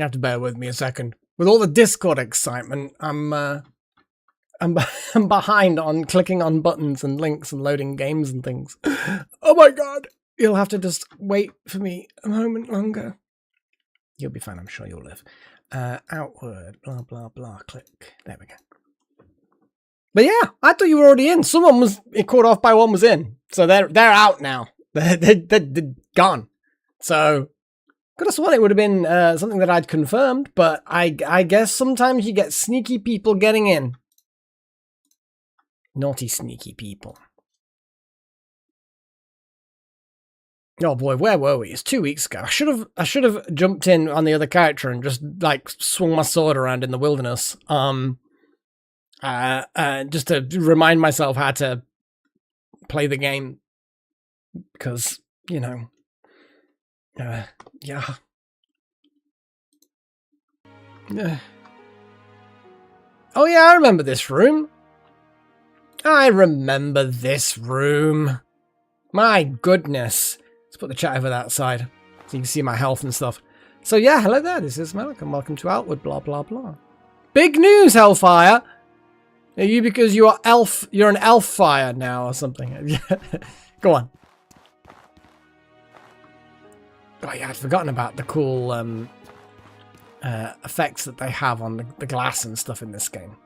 have to bear with me a second. With all the Discord excitement, I'm behind on clicking on buttons and links and loading games and things. Oh my god! You'll have to just wait for me a moment longer. You'll be fine, I'm sure you'll live. Outward, blah, blah, blah, click. There we go. But yeah, I thought you were already in. Someone was caught off by one was in. So they're out now. They're gone. So, could have sworn it would have been something that I'd confirmed, but I guess sometimes you get sneaky people getting in. Naughty, sneaky people. Oh boy, where were we? It's 2 weeks ago. I should have jumped in on the other character and just like swung my sword around in the wilderness. Just to remind myself how to play the game, because you know, yeah. Oh yeah, I remember this room. I remember this room. My goodness. Let's put the chat over that side so you can see my health and stuff. So yeah, hello there, this is Malik and welcome to Outward, blah blah blah. Big news, Hellfire! Are you because you are you're an elf fire now or something? Go on. Oh yeah, I'd forgotten about the cool effects that they have on the glass and stuff in this game.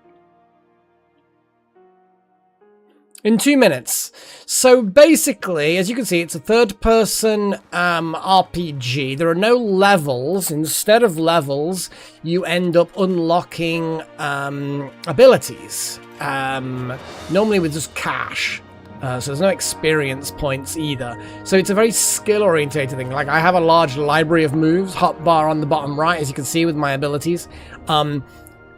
In 2 minutes. So basically, as you can see, it's a third-person RPG. There are no levels. Instead of levels, you end up unlocking abilities. Normally with just cash. So there's no experience points either. So it's a very skill-orientated thing. Like, I have a large library of moves, hotbar on the bottom right, as you can see with my abilities.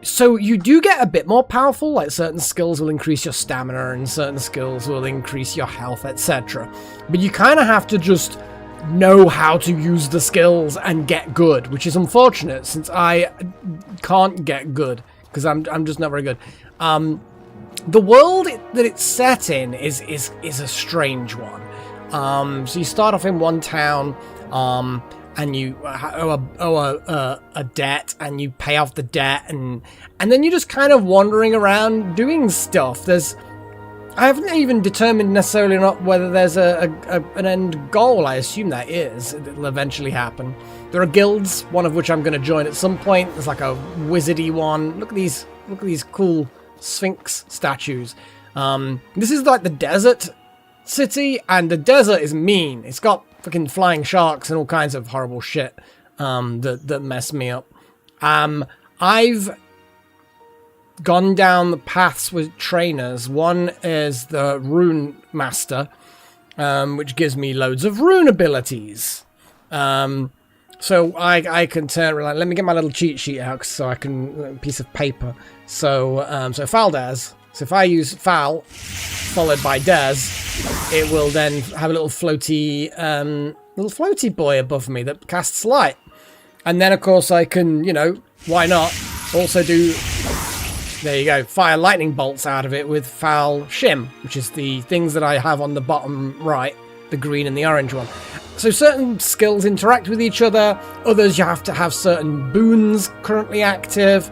So you do get a bit more powerful, like certain skills will increase your stamina and certain skills will increase your health, etc. But you kind of have to just know how to use the skills and get good, which is unfortunate since I can't get good because I'm just not very good. The world that it's set in is a strange one. So you start off in one town, and you owe a debt, and you pay off the debt, and then you're just kind of wandering around doing stuff. I haven't even determined necessarily not whether there's an end goal. I assume that it'll eventually happen. There are guilds, one of which I'm going to join at some point. There's like a wizardy one. Look at these cool Sphinx statues. This is like the desert city, and the desert is mean. It's got fucking flying sharks and all kinds of horrible shit that mess me up. I've gone down the paths with trainers. One is the Rune Master, which gives me loads of rune abilities. So I can turn. Let me get my little cheat sheet out so I can piece of paper. So Faldaz. So if I use Fal followed by Dez, it will then have a little floaty boy above me that casts light. And then of course I can, you know, why not also do, there you go, fire lightning bolts out of it with Fal Shim, which is the things that I have on the bottom right, the green and the orange one. So certain skills interact with each other, others you have to have certain boons currently active.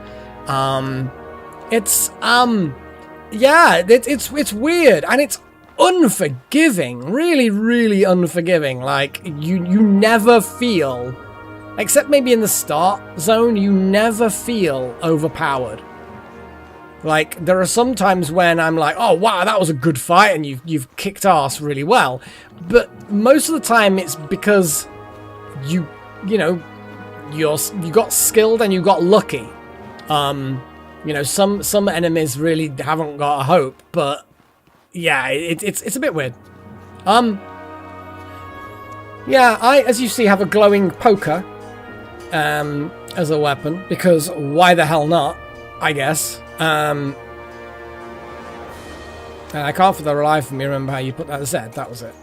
Yeah, it's weird, and it's unforgiving, really, really unforgiving. Like, you never feel, except maybe in the start zone, you never feel overpowered. Like, there are some times when I'm like, oh wow, that was a good fight, and you've kicked ass really well. But most of the time, it's because you got skilled and you got lucky. You know, some enemies really haven't got a hope, but yeah, it's a bit weird. Yeah, I, as you see, have a glowing poker as a weapon, because why the hell not, I guess. I can't for the life of me remember how you put that. Z, that was it.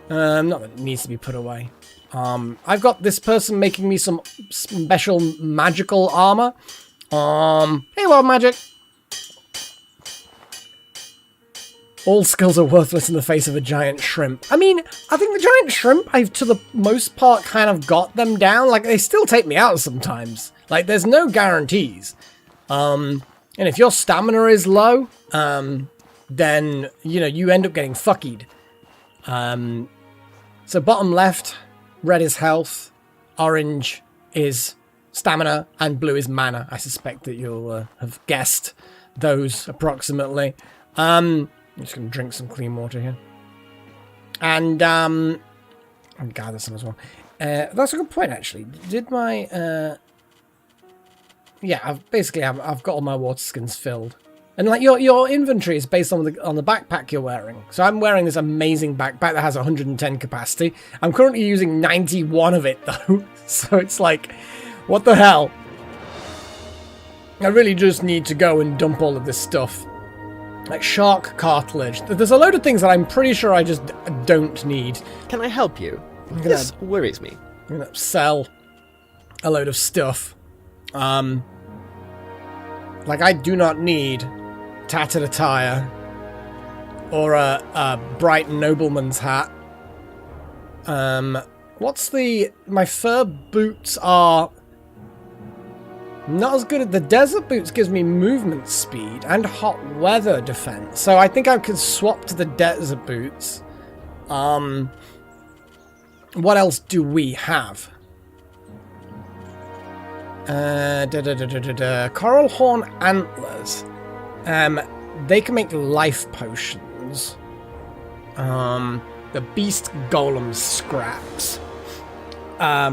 Not that it needs to be put away. I've got this person making me some special magical armor. Hey, Wild Magic. All skills are worthless in the face of a giant shrimp. I mean, I think the giant shrimp, I've to the most part kind of got them down. Like, they still take me out sometimes. Like, there's no guarantees. And if your stamina is low, then, you know, you end up getting fuckied. So bottom left, red is health, orange is stamina, and blue is mana. I suspect that you'll have guessed those approximately. I'm just going to drink some clean water here. And I'll gather some as well. That's a good point, actually. Did my... yeah, I've got all my water skins filled. And like your inventory is based on the backpack you're wearing. So I'm wearing this amazing backpack that has 110 capacity. I'm currently using 91 of it though. So it's like, what the hell? I really just need to go and dump all of this stuff. Like shark cartilage. There's a load of things that I'm pretty sure I just don't need. Can I help you? This worries me. I'm gonna sell a load of stuff. Like I do not need tattered attire or a bright nobleman's hat. My fur boots are not as good. The desert boots gives me movement speed and hot weather defense, so I think I could swap to the desert boots. What else do we have? Coral horn antlers. They can make life potions. The beast golem scraps. I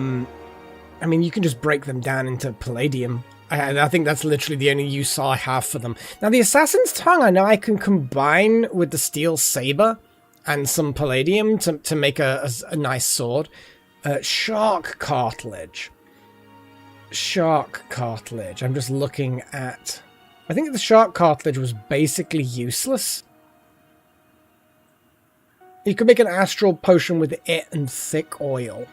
mean, you can just break them down into palladium. I think that's literally the only use I have for them. Now, the assassin's tongue, I know I can combine with the steel saber and some palladium to make a nice sword. Shark cartilage. Shark cartilage. I'm just looking at... I think the shark cartilage was basically useless. You could make an astral potion with it and thick oil.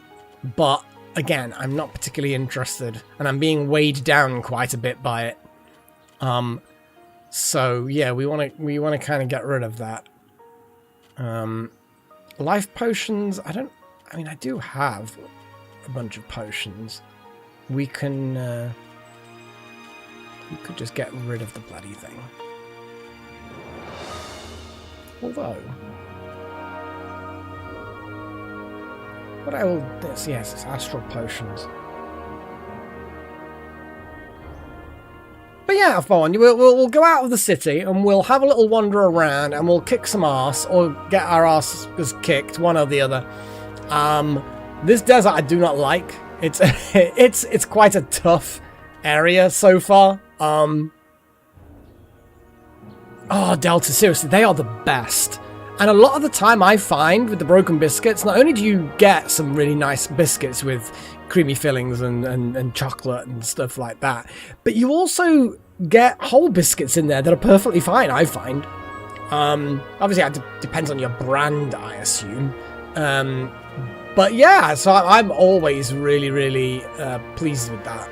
But, again, I'm not particularly interested. And I'm being weighed down quite a bit by it. So, yeah, we want to kind of get rid of that. Life potions, I do have a bunch of potions. We can, we could just get rid of the bloody thing. Although, what I will, yes, it's astral potions. But yeah, fine. We'll go out of the city and we'll have a little wander around and we'll kick some ass or get our asses kicked, one or the other. This desert I do not like. It's quite a tough area so far. Oh, Delta, seriously, they are the best. And a lot of the time I find with the broken biscuits, not only do you get some really nice biscuits with creamy fillings and chocolate and stuff like that, but you also get whole biscuits in there that are perfectly fine, I find. Obviously, it depends on your brand, I assume. But yeah, so I'm always really, really pleased with that.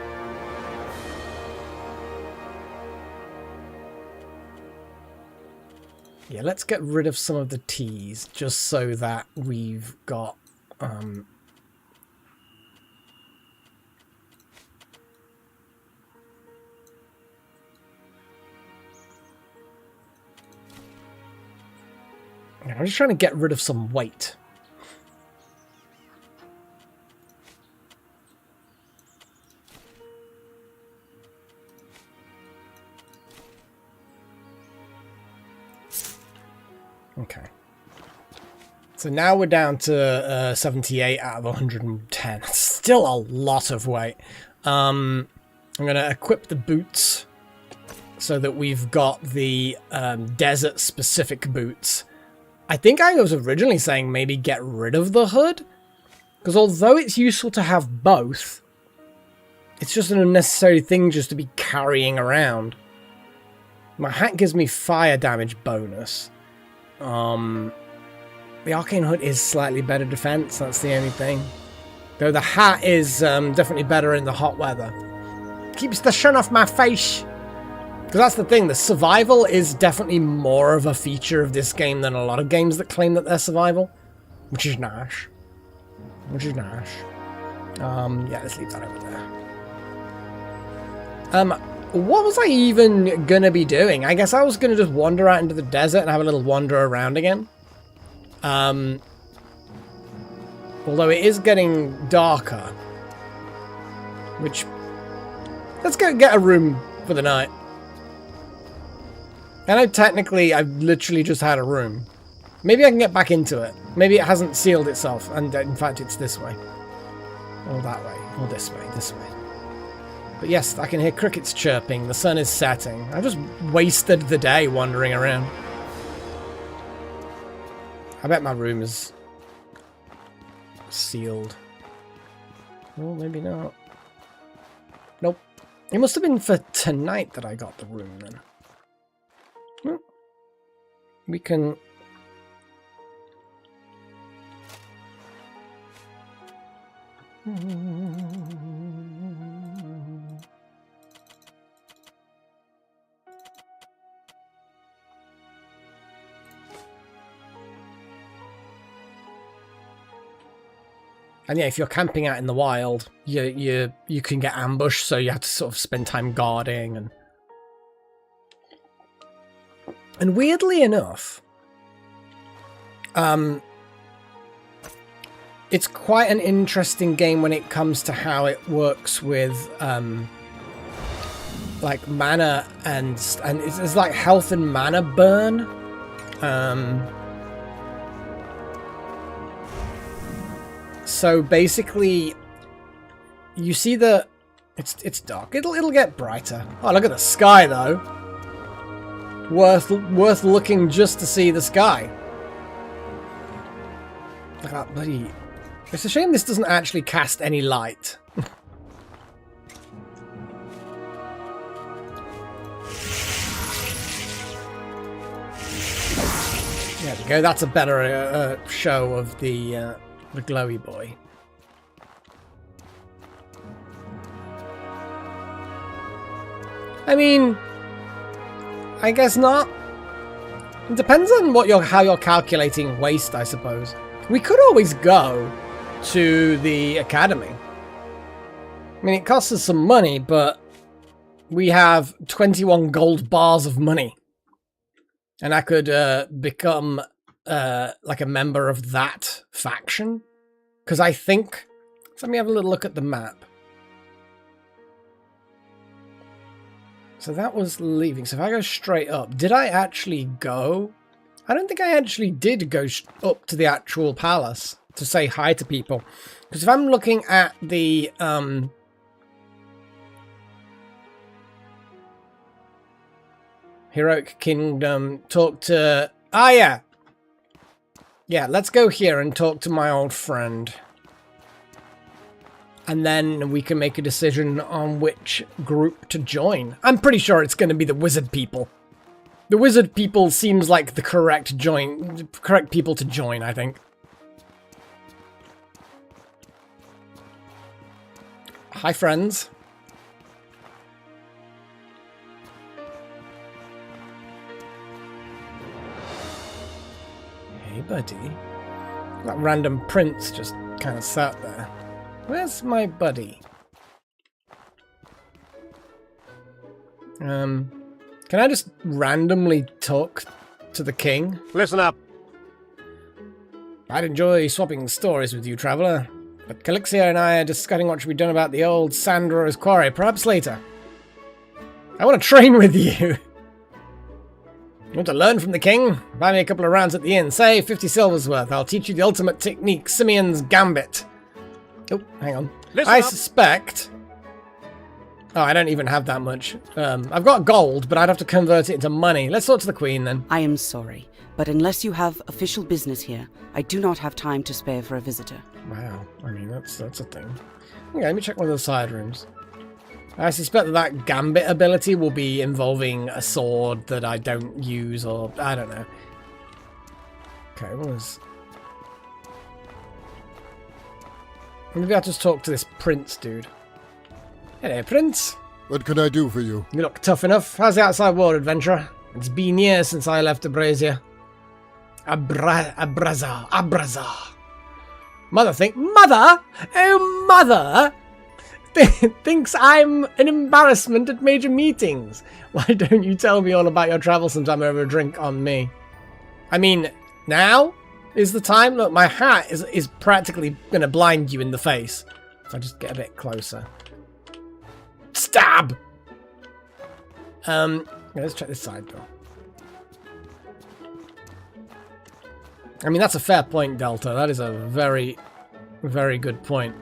Yeah, let's get rid of some of the teas, just so that we've got... I'm just trying to get rid of some weight. Okay. So now we're down to 78 out of 110. It's still a lot of weight. I'm going to equip the boots so that we've got the desert-specific boots. I think I was originally saying maybe get rid of the hood, because although it's useful to have both, it's just an unnecessary thing just to be carrying around. My hat gives me fire damage bonus. The arcane hood is slightly better defense, that's the only thing. Though the hat is definitely better in the hot weather. Keeps the sun off my face. Because that's the thing, the survival is definitely more of a feature of this game than a lot of games that claim that they're survival. Which is nice. Yeah, let's leave that over there. What was I even gonna be doing? I guess I was gonna just wander out into the desert and have a little wander around again. Although it is getting darker. Which... Let's go get a room for the night. I know technically I've literally just had a room. Maybe I can get back into it. Maybe it hasn't sealed itself, and in fact it's this way. Or that way. Or this way. This way. But yes, I can hear crickets chirping. The sun is setting. I just wasted the day wandering around. I bet my room is sealed. Well, maybe not. Nope. It must have been for tonight that I got the room then. Well, we can... And yeah, if you're camping out in the wild, you can get ambushed, so you have to sort of spend time guarding and weirdly enough, it's quite an interesting game when it comes to how it works with like mana and it's like health and mana burn. So basically, you see the it's dark. It'll get brighter. Oh, look at the sky though. Worth looking just to see the sky. Look at that bloody. It's a shame this doesn't actually cast any light. There we go. That's a better show of the glowy boy. I mean, I guess not. It depends on how you're calculating waste, I suppose. We could always go to the academy. I mean, it costs us some money, but we have 21 gold bars of money. And I could become like a member of that faction. Because I think... Let me have a little look at the map. So that was leaving. So if I go straight up, did I actually go? I don't think I actually did go up to the actual palace to say hi to people. Because if I'm looking at the... Heroic Kingdom, talk to... Ah, yeah. Yeah, let's go here and talk to my old friend. And then we can make a decision on which group to join. I'm pretty sure it's going to be the wizard people. The wizard people seems like the correct people to join, I think. Hi, friends. Hey, buddy. That random prince just kind of sat there. Where's my buddy? Can I just randomly talk to the king? Listen up. I'd enjoy swapping stories with you, traveller. But Calixia and I are discussing what should be done about the old Sandro's quarry, perhaps later. I want to train with you. You want to learn from the king? Buy me a couple of rounds at the inn. Say 50 silver's worth. I'll teach you the ultimate technique, Simeon's Gambit. Oh, hang on. I suspect... Oh, I don't even have that much. I've got gold, but I'd have to convert it into money. Let's talk to the queen, then. I am sorry, but unless you have official business here, I do not have time to spare for a visitor. Wow. I mean, that's a thing. Okay, let me check one of the side rooms. I suspect that Gambit ability will be involving a sword that I don't use, or... I don't know. Okay, what was... Maybe I'll just talk to this prince dude. Hello, prince. What can I do for you? You look tough enough. How's the outside world, adventurer? It's been years since I left Abrasia. Abraza. Mother think... Mother? Oh, mother! thinks I'm an embarrassment at major meetings. Why don't you tell me all about your travels sometime over a drink on me? I mean, now is the time. Look, my hat is practically going to blind you in the face. If I just get a bit closer. Stab! Yeah, let's check this side door. I mean, that's a fair point, Delta. That is a very, very good point.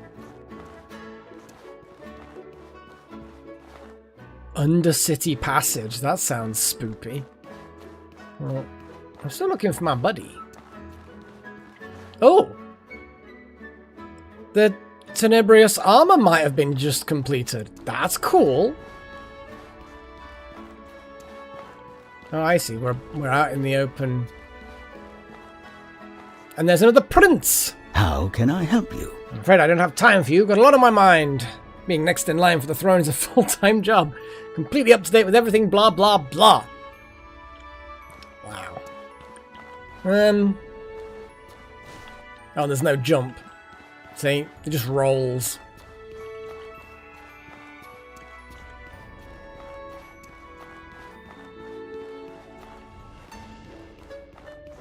Undercity Passage. That sounds spoopy. Well, I'm still looking for my buddy. Oh! The Tenebrious armor might have been just completed. That's cool. Oh, I see. We're out in the open. And there's another prince! How can I help you? I'm afraid I don't have time for you. Got a lot on my mind. Being next in line for the throne is a full-time job. Completely up to date with everything, blah, blah, blah. Wow. Oh, there's no jump. See? It just rolls.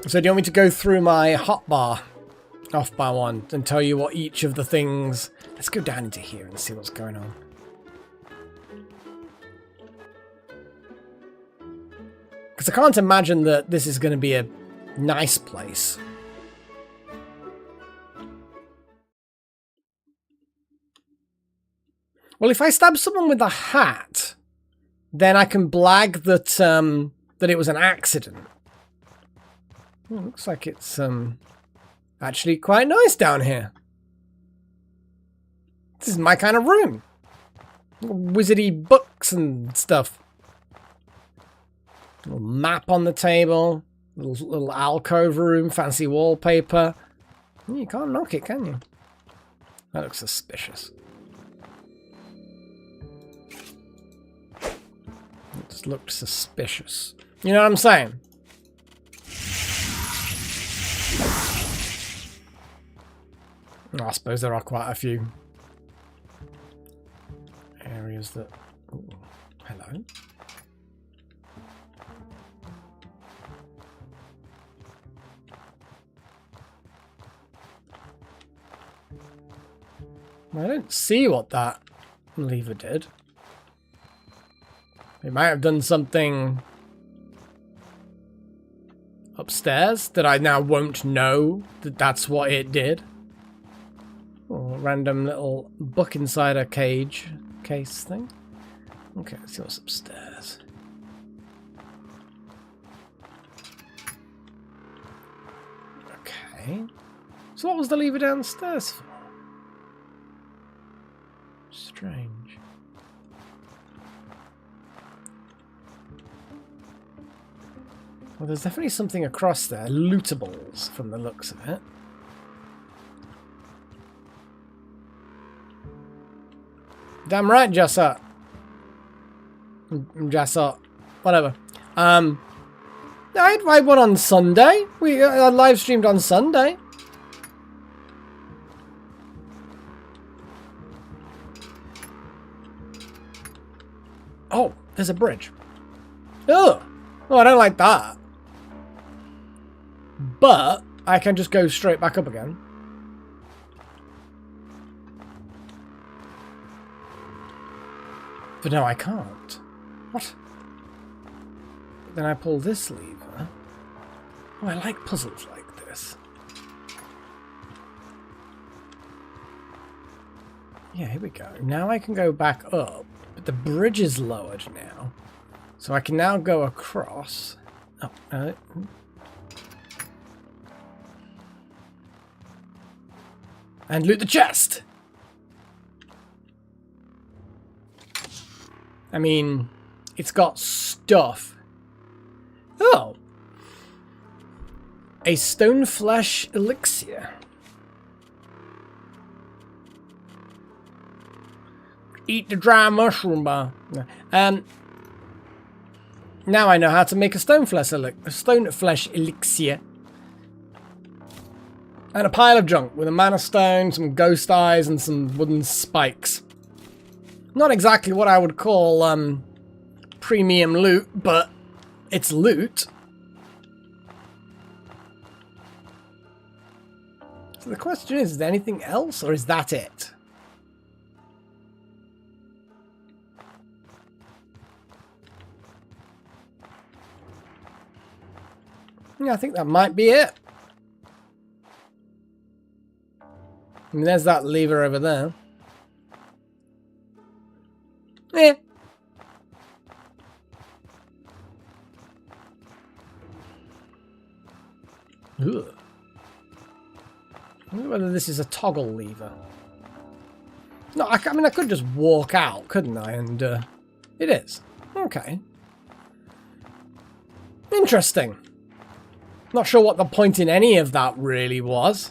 So do you want me to go through my hotbar off by one and tell you what each of the things... Let's go down into here and see what's going on. Because I can't imagine that this is going to be a nice place. Well, if I stab someone with a hat, then I can blag that that it was an accident. Oh, looks like it's actually quite nice down here. This is my kind of room. Wizardy books and stuff. Little map on the table. Little alcove room, fancy wallpaper. You can't knock it, can you? That looks suspicious. It just looked suspicious. You know what I'm saying? I suppose there are quite a few areas that... Ooh, hello. I don't see what that lever did. It might have done something upstairs that I now won't know that that's what it did. Oh, random little book inside a case thing. Okay, let's see what's upstairs. Okay. So what was the lever downstairs for? Strange. Well, there's definitely something across there. Lootables, from the looks of it. Damn right, Jassat. Jassat. Whatever. I had one on Sunday. We live streamed on Sunday. Oh, there's a bridge. Ugh. Oh, I don't like that. But I can just go straight back up again. But no, I can't. What? Then I pull this lever. Oh, I like puzzles like this. Yeah, here we go. Now I can go back up, but the bridge is lowered now. So I can now go across. Oh, and loot the chest! I mean, it's got stuff. Oh! A stone flesh elixir. Eat the dry mushroom bar. Now I know how to make a stone flesh elixir. And a pile of junk with a mana stone, some ghost eyes, and some wooden spikes. Not exactly what I would call premium loot, but it's loot. So the question is there anything else, or is that it? Yeah, I think that might be it. I mean, there's that lever over there. Eh. Ugh. I wonder whether this is a toggle lever. No, I mean, I could just walk out, couldn't I? And it is. Okay. Interesting. Not sure what the point in any of that really was.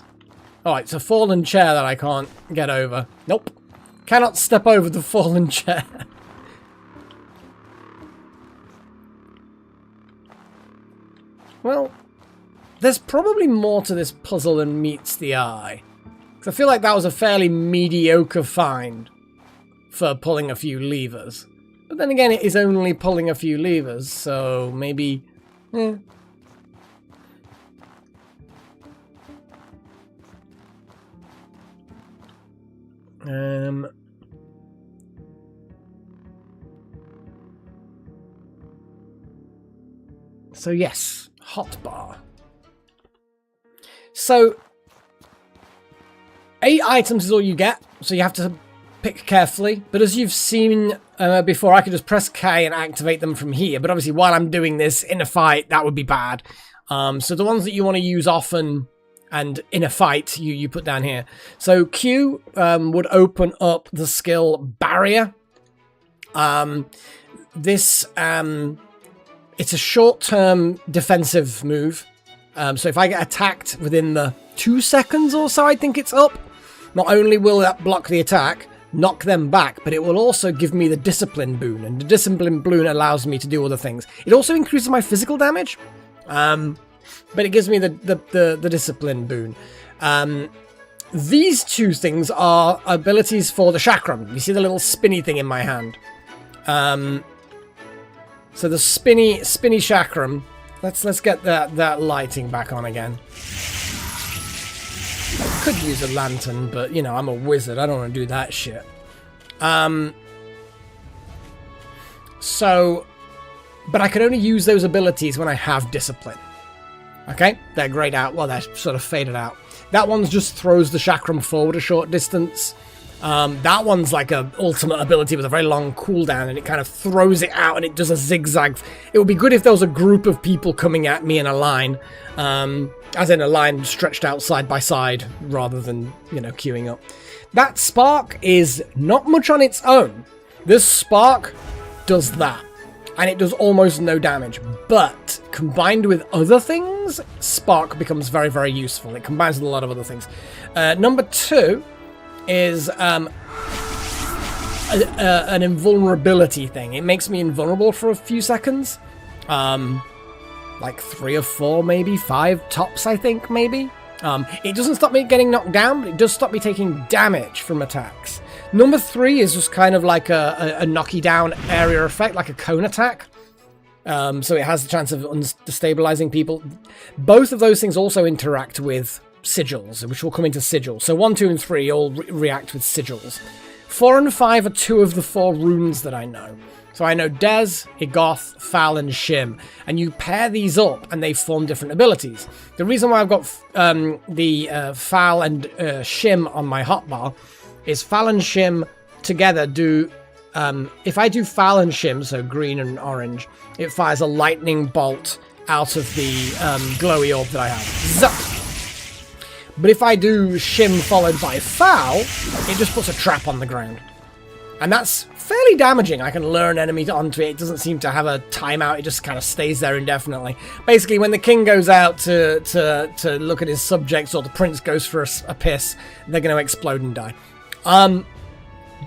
Oh, it's a fallen chair that I can't get over. Nope. Cannot step over the fallen chair. Well, there's probably more to this puzzle than meets the eye. 'Cause I feel like that was a fairly mediocre find for pulling a few levers. But then again, it is only pulling a few levers, so maybe... So yes, hotbar. So 8 items is all you get, so you have to pick carefully. But as you've seen before, I could just press K and activate them from here. But obviously, while I'm doing this in a fight, that would be bad. So the ones that you want to use often and in a fight, you put down here. So Q would open up the skill Barrier. It's a short-term defensive move. So if I get attacked within the 2 seconds or so, I think it's up. Not only will that block the attack, knock them back, but it will also give me the Discipline boon. And the Discipline boon allows me to do other things. It also increases my physical damage. But it gives me the Discipline boon. These two things are abilities for the Chakram. You see the little spinny thing in my hand. So the spinny Chakram. Let's get that lighting back on again. I could use a lantern, but you know, I'm a wizard. I don't want to do that shit. But I can only use those abilities when I have Discipline. Okay, they're grayed out. Well, they're sort of faded out. That one just throws the Chakram forward a short distance. That one's like an ultimate ability with a very long cooldown, and it kind of throws it out and it does a zigzag. It would be good if there was a group of people coming at me in a line, as in a line stretched out side by side, rather than, you know, queuing up. That spark is not much on its own. This spark does that, and it does almost no damage. But combined with other things, spark becomes very, very useful. It combines with a lot of other things. Number 2 is an invulnerability thing. It makes me invulnerable for a few seconds. Like 3 or 4, maybe 5 tops, I think, maybe. It doesn't stop me getting knocked down, but it does stop me taking damage from attacks. Number 3 is just kind of like a knocky down area effect, like a cone attack. So it has the chance of destabilizing people. Both of those things also interact with sigils, which will come into sigils. So 1, 2, and 3 all react with sigils. 4 and 5 are 2 of the 4 runes that I know. So I know Dez, Igoth, Fal, and Shim. And you pair these up and they form different abilities. The reason why I've got the Fal and Shim on my hotbar is Fal and Shim together do... if I do Fal and Shim, so green and orange, it fires a lightning bolt out of the glowy orb that I have. Zup! But if I do Shim followed by Fal, it just puts a trap on the ground. And that's fairly damaging. I can lure an enemy onto it. It doesn't seem to have a timeout. It just kind of stays there indefinitely. Basically, when the king goes out to look at his subjects, or the prince goes for a piss, they're going to explode and die.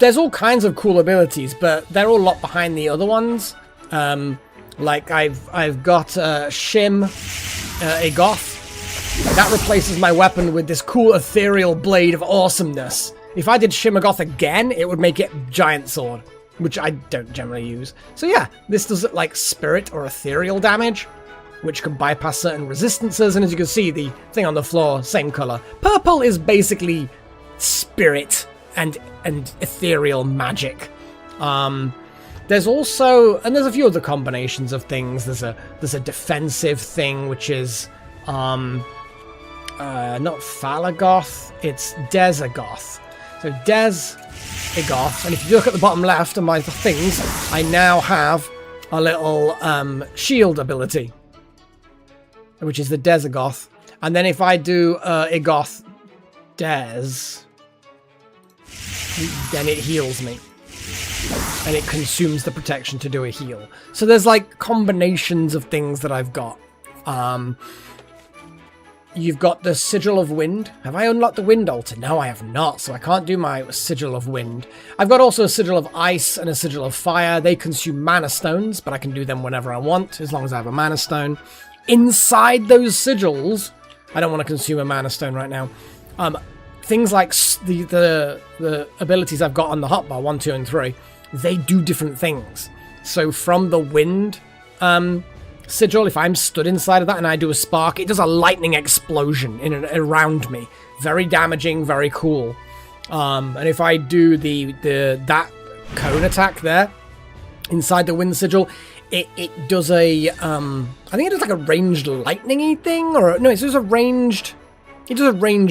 There's all kinds of cool abilities, but they're all locked behind the other ones. Like I've got Shim, Igoth. That replaces my weapon with this cool ethereal blade of awesomeness. If I did Shimmergoth again, it would make it giant sword, which I don't generally use. So yeah, this does like spirit or ethereal damage, which can bypass certain resistances. And as you can see, the thing on the floor, same color. Purple is basically spirit and ethereal magic. There's also, and there's a few other combinations of things. There's a defensive thing, which is not Phalagoth, it's Desagoth. So Desagoth, and if you look at the bottom left of my things, I now have a little shield ability, which is the Desagoth. And then if I do Igoth Des, then it heals me. And it consumes the protection to do a heal. So there's like combinations of things that I've got. You've got the Sigil of Wind. Have I unlocked the Wind altar? No, I have not, so I can't do my Sigil of Wind. I've got also a Sigil of Ice and a Sigil of Fire. They consume mana stones, but I can do them whenever I want, as long as I have a mana stone. Inside those sigils, I don't want to consume a mana stone right now. Things like the abilities I've got on the hotbar, 1, 2, and 3, they do different things. So from the Wind sigil, if I'm stood inside of that and I do a spark, it does a lightning explosion in and around me. Very damaging, very cool. And if I do that cone attack there inside the Wind sigil, it does a I think it does like a ranged lightning-y thing, or no, it does a ranged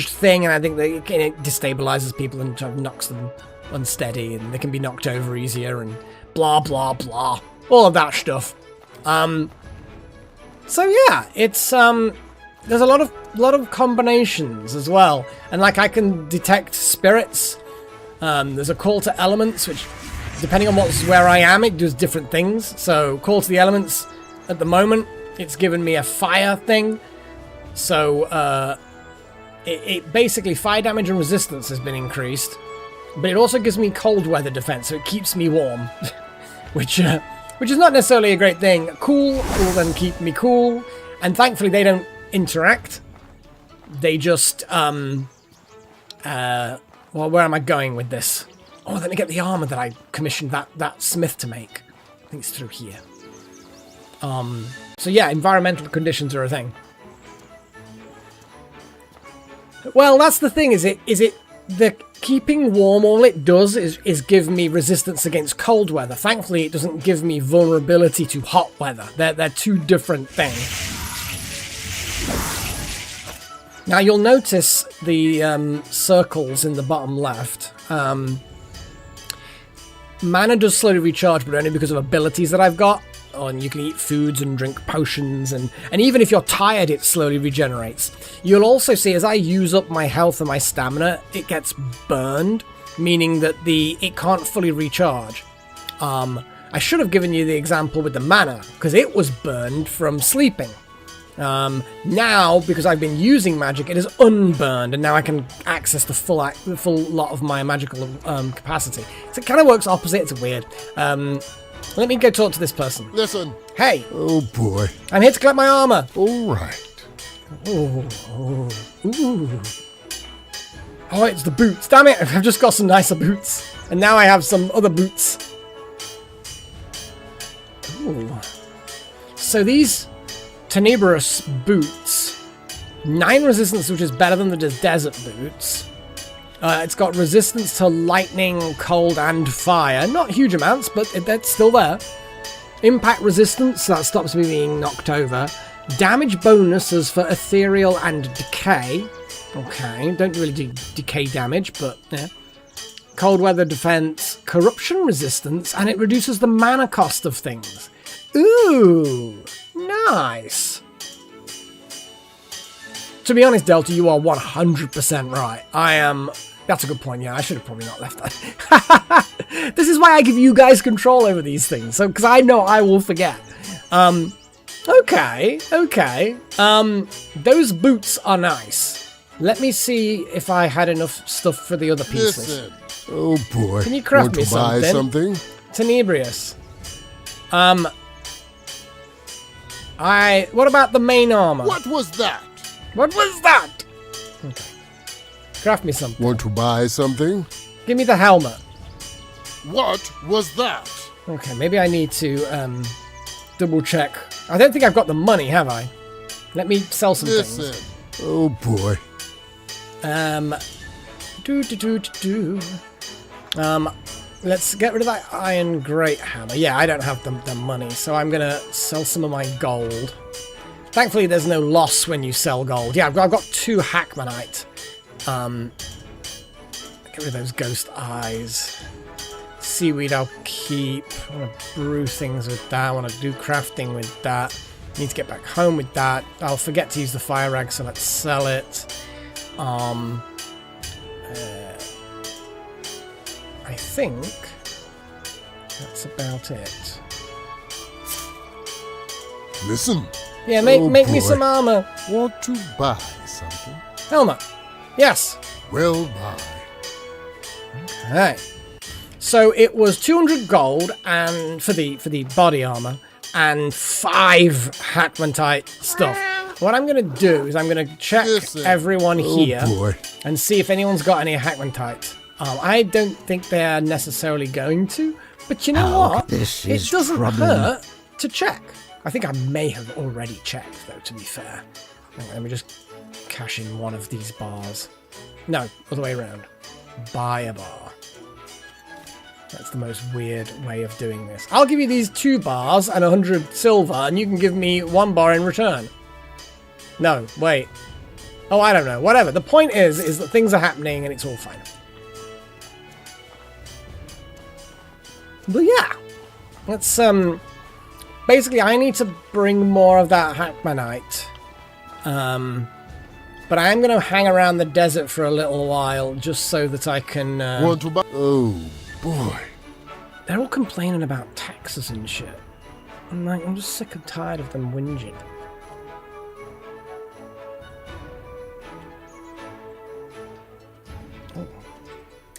thing, and I think that it destabilizes people and kind of knocks them unsteady, and they can be knocked over easier, and blah blah blah, all of that stuff. So yeah, it's there's a lot of combinations as well, and like I can detect spirits. There's a call to elements, which depending on where I am, it does different things. So call to the elements at the moment, it's given me a fire thing. So it basically, fire damage and resistance has been increased, but it also gives me cold weather defense, so it keeps me warm, which is not necessarily a great thing. Cool will then keep me cool, and thankfully they don't interact. They just well, where am I going with this? Oh, let me get the armor that I commissioned that smith to make. I think it's through here. So yeah, environmental conditions are a thing. Well, that's the thing, is it the keeping warm, all it does is give me resistance against cold weather. Thankfully, it doesn't give me vulnerability to hot weather. They're two different things. Now, you'll notice the circles in the bottom left. Mana does slowly recharge, but only because of abilities that I've got. And you can eat foods and drink potions, and even if you're tired, it slowly regenerates. You'll also see as I use up my health and my stamina, it gets burned, meaning that it can't fully recharge. I should have given you the example with the mana, because it was burned from sleeping. Now, because I've been using magic, it is unburned, and now I can access the full lot of my magical capacity. So it kind of works opposite. It's weird. Let me go talk to this person. Listen. Hey. Oh, boy. I'm here to collect my armor. All right. Ooh. Oh, it's the boots. Damn it. I've just got some nicer boots. And now I have some other boots. Ooh. So these Tenebrous boots, 9 resistance, which is better than the desert boots. It's got resistance to lightning, cold, and fire. Not huge amounts, but that's still there. Impact resistance, that stops me being knocked over. Damage bonuses for ethereal and decay. Okay, don't really do decay damage, but yeah. Cold weather defense, corruption resistance, and it reduces the mana cost of things. Ooh, nice. To be honest, Delta, you are 100% right. That's a good point, yeah. I should have probably not left that. This is why I give you guys control over these things, because I know I will forget. Okay. Those boots are nice. Let me see if I had enough stuff for the other pieces. Listen. Oh, boy. Can you craft Want me to buy something? Tenebrious. What about the main armor? What was that? What was that? Okay. Craft me something. Want to buy something? Give me the helmet. What was that? Okay, maybe I need to double check. I don't think I've got the money, have I? Let me sell some Listen. things. Oh boy. Let's get rid of that iron great hammer. Yeah, I don't have the money, so I'm gonna sell some of my gold. Thankfully, there's no loss when you sell gold. Yeah, I've got 2 Hackmanite. Get rid of those ghost eyes. Seaweed I'll keep. I want to brew things with that. I want to do crafting with that. Need to get back home with that. I'll forget to use the fire rag, so let's sell it. I think that's about it. Listen. Yeah, make me boy. some armor. Want to buy something? Helmet. Yes. Well, buy. Okay. So it was 200 gold and for the body armor and 5 Hackmantite stuff. What I'm going to do is I'm going to check Listen. everyone here Oh boy. and see if anyone's got any Hackmantite. I don't think they're necessarily going to, but you know what? This It is doesn't troubling. hurt to check. I think I may have already checked, though, to be fair. Hang on, let me just cash in one of these bars. No, other way around. Buy a bar. That's the most weird way of doing this. I'll give you these 2 bars and 100 silver, and you can give me 1 bar in return. No, wait. Oh, I don't know. Whatever. The point is that things are happening and it's all fine. But yeah, let's basically I need to bring more of that Hackmanite. But I am going to hang around the desert for a little while just so that I can Want to buy? Oh boy. They're all complaining about taxes and shit. I'm just sick and tired of them whinging. Oh,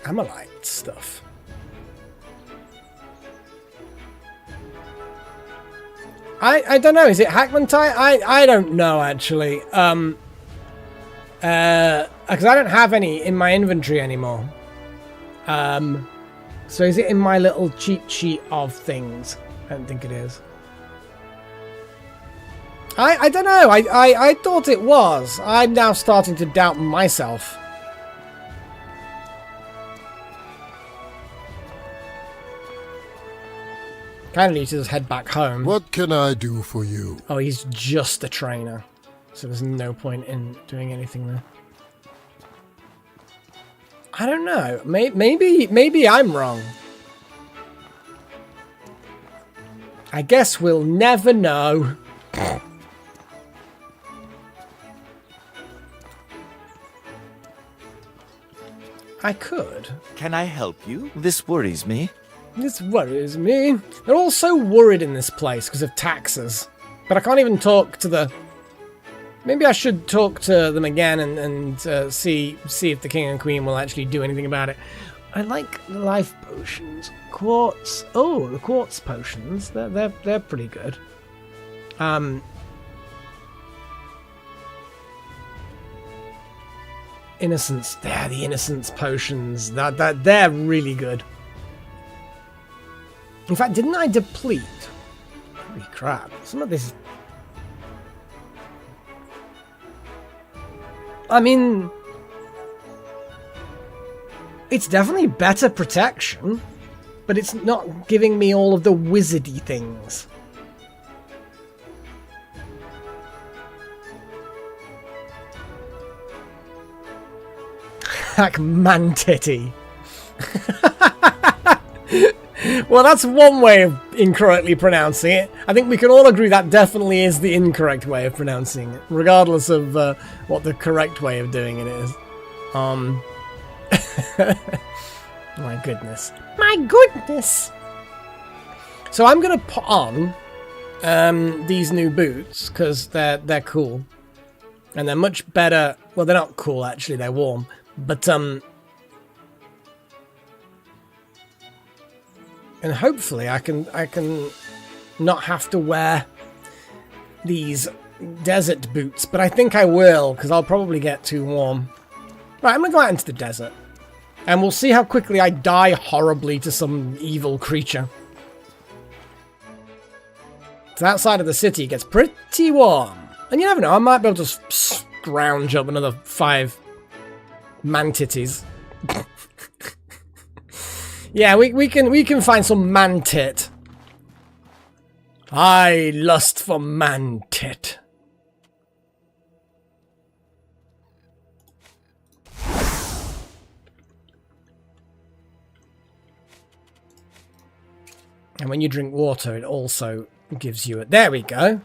Amalite stuff. I don't know. Is it Hackmantite? I don't know actually. Because I don't have any in my inventory anymore. So is it in my little cheat sheet of things? I don't think it is. I don't know. I thought it was. I'm now starting to doubt myself. Kind of need to just head back home. What can I do for you? Oh, he's just a trainer. So there's no point in doing anything there. I don't know. Maybe I'm wrong. I guess we'll never know. I could. Can I help you? This worries me. This worries me. They're all so worried in this place because of taxes. But I can't even talk to the... Maybe I should talk to them again and see if the king and queen will actually do anything about it. I like the life potions. Quartz. Oh, the quartz potions. They're pretty good. Innocence. Yeah, the innocence potions. They're really good. In fact, didn't I deplete? Holy crap. Some of this... I mean... It's definitely better protection, but it's not giving me all of the wizardy things. Hackmantity. Well, that's one way of incorrectly pronouncing it. I think we can all agree that definitely is the incorrect way of pronouncing it, regardless of what the correct way of doing it is. My goodness. My goodness! So I'm going to put on these new boots, because they're cool. And they're much better... Well, they're not cool, actually. They're warm. But, and hopefully I can not have to wear these desert boots, but I think I will because I'll probably get too warm. Right, I'm gonna go out into the desert. And we'll see how quickly I die horribly to some evil creature. So outside of the city, it gets pretty warm. And you never know, I might be able to scrounge up another 5 mantities. Yeah, we can find some mantit. I lust for mantit. And when you drink water, it also gives you a... There we go.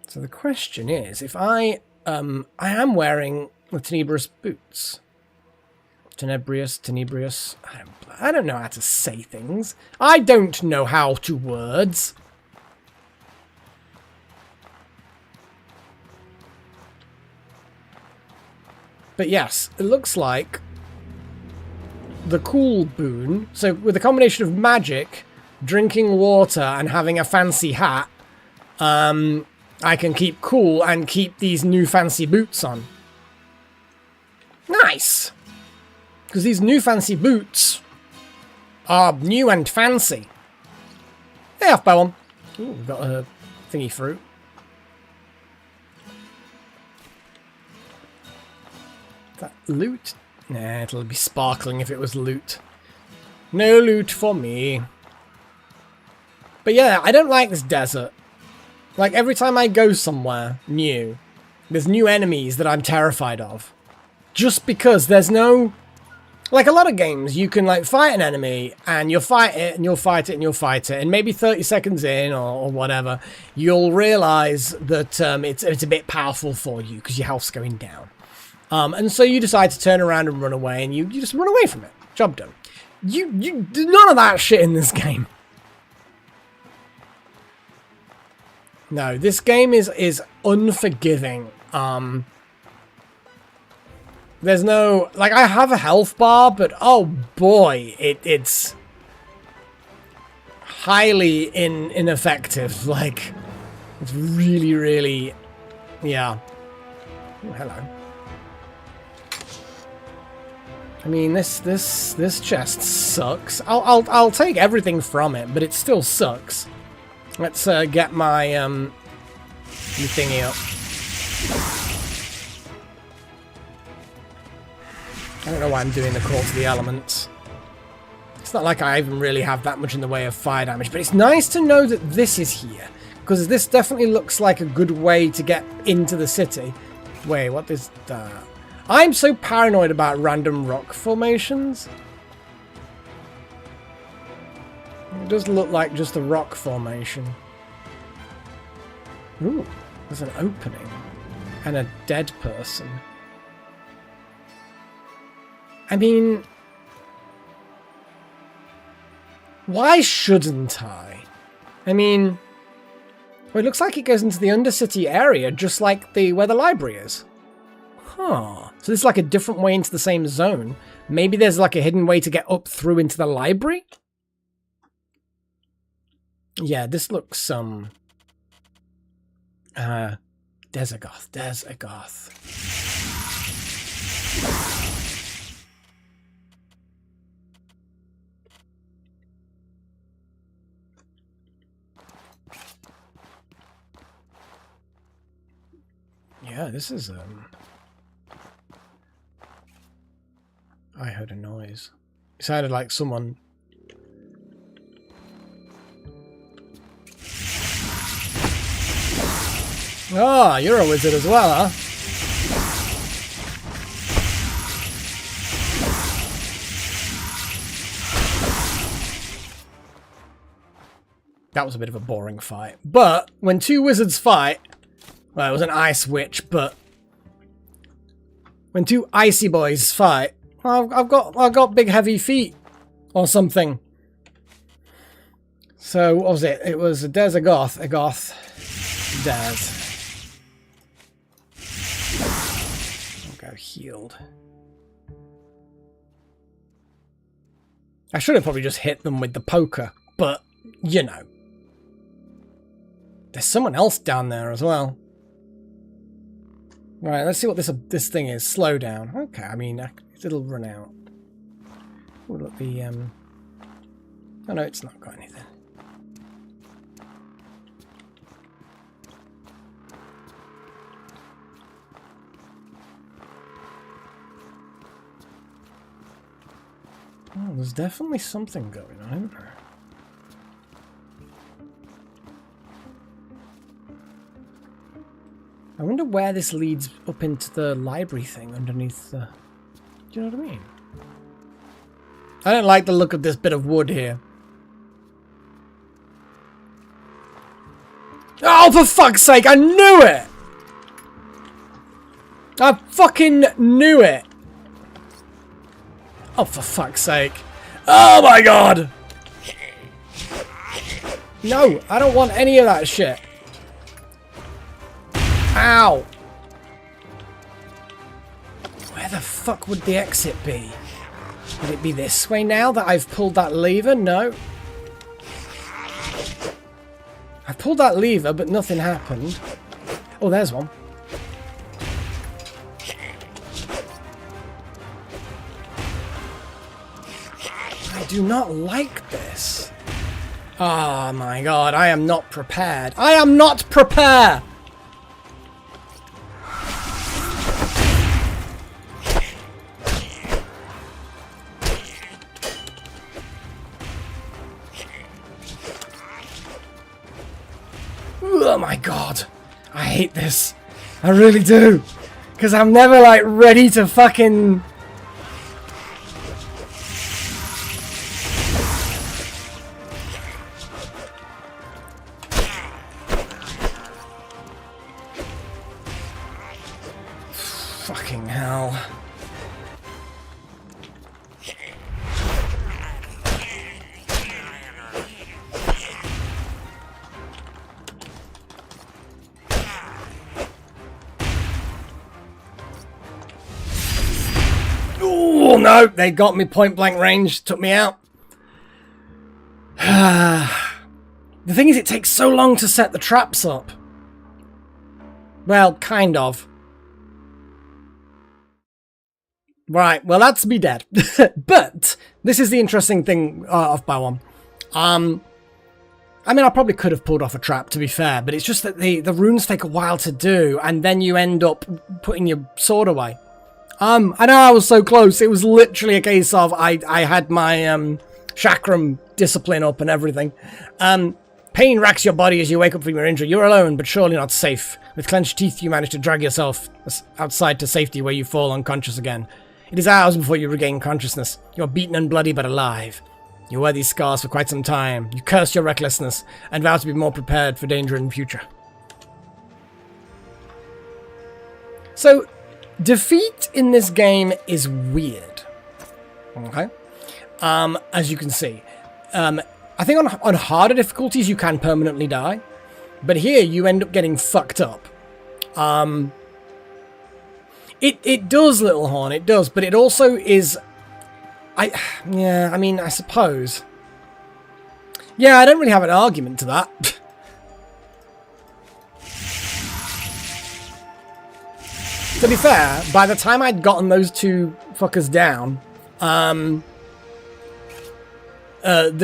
So the question is, if I am wearing the Tenebrous boots. Tenebrious. I don't know how to say things. I don't know how to words. But yes, it looks like the cool boon. So with a combination of magic, drinking water, and having a fancy hat, I can keep cool and keep these new fancy boots on. Nice! Because these new fancy boots are new and fancy. Hey, off-bow. Ooh, we've got a thingy fruit. That loot? Nah, it'll be sparkling if it was loot. No loot for me. But yeah, I don't like this desert. Like, every time I go somewhere new, there's new enemies that I'm terrified of. Just because there's no... Like, a lot of games, you can, like, fight an enemy, and you'll fight it, and you'll fight it, and you'll fight it, and maybe 30 seconds in, or whatever, you'll realise that it's a bit powerful for you, because your health's going down. And so you decide to turn around and run away, and you just run away from it. Job done. None of that shit in this game. No, this game is unforgiving. There's no... Like, I have a health bar, but oh boy, it's highly ineffective. Like, it's really, really... Yeah. Oh, hello. I mean, this chest sucks. I'll take everything from it, but it still sucks. Let's get my thingy up. I don't know why I'm doing the Call to the Elements. It's not like I even really have that much in the way of fire damage, but it's nice to know that this is here, because this definitely looks like a good way to get into the city. Wait, what is that? I'm so paranoid about random rock formations. It does look like just a rock formation. Ooh, there's an opening. And a dead person. I mean... Why shouldn't I? I mean... Well, it looks like it goes into the Undercity area, just like where the library is. Huh. So this is like a different way into the same zone. Maybe there's like a hidden way to get up through into the library? Yeah, this looks, Desagoth. Yeah, this is, I heard a noise. It sounded like someone... Ah, you're a wizard as well, huh? That was a bit of a boring fight. But when two wizards fight... Well, it was an ice witch, but... When two icy boys fight... I've got big heavy feet. Or something. So, what was it? It was a Desagoth. A goth. Des. I'll go healed. I should have probably just hit them with the poker. But, you know. There's someone else down there as well. Right, let's see what this thing is. Slow down. Okay, I mean, it'll run out. Will it be, oh no, it's not got anything. Oh, there's definitely something going on, isn't there? I wonder where this leads up into the library thing underneath the... Do you know what I mean? I don't like the look of this bit of wood here. Oh, for fuck's sake, I knew it! I fucking knew it! Oh, for fuck's sake. Oh my god! No, I don't want any of that shit. Ow! Where the fuck would the exit be? Would it be this way now that I've pulled that lever? No. I've pulled that lever, but nothing happened. Oh, there's one. I do not like this. Oh my god, I am not prepared. I am not prepared! Oh my god. I hate this. I really do. Because I'm never like ready to fucking... Fucking hell. Oh no, they got me point blank range, took me out. The thing is, it takes so long to set the traps up. Well, kind of. Right, well that's me dead. But this is the interesting thing of Bawon. I mean, I probably could have pulled off a trap, to be fair, but it's just that the runes take a while to do, and then you end up putting your sword away. I know I was so close. It was literally a case of I had my chakram discipline up and everything. Pain racks your body as you wake up from your injury. You're alone, but surely not safe. With clenched teeth, you manage to drag yourself outside to safety, where you fall unconscious again. It is hours before you regain consciousness. You're beaten and bloody, but alive. You wear these scars for quite some time. You curse your recklessness and vow to be more prepared for danger in the future. So, defeat in this game is weird. Okay? As you can see. I think on harder difficulties you can permanently die. But here you end up getting fucked up. It does, Little Horn, it does, but it also is... I mean, I suppose. Yeah, I don't really have an argument to that. To be fair, by the time I'd gotten those two fuckers down, the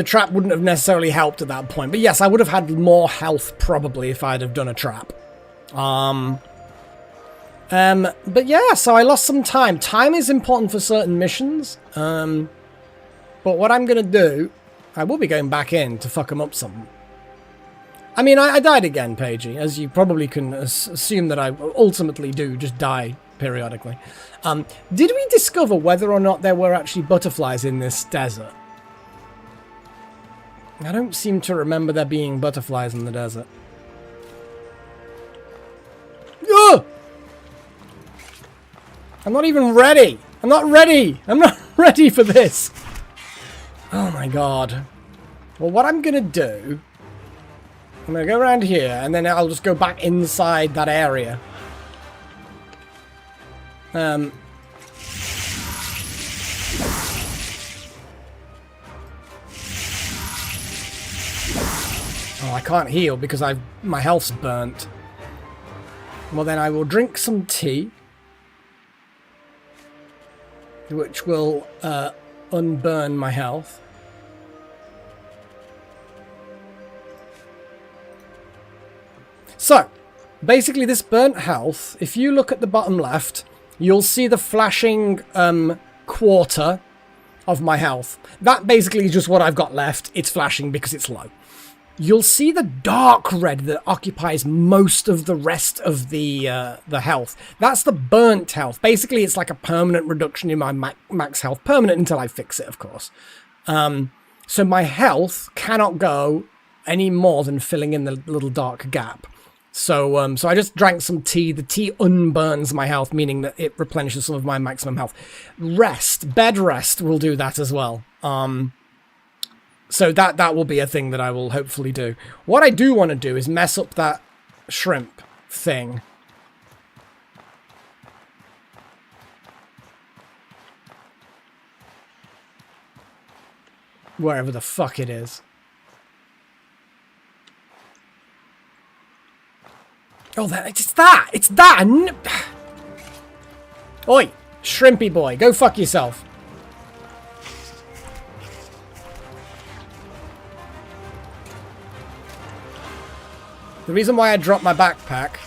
trap wouldn't have necessarily helped at that point. But yes, I would have had more health probably if I'd have done a trap. But yeah, so I lost some time. Time is important for certain missions. But what I'm going to do, I will be going back in to fuck them up some. I mean, I died again, Pagey, as you probably can assume that I ultimately do just die periodically. Did we discover whether or not there were actually butterflies in this desert? I don't seem to remember there being butterflies in the desert. Ugh! I'm not even ready! I'm not ready! I'm not ready for this! Oh my god. Well, what I'm gonna do... I'm gonna go around here, and then I'll just go back inside that area. Oh, I can't heal because my health's burnt. Well, then I will drink some tea, which will unburn my health. So, basically this burnt health, if you look at the bottom left, you'll see the flashing quarter of my health. That basically is just what I've got left. It's flashing because it's low. You'll see the dark red that occupies most of the rest of the health. That's the burnt health. Basically, it's like a permanent reduction in my max health. Permanent until I fix it, of course. So my health cannot go any more than filling in the little dark gap. So so I just drank some tea. The tea unburns my health, meaning that it replenishes some of my maximum health. Rest, bed rest will do that as well. So that will be a thing that I will hopefully do. What I do want to do is mess up that shrimp thing. Wherever the fuck it is. Oh, it's that! It's that! Oi! Shrimpy boy, go fuck yourself. The reason why I dropped my backpack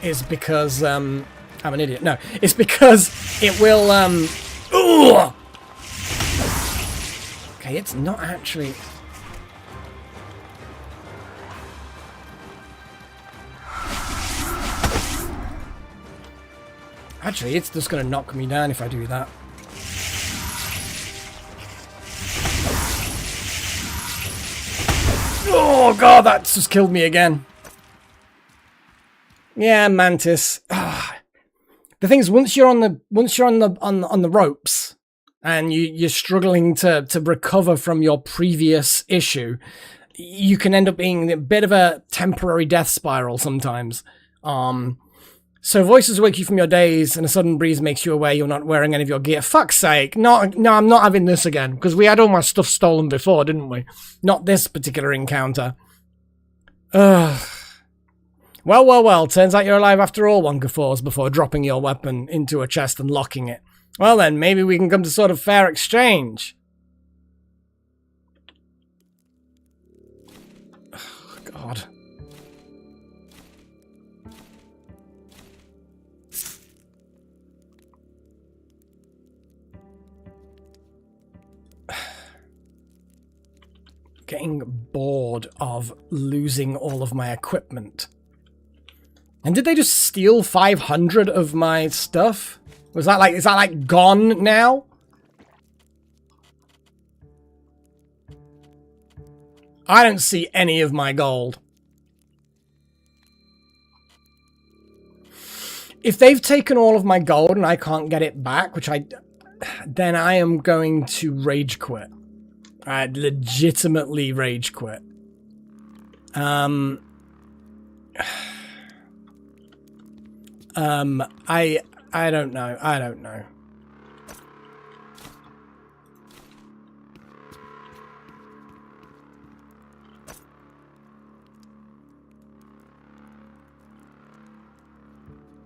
is because, I'm an idiot. No, it's because it will, Ugh! Okay, it's not actually... Actually, it's just going to knock me down if I do that. Oh god, that just killed me again. Yeah, Mantis. The thing is, once you're on the ropes and you're struggling to recover from your previous issue, you can end up being a bit of a temporary death spiral sometimes. So voices wake you from your daze, and a sudden breeze makes you aware you're not wearing any of your gear. Fuck's sake! No, I'm not having this again, because we had all my stuff stolen before, didn't we? Not this particular encounter. Ugh. Well, turns out you're alive after all, one guffaws before dropping your weapon into a chest and locking it. Well then, maybe we can come to sort of fair exchange. Oh, God. Getting bored of losing all of my equipment. And did they just steal 500 of my stuff? Is that like gone now? I don't see any of my gold. If they've taken all of my gold and I can't get it back, then I am going to rage quit. I'd legitimately rage quit. I don't know. I don't know.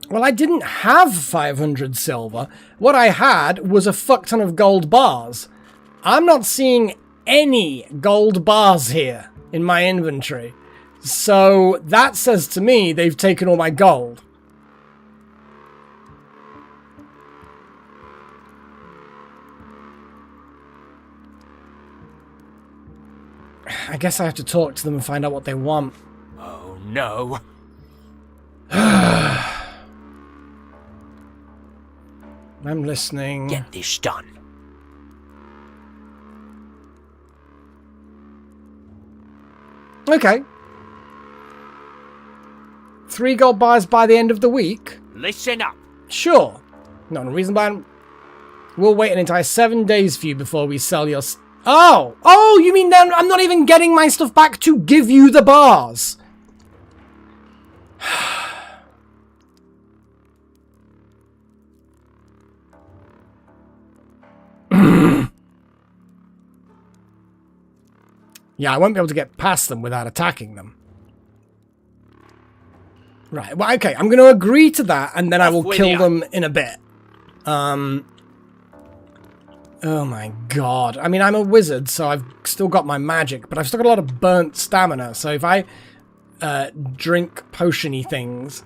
Well, I didn't have 500 silver. What I had was a fuck ton of gold bars. I'm not seeing any gold bars here in my inventory. So that says to me they've taken all my gold. I guess I have to talk to them and find out what they want. Oh no. I'm listening. Get this done. Okay. 3 gold bars by the end of the week? Listen up. Sure. Not a reason why we'll wait an entire 7 days for you before we sell your... Oh! Oh, you mean then I'm not even getting my stuff back to give you the bars? Yeah, I won't be able to get past them without attacking them. Right, well, okay, I'm going to agree to that, and then I will with kill ya. them in a bit. Oh my god. I mean, I'm a wizard, so I've still got my magic, but I've still got a lot of burnt stamina, so if I drink potion-y things,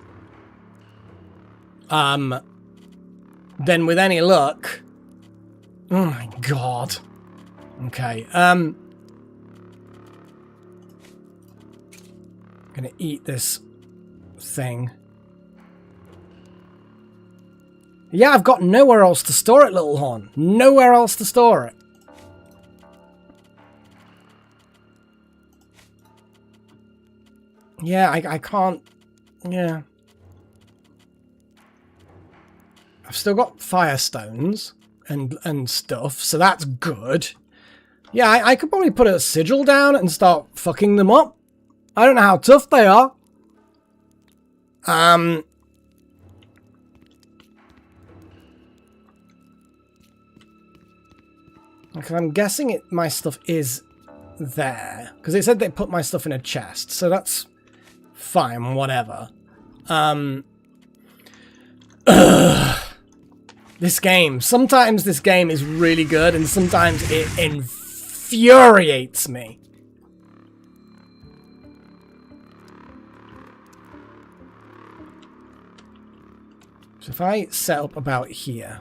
then with any luck... Oh my god. Okay, I'm gonna eat this thing. Yeah, I've got nowhere else to store it, Little Horn. Nowhere else to store it. Yeah, I can't... Yeah. I've still got firestones and stuff, so that's good. Yeah, I could probably put a sigil down and start fucking them up. I don't know how tough they are. Because I'm guessing my stuff is there. Because it said they put my stuff in a chest, so that's fine, whatever. This game. Sometimes this game is really good, and sometimes it infuriates me. So if I set up about here...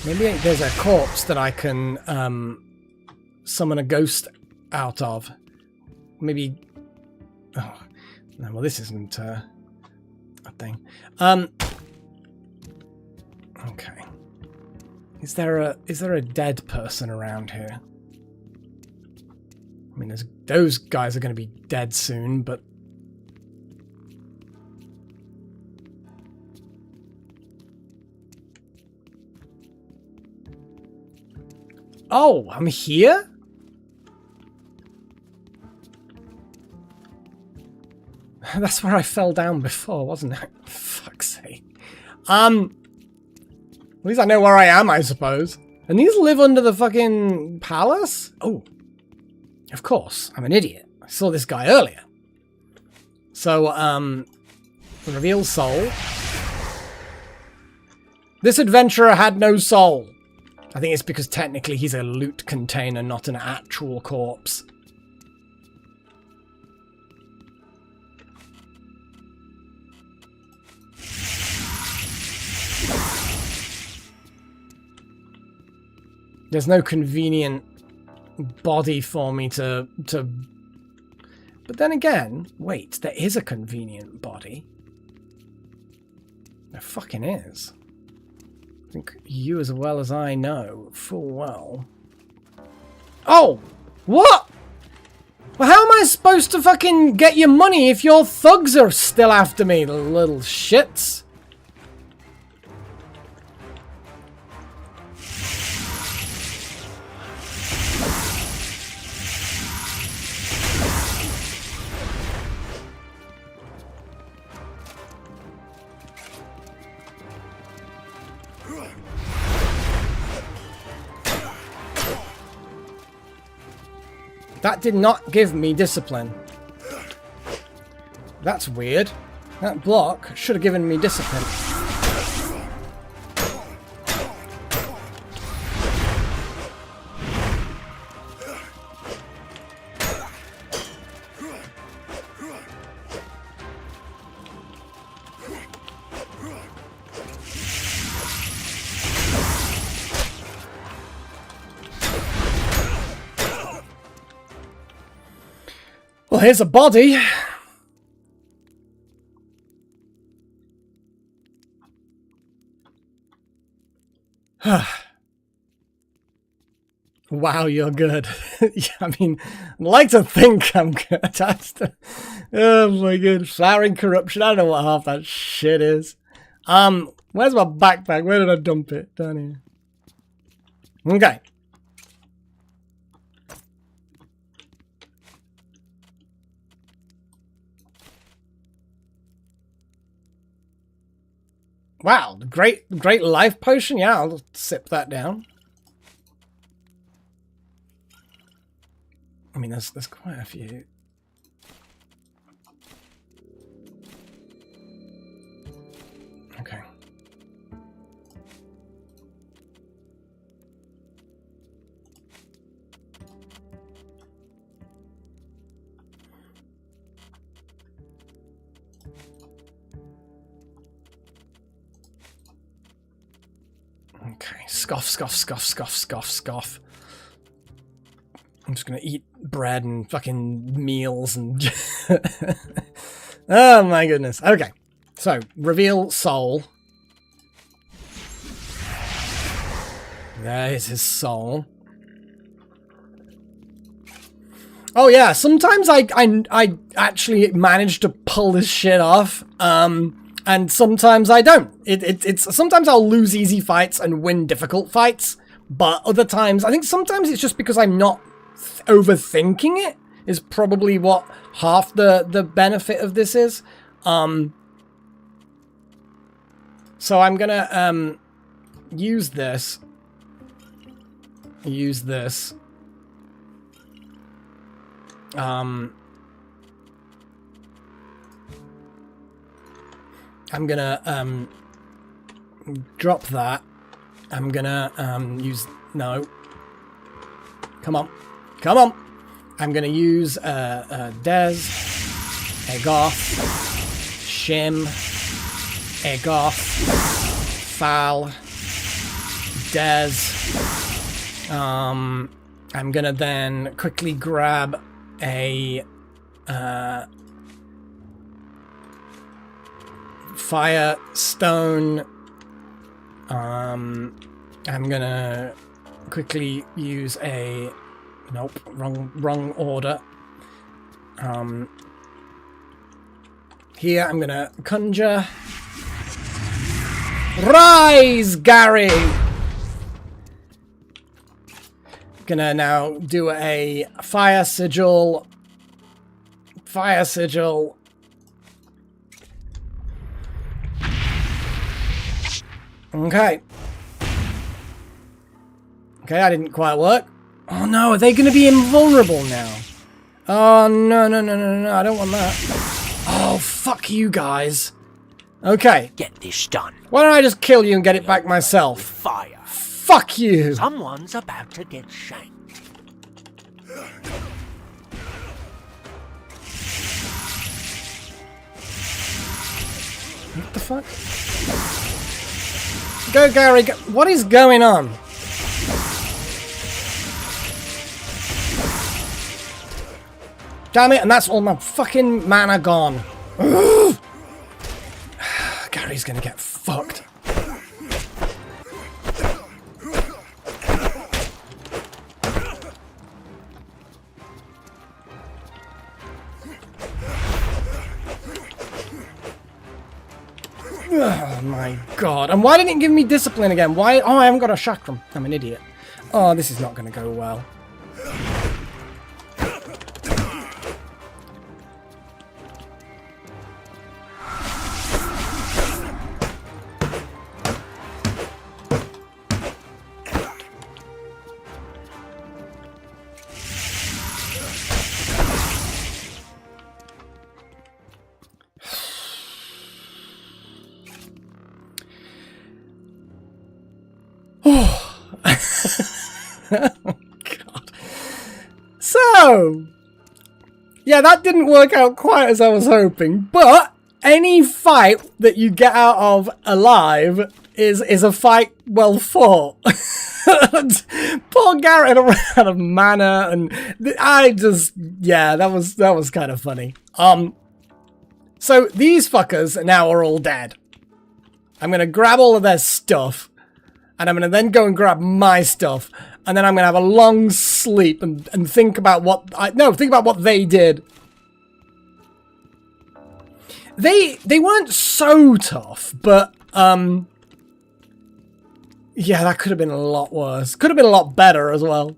Maybe there's a corpse that I can summon a ghost out of. Maybe... Oh, no, well this isn't a thing. Okay. Is there a dead person around here? I mean, those guys are going to be dead soon, but... Oh, I'm here? That's where I fell down before, wasn't it? Fuck's sake. At least I know where I am, I suppose. And these live under the fucking palace? Oh. Of course, I'm an idiot. I saw this guy earlier. So, reveal soul. This adventurer had no soul. I think it's because technically he's a loot container, not an actual corpse. There's no convenient body for me to... But then again, wait, there is a convenient body. There fucking is. I think you as well as I know full well. Oh! What? Well, how am I supposed to fucking get your money if your thugs are still after me, the little shits? That did not give me discipline. That's weird. That block should have given me discipline. Well, here's a body. Wow, you're good. Yeah, I mean, I'd like to think I'm good. Oh my god, flowering corruption. I don't know what half that shit is. Where's my backpack? Where did I dump it? Down here. Okay. Wow, great life potion. Yeah, I'll sip that down. I mean, there's quite a few. Okay. Okay, scoff, scoff, scoff, scoff, scoff, scoff. I'm just gonna eat bread and fucking meals and... Oh my goodness. Okay, so, reveal soul. There is his soul. Oh yeah, sometimes I actually manage to pull this shit off. And sometimes I don't. It's sometimes I'll lose easy fights and win difficult fights, but other times, I think sometimes it's just because I'm not overthinking it, is probably what half the benefit of this is. So I'm gonna use this. Use this. I'm gonna drop that. I'm gonna use no. Come on, come on. I'm gonna use Dez, Egoth, Shim, Egoth, Fal, Dez. I'm gonna then quickly grab a Firestone. I'm gonna quickly use a... Nope, wrong order. Here I'm gonna conjure. Rise, Gary! Gonna now do a fire sigil. Fire sigil. Okay. Okay, that didn't quite work. Oh no, are they going to be invulnerable now? Oh no, I don't want that. Oh, fuck you guys. Okay. Get this done. Why don't I just kill you and get it back myself? Fire. Fuck you. Someone's about to get shanked. What the fuck? Go, Gary, go. What is going on? Damn it, and that's all my fucking mana gone. Gary's gonna get fucked. Oh my god. And why didn't it give me discipline again? Why? Oh, I haven't got a chakram. I'm an idiot. Oh, this is not going to go well. Oh god. So, yeah, that didn't work out quite as I was hoping, but any fight that you get out of alive is a fight well fought. Poor Garrett ran out of mana, and I just, yeah, that was kind of funny. So these fuckers now are all dead. I'm gonna grab all of their stuff, and I'm gonna then go and grab my stuff, and then I'm gonna have a long sleep and think about what think about what they did. They weren't so tough, but yeah, that could have been a lot worse. Could have been a lot better as well.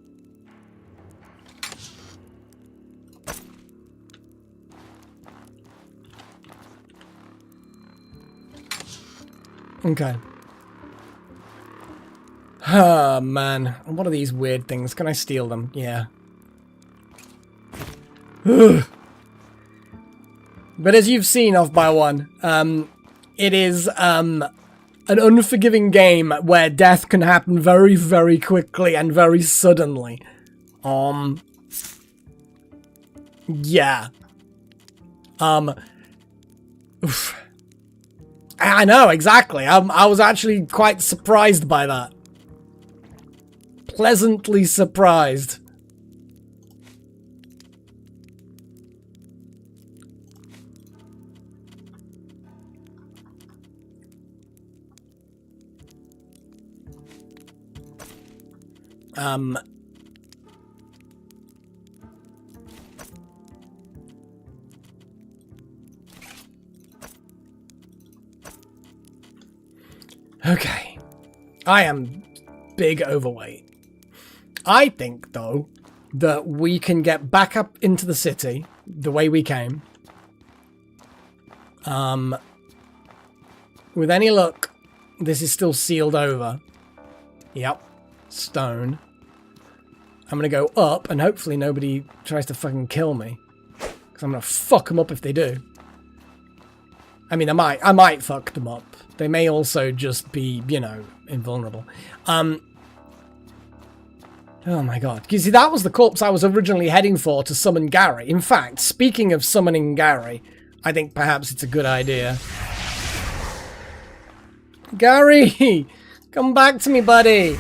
Okay. Oh, man. What are these weird things? Can I steal them? Yeah. Ugh. But as you've seen off by one, it is an unforgiving game where death can happen very, very quickly and very suddenly. Yeah. Oof. I know, exactly. I was actually quite surprised by that. Pleasantly surprised. Okay. I am big overweight. I think, though, that we can get back up into the city the way we came. With any luck, this is still sealed over. Yep. Stone. I'm gonna go up, and hopefully nobody tries to fucking kill me. Because I'm gonna fuck them up if they do. I mean, I might fuck them up. They may also just be, you know, invulnerable. Oh my god. You see, that was the corpse I was originally heading for to summon Gary. In fact, speaking of summoning Gary, I think perhaps it's a good idea. Gary! Come back to me, buddy!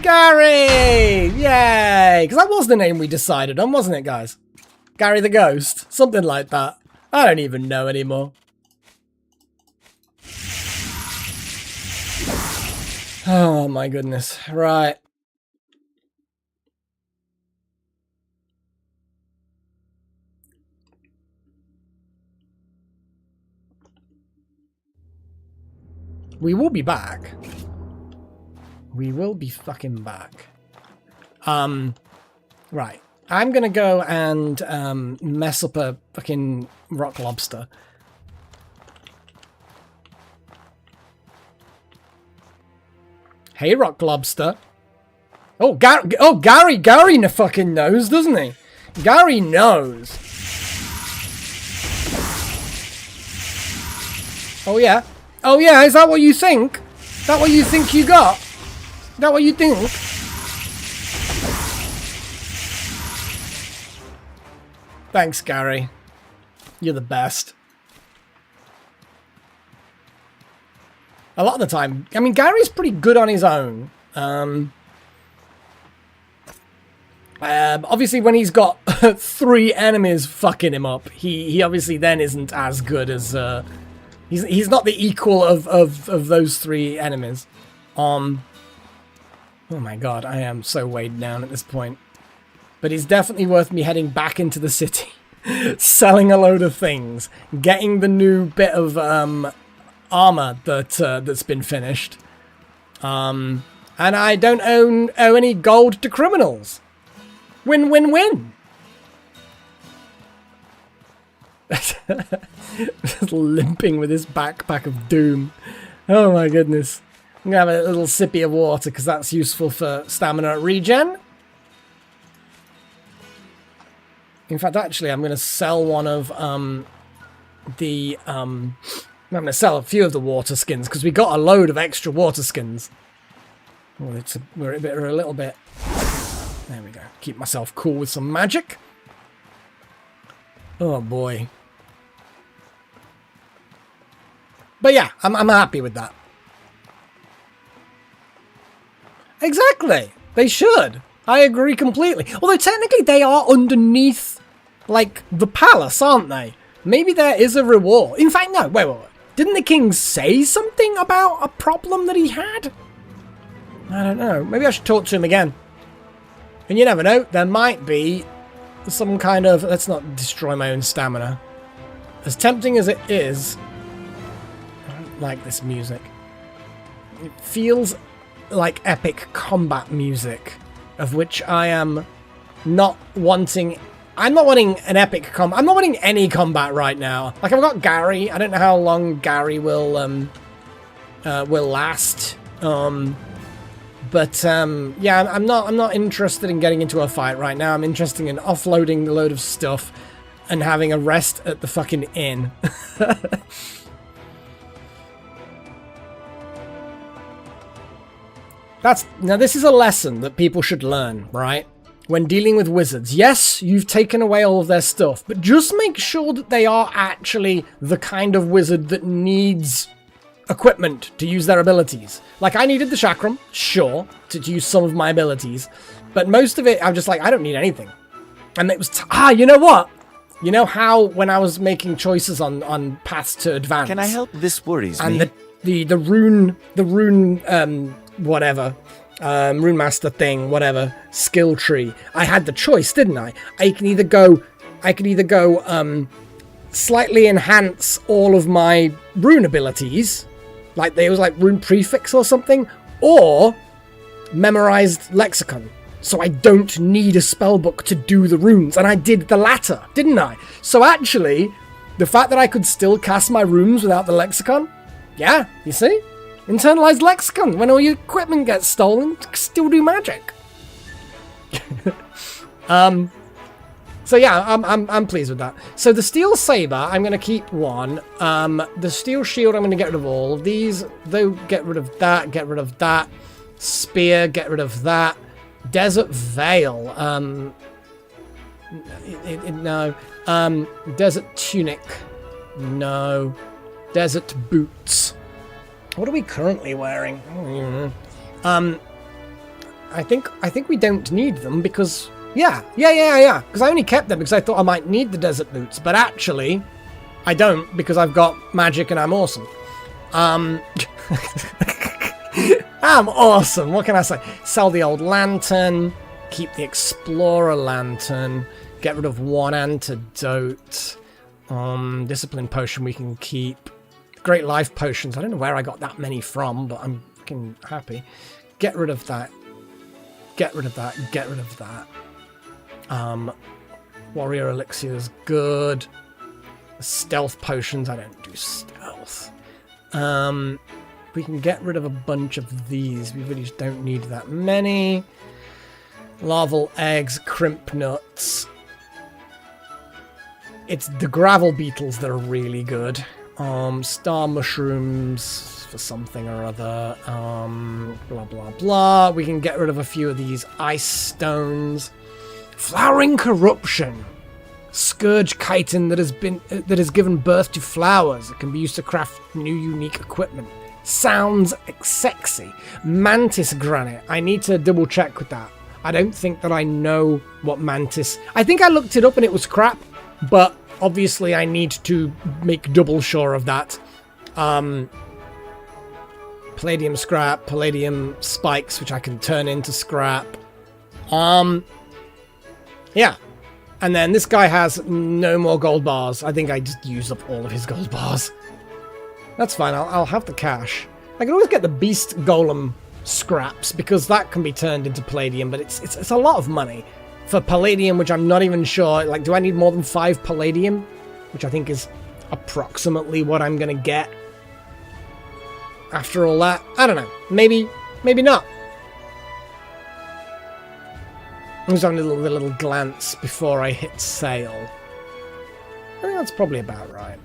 Gary! Yay! Because that was the name we decided on, wasn't it, guys? Gary the Ghost. Something like that. I don't even know anymore. Oh my goodness. Right. We will be back. We will be fucking back. Right. I'm gonna go and mess up a fucking rock lobster. Hey, rock lobster. Oh, Gary fucking knows, doesn't he? Gary knows. Oh yeah. Oh yeah, is that what you think? Is that what you think you got? Is that what you think? Thanks, Gary. You're the best. A lot of the time, I mean, Gary's pretty good on his own. Obviously, when he's got 3 enemies fucking him up, he obviously then isn't as good as... He's not the equal of those 3 enemies. Oh my god, I am so weighed down at this point. But it's definitely worth me heading back into the city, selling a load of things, getting the new bit of armor that's been finished. And I don't owe any gold to criminals. Win, win, win. Just limping with this backpack of doom. Oh my goodness. I'm gonna have a little sippy of water because that's useful for stamina regen. In fact, actually, I'm gonna sell one of I'm gonna sell a few of the water skins because we got a load of extra water skins. Well, we're a little bit. There we go. Keep myself cool with some magic. Oh boy. But yeah, I'm happy with that. Exactly. They should. I agree completely. Although technically they are underneath, like, the palace, aren't they? Maybe there is a reward. In fact, no. Wait. Didn't the king say something about a problem that he had? I don't know. Maybe I should talk to him again. And you never know. There might be some kind of... Let's not destroy my own stamina. As tempting as it is... I don't like this music. It feels like epic combat music, of which I am not wanting I'm not wanting an epic combat. I'm not wanting any combat right now. Like, I've got Gary. I don't know how long Gary will last. But yeah, I'm not interested in getting into a fight right now. I'm interested in offloading a load of stuff and having a rest at the fucking inn. Now this is a lesson that people should learn, right? When dealing with wizards. Yes, you've taken away all of their stuff, but just make sure that they are actually the kind of wizard that needs equipment to use their abilities. Like, I needed the chakram, sure, to use some of my abilities, but most of it, I'm just like, I don't need anything. And it was, you know what? You know how when I was making choices on paths to advance. Can I help? This worries and me. the rune, whatever, rune master thing, whatever, skill tree. I had the choice, didn't I? I can either go, slightly enhance all of my rune abilities, like they was like rune prefix or something, or memorized lexicon, so I don't need a spellbook to do the runes, and I did the latter, didn't I? So actually, the fact that I could still cast my runes without the lexicon, yeah, you see? Internalized lexicon, when all your equipment gets stolen, still do magic. So yeah, I'm pleased with that. So the steel saber, I'm going to keep one. The steel shield, I'm going to get rid of all of these. Though, get rid of that, get rid of that. Spear, get rid of that. Desert veil, no. Desert tunic, no. Desert boots. What are we currently wearing? I don't even know. I think we don't need them because. Yeah. Because I only kept them because I thought I might need the desert boots, but actually, I don't because I've got magic and I'm awesome. I'm awesome. What can I say? Sell the old lantern, keep the explorer lantern, get rid of one antidote. Discipline potion we can keep. Great life potions. I don't know where I got that many from, but I'm fucking happy. Get rid of that. Get rid of that. Get rid of that. Warrior elixir is good. Stealth potions, I don't do stealth. We can get rid of a bunch of these. We really don't need that many. Larval eggs, crimp nuts. It's the gravel beetles that are really good. Star mushrooms for something or other. Blah, blah, blah. We can get rid of a few of these ice stones. Flowering corruption. Scourge chitin that has given birth to flowers. It can be used to craft new unique equipment. Sounds sexy. Mantis granite. I need to double check with that. I don't think that I know what mantis. I think I looked it up and it was crap, but obviously I need to make double sure of that. Palladium scrap, palladium spikes, which I can turn into scrap. Yeah. And then this guy has no more gold bars. I think I just used up all of his gold bars. That's fine. I'll have the cash. I can always get the beast golem scraps because that can be turned into palladium, but it's a lot of money for palladium, which I'm not even sure. Like, do I need more than 5 palladium? Which I think is approximately what I'm gonna get after all that. I don't know. Maybe not. I'm just having a little glance before I hit sail. I think that's probably about right.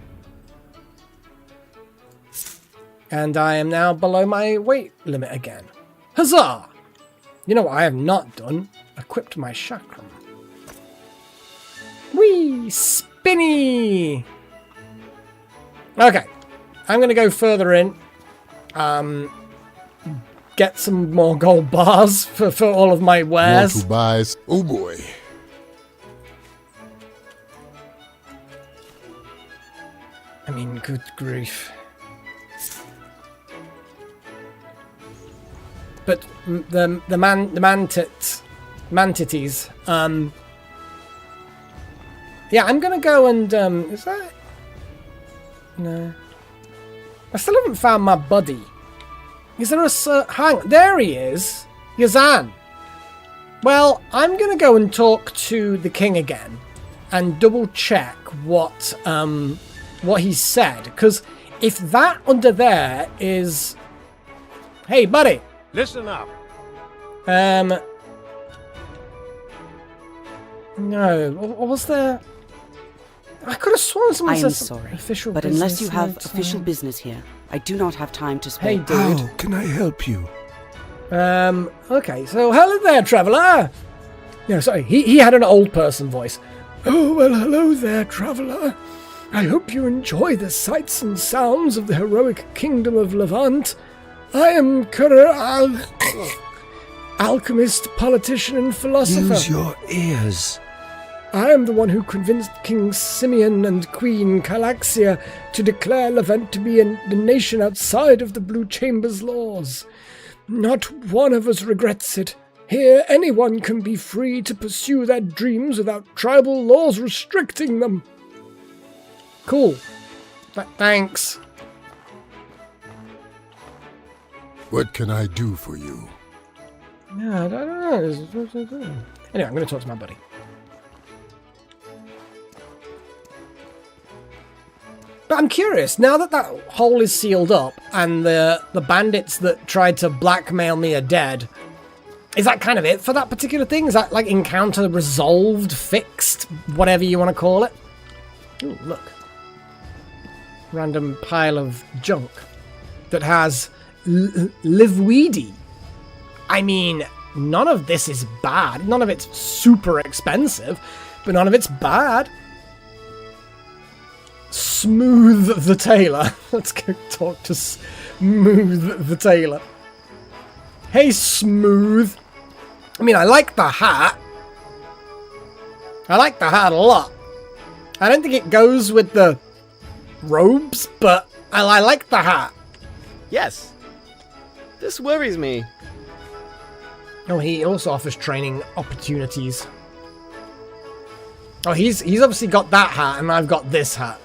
And I am now below my weight limit again. Huzzah! You know what I have not done? Equipped my chakram. Whee! Spinny! Okay. I'm going to go further in. Get some more gold bars for all of my wares. Want to buy? Oh boy. I mean, good grief. But the mantites. Yeah, I'm gonna go and is that? No. I still haven't found my buddy. Is there a there he is, Yazan. Well, I'm gonna go and talk to the king again, and double check what he said, because if that under there is, hey buddy, Listen up. no, what was there? I could have sworn someone I said am something. sorry, Official but unless you have business, official business here, I do not have time to spare. Hey dude. How can I help you? Okay, so hello there, traveller. No, sorry, he had an old person voice. Oh, well, hello there, traveller. I hope you enjoy the sights and sounds of the heroic kingdom of Levant. I am alchemist, politician, and philosopher. Use your ears. I am the one who convinced King Simeon and Queen Calaxia to declare Levant to be the nation outside of the Blue Chamber's laws. Not one of us regrets it. Here, anyone can be free to pursue their dreams without tribal laws restricting them. Cool. Thanks. What can I do for you? Yeah, I don't know. Anyway, I'm going to talk to my buddy. But I'm curious, now that hole is sealed up and the bandits that tried to blackmail me are dead, is that kind of it for that particular thing? Is that like encounter resolved, fixed, whatever you want to call it? Ooh, look. Random pile of junk that has Livweedy. I mean, none of this is bad. None of it's super expensive, but none of it's bad. Smooth the tailor. Let's go talk to Smooth the tailor. Hey, Smooth. I mean, I like the hat. I like the hat a lot. I don't think it goes with the robes, but I like the hat. Yes. This worries me. Oh, he also offers training opportunities. Oh, he's obviously got that hat, and I've got this hat.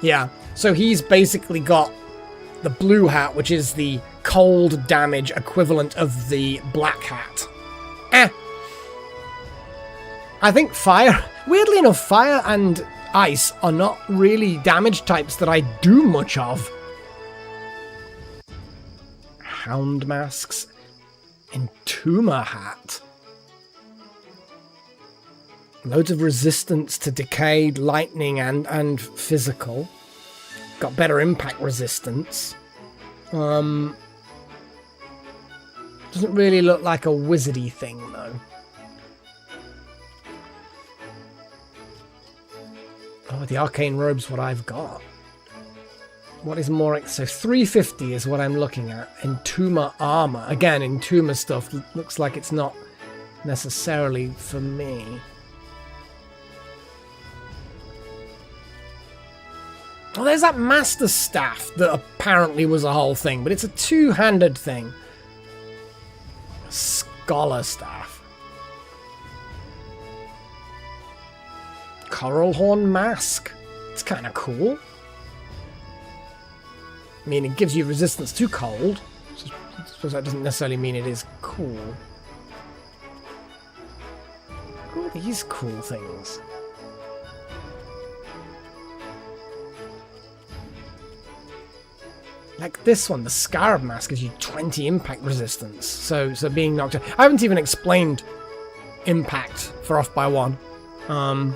Yeah, so he's basically got the blue hat, which is the cold damage equivalent of the black hat. I think fire... Weirdly enough, fire and ice are not really damage types that I do much of. Hound masks. Entomber hat. Loads of resistance to decayed, lightning, and physical. Got better impact resistance. Doesn't really look like a wizardy thing, though. Oh, the arcane robe's what I've got. What is more... So 350 is what I'm looking at. Entomber armor. Again, Entomber stuff looks like it's not necessarily for me. Oh, there's that master staff that apparently was a whole thing, but it's a two-handed thing. Scholar staff. Coral horn mask. It's kind of cool. I mean, it gives you resistance to cold. So I suppose that doesn't necessarily mean it is cool. What are these cool things? Like this one, the Scarab Mask gives you 20 impact resistance. So being knocked out. I haven't even explained impact for Off by One. I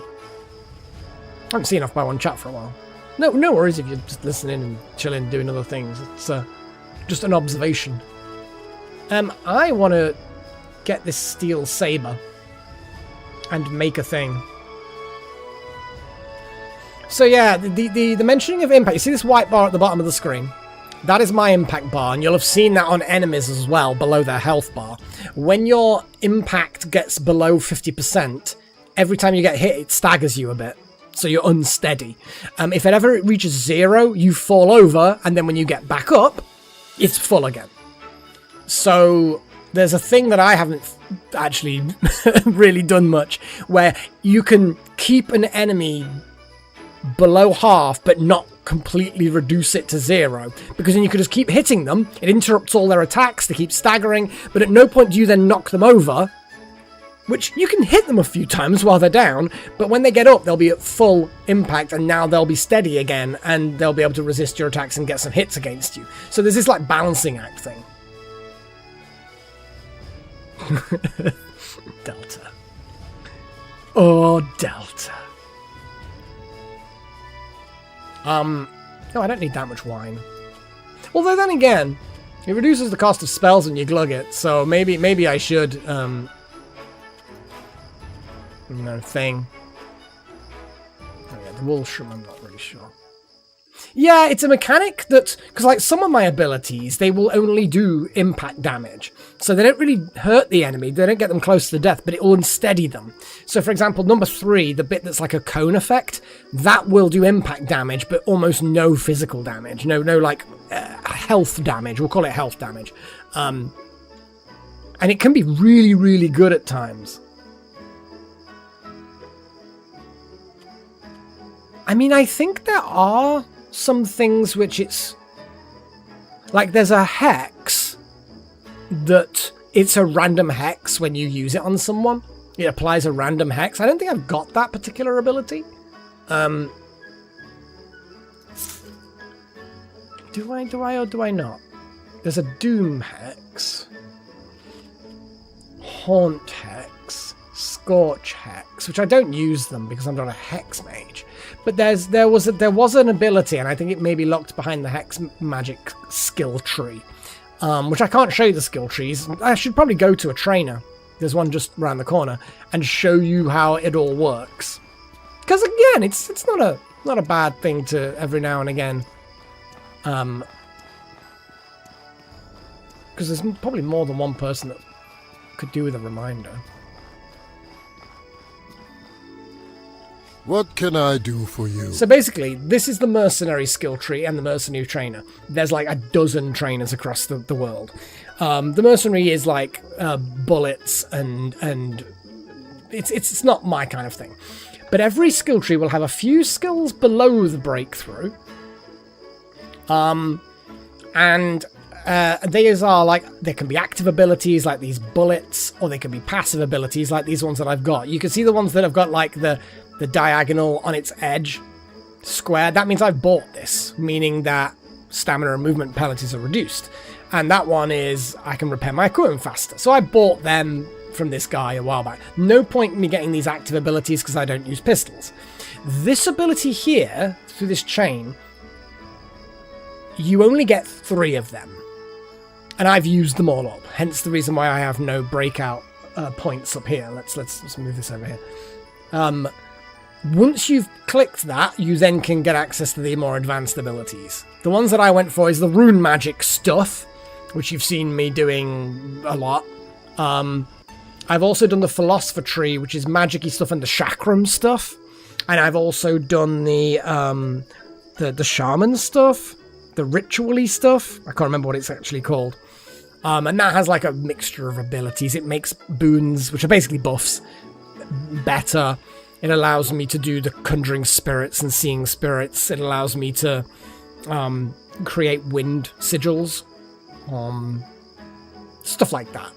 haven't seen Off by One chat for a while. No worries if you're just listening and chilling, doing other things. It's just an observation. I want to get this steel saber and make a thing. So yeah, the mentioning of impact. You see this white bar at the bottom of the screen? That is my impact bar, and you'll have seen that on enemies as well, below their health bar. When your impact gets below 50%, every time you get hit, it staggers you a bit. So you're unsteady. If it ever reaches 0, you fall over, and then when you get back up, it's full again. So there's a thing that I haven't actually really done much, where you can keep an enemy below half, but not completely reduce it to 0, because then you could just keep hitting them. It interrupts all their attacks, they keep staggering, but at no point do you then knock them over which you can hit them a few times while they're down, but when they get up, they'll be at full impact, and now they'll be steady again, and they'll be able to resist your attacks and get some hits against you. So there's this like balancing act thing. Delta. Oh, Delta. No, I don't need that much wine. Although then again, it reduces the cost of spells when you glug it, so maybe I should, thing. Oh yeah, the Woolsham, I'm not really sure. Yeah, it's a mechanic that, because like some of my abilities, they will only do impact damage. So they don't really hurt the enemy, they don't get them close to death, but it will unsteady them. So for example, number 3, the bit that's like a cone effect, that will do impact damage, but almost no physical damage. No like health damage, we'll call it health damage. And it can be really, really good at times. I mean, I think there are some things which it's like there's a hex that it's a random hex when you use it on someone. It applies a random hex. I don't think I've got that particular ability. Do I or do I not? There's a Doom hex, Haunt hex, Scorch hex, which I don't use them because I'm not a hex mage. But there was an ability, and I think it may be locked behind the hex magic skill tree, which I can't show you the skill trees. I should probably go to a trainer. There's one just around the corner, and show you how it all works. Because again, it's not a bad thing to every now and again. Because there's probably more than one person that could do with a reminder. What can I do for you? So basically, this is the mercenary skill tree and the mercenary trainer. There's like a dozen trainers across the world. The mercenary is like bullets and it's not my kind of thing. But every skill tree will have a few skills below the breakthrough. And these are like, there can be active abilities like these bullets, or they can be passive abilities like these ones that I've got. You can see the ones that have got like the diagonal on its edge square. That means I've bought this, meaning that stamina and movement penalties are reduced. And that one is I can repair my equipment faster. So I bought them from this guy a while back. No point in me getting these active abilities because I don't use pistols. This ability here, through this chain, you only get 3 of them. And I've used them all up. Hence the reason why I have no breakout points up here. Let's move this over here. Once you've clicked that, you then can get access to the more advanced abilities. The ones that I went for is the rune magic stuff, which you've seen me doing a lot. I've also done the philosopher tree, which is magic-y stuff, and the chakram stuff. And I've also done the shaman stuff, the ritual-y stuff. I can't remember what it's actually called. And that has like a mixture of abilities. It makes boons, which are basically buffs, better. It allows me to do the conjuring spirits and seeing spirits. It allows me to create wind sigils. Stuff like that.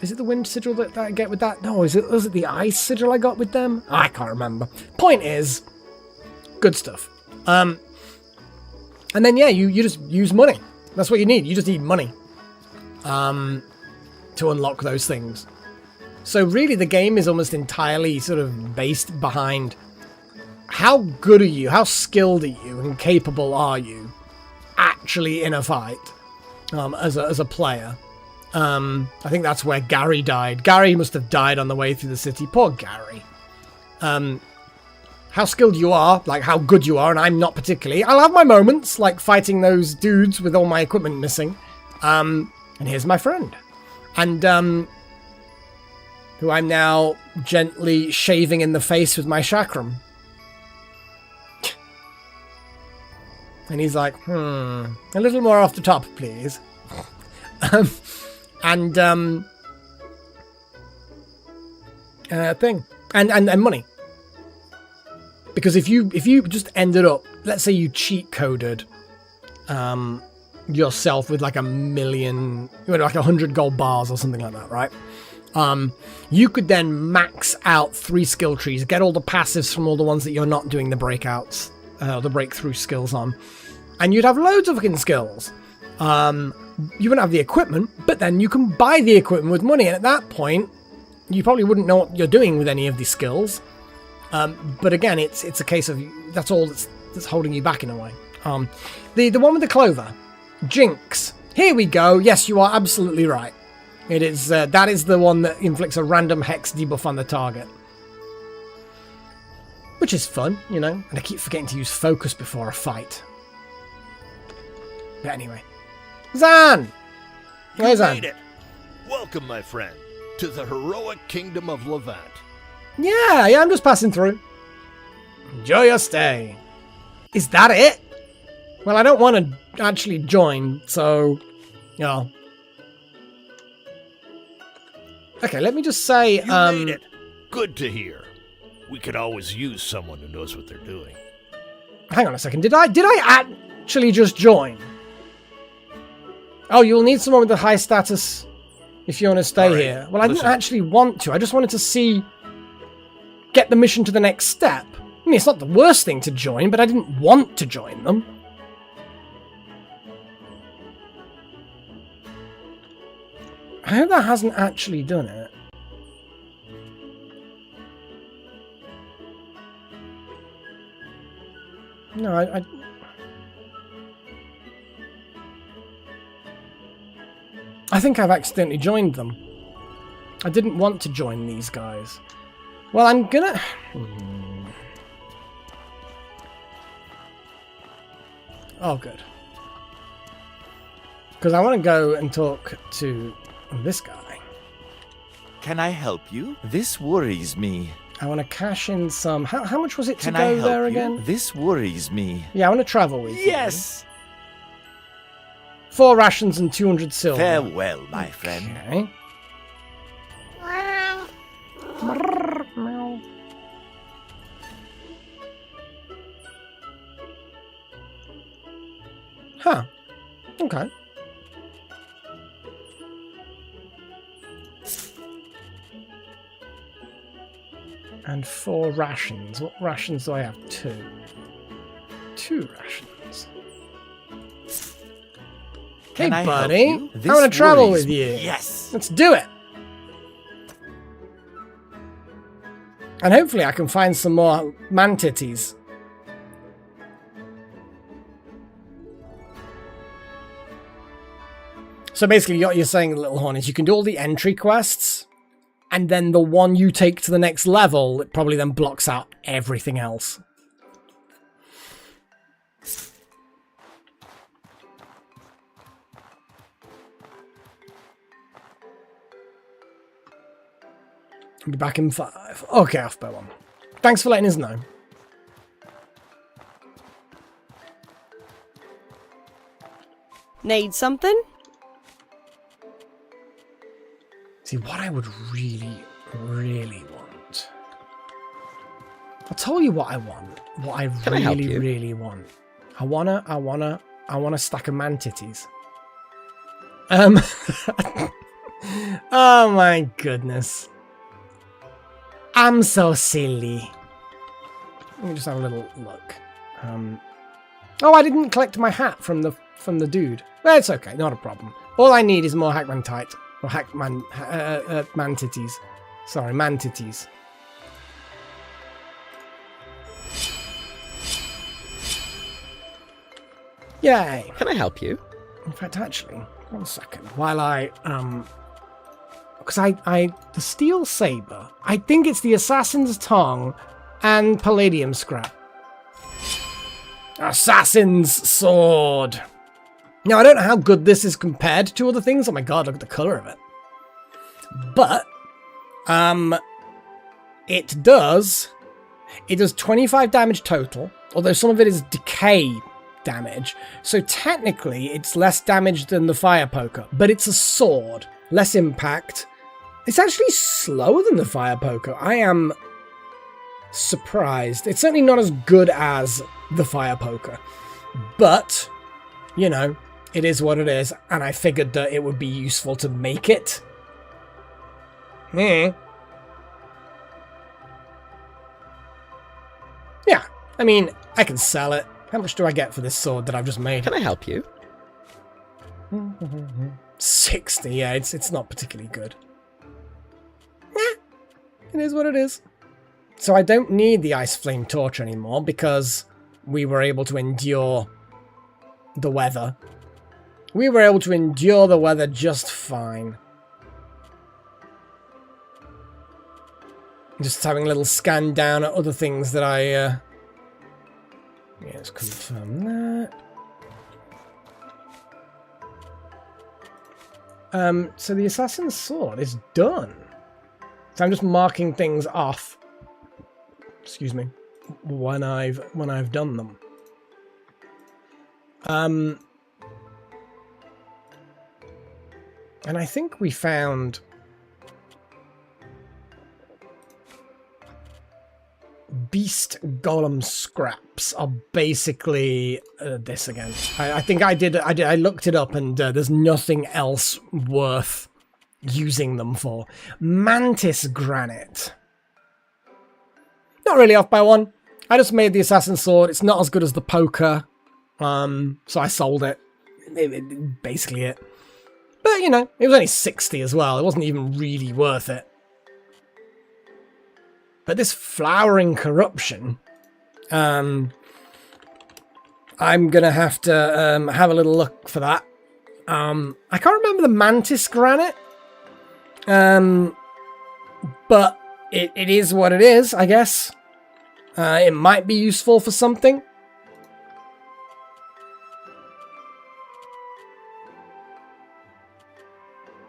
Is it the wind sigil that I get with that? No, was it the ice sigil I got with them? I can't remember. Point is, good stuff. And then yeah, you just use money. That's what you need. You just need money to unlock those things. So really the game is almost entirely sort of based behind how good are you, how skilled are you, and capable are you actually in a fight as a player. I think that's where Gary died. Gary must have died on the way through the city. Poor Gary. How skilled you are, like how good you are, and I'm not particularly. I'll have my moments, like fighting those dudes with all my equipment missing. And here's my friend. And who I'm now gently shaving in the face with my chakram. And he's like, a little more off the top, please. And money. Because if you just ended up, let's say you cheat coded yourself with like 1 million, like 100 gold bars or something like that, right? You could then max out 3 skill trees, get all the passives from all the ones that you're not doing the breakouts, the breakthrough skills on, and you'd have loads of fucking skills. You wouldn't have the equipment, but then you can buy the equipment with money, and at that point, you probably wouldn't know what you're doing with any of these skills. But again, it's a case of that's all that's holding you back in a way. The one with the clover, Jinx. Here we go. Yes, you are absolutely right. It is that is the one that inflicts a random hex debuff on the target, which is fun, you know. And I keep forgetting to use focus before a fight. But anyway, Zan. Where's Zan? Made it. Welcome, my friend, to the heroic kingdom of Levant. Yeah, I'm just passing through. Enjoy your stay. Is that it? Well, I don't want to actually join, so, you know. Okay, let me just say, You made it. Good to hear. We could always use someone who knows what they're doing. Hang on a second. Did I actually just join? Oh, you'll need someone with a high status if you want to stay All right, here. Well, I didn't listen. actually want to. I just wanted to see, get the mission to the next step. I mean, it's not the worst thing to join, but I didn't want to join them. I hope that hasn't actually done it. No, I think I've accidentally joined them. I didn't want to join these guys. Well, I'm gonna... Oh, good. Because I want to go and talk to this guy. Can I help you? This worries me. I want to cash in some... How much was it to Can I go help there you? again? This worries me. Yeah, I want to travel with you. Yes. 4 rations and 200 silver. Farewell, my friend. Okay. Huh. Okay. And 4 rations. What rations do I have? 2. 2 rations. Hey, Can I help buddy. you? I This want to travel worries with me. you. Yes. Let's do it. And hopefully I can find some more mantities. So basically what you're saying, Little Horn, is you can do all the entry quests, and then the one you take to the next level, it probably then blocks out everything else. I'll be back in 5. Okay, off by 1. Thanks for letting us know. Need something? See, what I would really, really want. I'll tell you what I want. What I Can I help really, you? really want. I want a stack of mantitties. Oh my goodness. I'm so silly. Let me just have a little look. Oh, I didn't collect my hat from the dude. Well, it's okay, not a problem. All I need is more Hackmantite. Or Mantities. Sorry, Mantities. Yay! Can I help you? In fact, actually, 1 second. While I, because the Steel Saber, I think it's the Assassin's Tongue and Palladium Scrap. Assassin's Sword! Now, I don't know how good this is compared to other things. Oh my god, look at the colour of it. But, it does 25 damage total, although some of it is decay damage. So technically, it's less damage than the Fire Poker, but it's a sword. Less impact. It's actually slower than the Fire Poker. I am surprised. It's certainly not as good as the Fire Poker, but, you know, it is what it is, and I figured that it would be useful to make it. Yeah, I mean, I can sell it. How much do I get for this sword that I've just made? Can I help you? 60, yeah, it's not particularly good. It is what it is. So I don't need the Ice Flame Torch anymore because we were able to endure the weather. We were able to endure the weather just fine. Just having a little scan down at other things that I... yeah, let's confirm that. So the Assassin's Sword is done. So I'm just marking things off. Excuse me. When I've done them. And I think we found Beast Golem scraps are basically this again. I think I looked it up and there's nothing else worth using them for. Mantis Granite. Not really off by one. I just made the Assassin's Sword. It's not as good as the poker. So I sold it. Basically it. But, you know, it was only 60 as well. It wasn't even really worth it. But this Flowering Corruption, I'm going to have a little look for that. I can't remember the Mantis Granite. But it is what it is, I guess. It might be useful for something.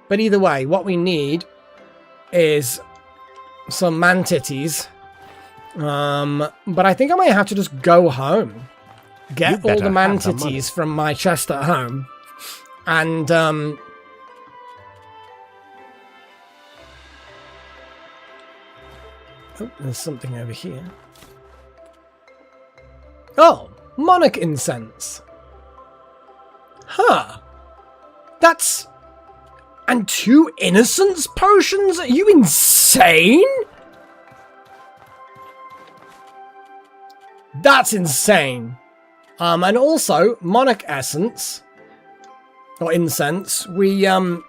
But either way, what we need is some Mantities. But I think I might have to just go home. Get all the Mantities from my chest at home. And, oh, there's something over here. Oh, Monarch Incense. Huh. That's... And 2 Innocence Potions? Are you insane? That's insane. And also, Monarch Essence, or Incense, we're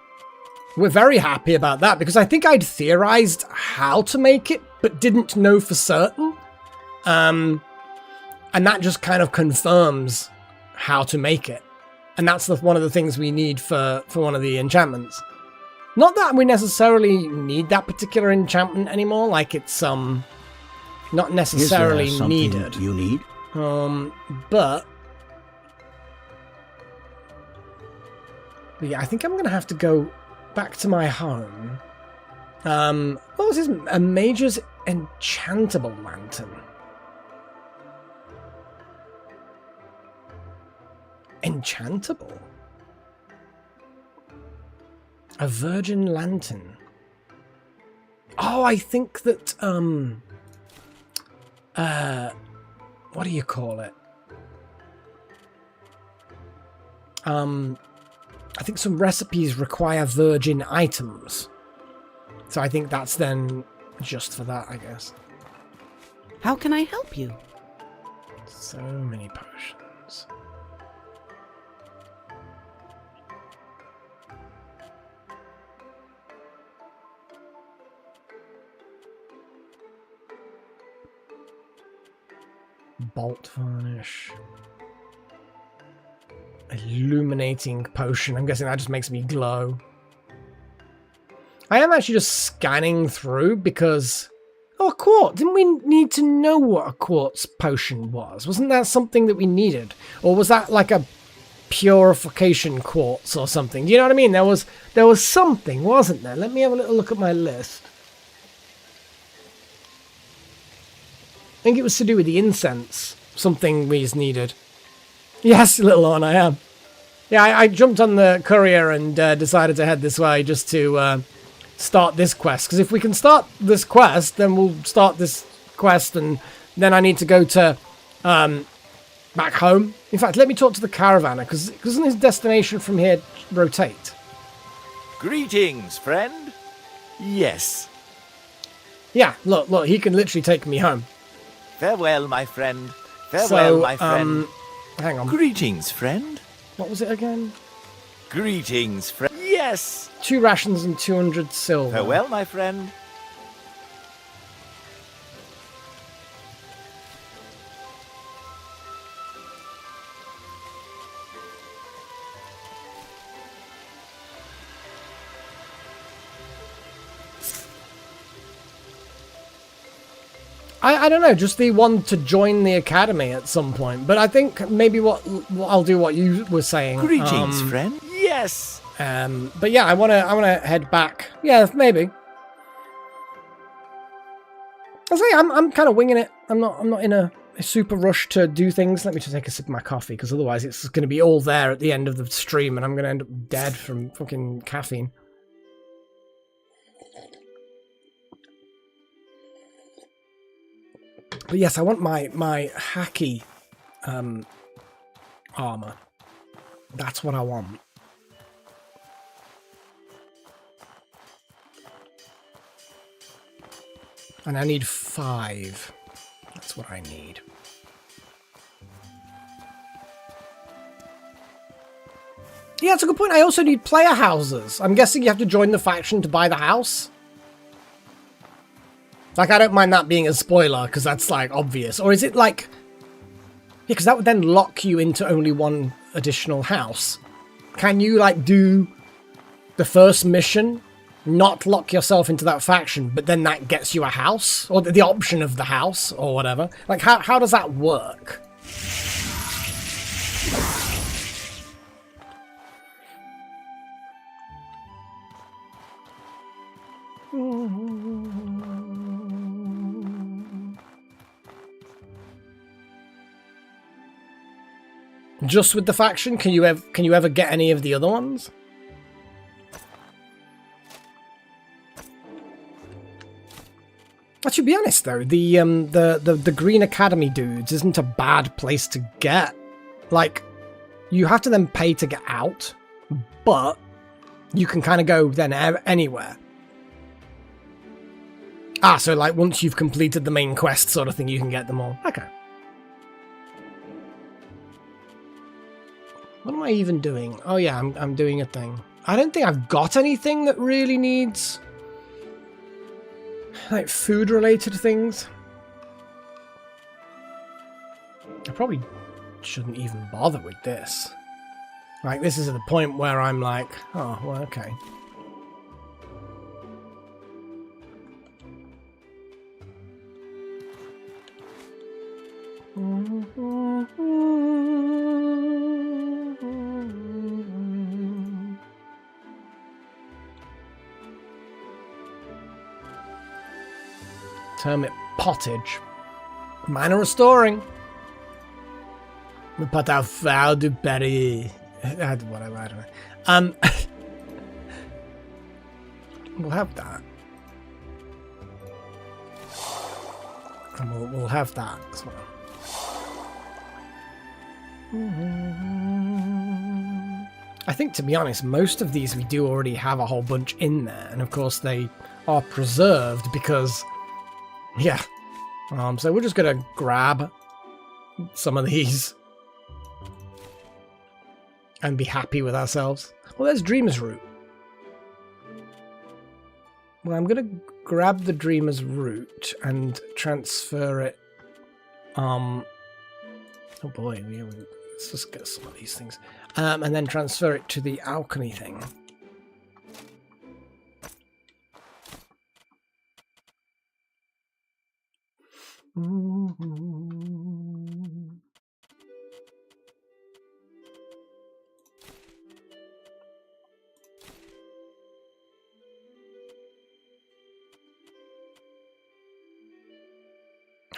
very happy about that, because I think I'd theorized how to make it, but didn't know for certain. And that just kind of confirms how to make it. And that's one of the things we need for one of the enchantments. Not that we necessarily need that particular enchantment anymore, like it's not necessarily Is there needed. You need? But yeah, I think I'm gonna have to go back to my home. What was his? A Mage's Enchantable Lantern. Enchantable? A Virgin Lantern. Oh, I think that, what do you call it? I think some recipes require virgin items. So I think that's then just for that, I guess. How can I help you? So many potions. Bolt varnish. Illuminating potion. I'm guessing that just makes me glow. I am actually just scanning through because... Oh, a quartz. Didn't we need to know what a quartz potion was? Wasn't that something that we needed? Or was that like a purification quartz or something? Do you know what I mean? There was something, wasn't there? Let me have a little look at my list. I think it was to do with the incense. Something we needed. Yes, little on, I am. Yeah, I jumped on the courier and decided to head this way just to start this quest. Because if we can start this quest, then we'll start this quest, and then I need to go to back home. In fact, let me talk to the caravaner, because doesn't his destination from here rotate? Greetings, friend. Yes. Yeah, look, he can literally take me home. Farewell, my friend. Farewell, So, my friend. hang on. Greetings, friend. What was it again? Greetings, friend. Yes. 2 rations and 200 silver. Farewell, my friend. I don't know, just the one to join the academy at some point. But I think maybe what I'll do what you were saying. Greetings, friend. Yes. But yeah, I wanna head back. Yeah, maybe. I say I'm kind of winging it. I'm not in a super rush to do things. Let me just take a sip of my coffee, because otherwise it's going to be all there at the end of the stream, and I'm going to end up dead from fucking caffeine. But yes, I want my hacky armor. That's what I want. And I need 5. That's what I need. Yeah, that's a good point. I also need player houses. I'm guessing you have to join the faction to buy the house. Like, I don't mind that being a spoiler, because that's, like, obvious. Or is it, like... Yeah, because that would then lock you into only one additional house. Can you, like, do the first mission, not lock yourself into that faction, but then that gets you a house? Or the option of the house, or whatever? Like, how does that work? Just with the faction? Can you ever get any of the other ones? To be honest though, the Green Academy dudes isn't a bad place to get. Like, you have to then pay to get out, but you can kind of go then anywhere. Ah, so like once you've completed the main quest sort of thing, you can get them all. Okay. What am I even doing? Oh yeah, I'm doing a thing. I don't think I've got anything that really needs like food related things. I probably shouldn't even bother with this. Like, this is at the point where I'm like, oh, well, okay. Termit pottage. Mine are restoring. But I found it better. Whatever, I don't know. We'll have that. And we'll have that as well. I think, to be honest, most of these we do already have a whole bunch in there. And of course they are preserved because, yeah. So we're just going to grab some of these and be happy with ourselves. Well, there's Dreamer's Root. Well, I'm going to grab the Dreamer's Root and transfer it. Oh boy, let's just get some of these things. And then transfer it to the alchemy thing. I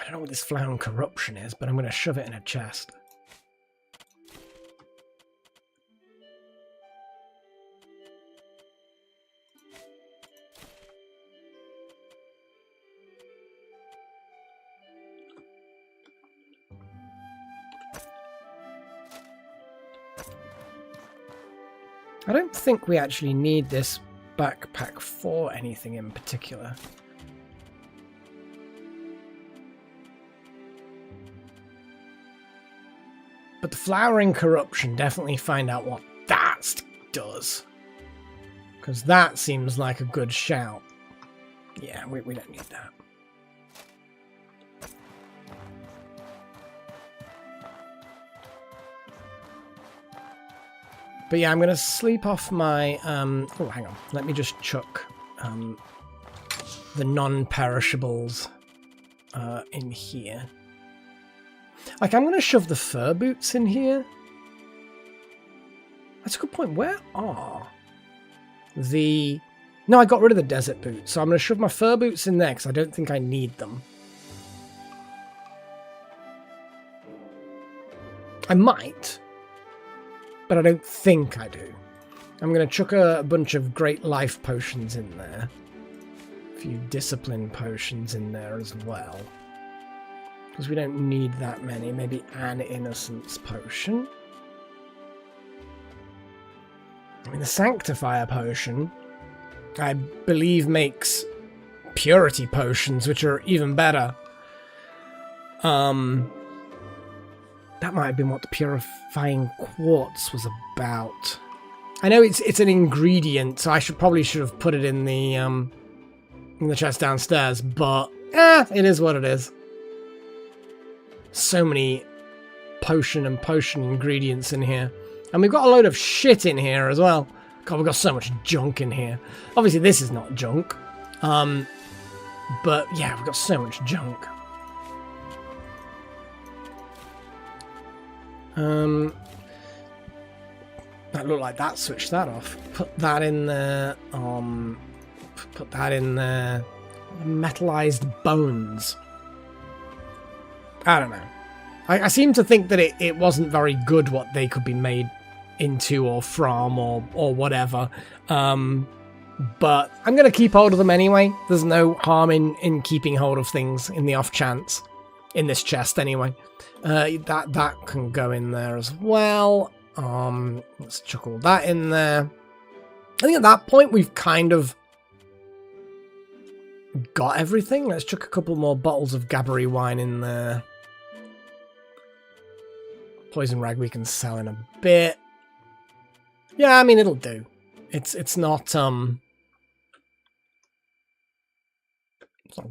don't know what this Flown Corruption is, but I'm going to shove it in a chest. I don't think we actually need this backpack for anything in particular. But the Flowering Corruption, definitely find out what that does. Because that seems like a good shout. Yeah, we don't need that. But yeah, I'm going to sleep off my... oh, hang on. Let me just chuck the non-perishables in here. Like, I'm going to shove the fur boots in here. That's a good point. Where are the... No, I got rid of the desert boots, so I'm going to shove my fur boots in there because I don't think I need them. I might, but I don't think I do. I'm going to chuck a bunch of great life potions in there. A few discipline potions in there as well. Because we don't need that many. Maybe an innocence potion. I mean, the sanctifier potion, I believe, makes purity potions, which are even better. That might have been what the purifying quartz was about. I know it's an ingredient, so I probably should have put it in the chest downstairs, but it is what it is. So many potion ingredients in here. And we've got a load of shit in here as well. God, we've got so much junk in here. Obviously, this is not junk. But yeah, we've got so much junk. That looked like that. Switch that off. Put that in there. Put that in there. Metallized bones. I don't know. I seem to think that it wasn't very good what they could be made into or from or whatever. But I'm going to keep hold of them anyway. There's no harm in keeping hold of things in the off chance. In this chest anyway. That can go in there as well. Let's chuck all that in there. I think at that point we've kind of got everything. Let's chuck a couple more bottles of Gabbery wine in there. Poison rag we can sell in a bit. Yeah, I mean, it'll do. It's not it's not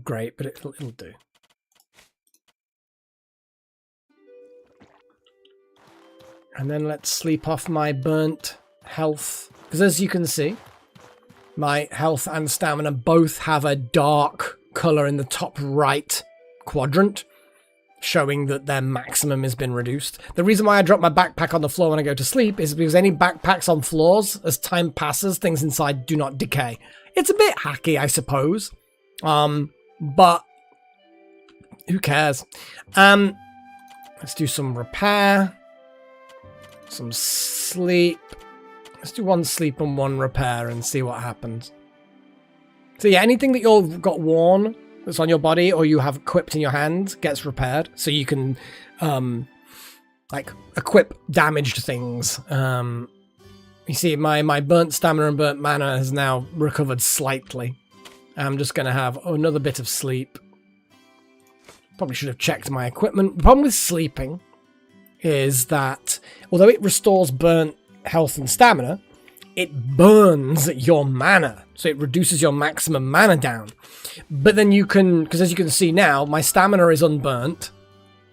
great, but it'll do. And then let's sleep off my burnt health. Because as you can see, my health and stamina both have a dark colour in the top right quadrant, showing that their maximum has been reduced. The reason why I drop my backpack on the floor when I go to sleep is because any backpacks on floors, as time passes, things inside do not decay. It's a bit hacky, I suppose. But who cares? Let's do some repair. Some sleep. Let's do one sleep and one repair and see what happens. So yeah, anything that you've got worn that's on your body or you have equipped in your hand gets repaired. So you can like equip damaged things. You see my burnt stamina and burnt mana has now recovered slightly. I'm just going to have another bit of sleep. Probably should have checked my equipment. The problem with sleeping is that although it restores burnt health and stamina, it burns your mana. So it reduces your maximum mana down. But then you can, because as you can see now, my stamina is unburnt.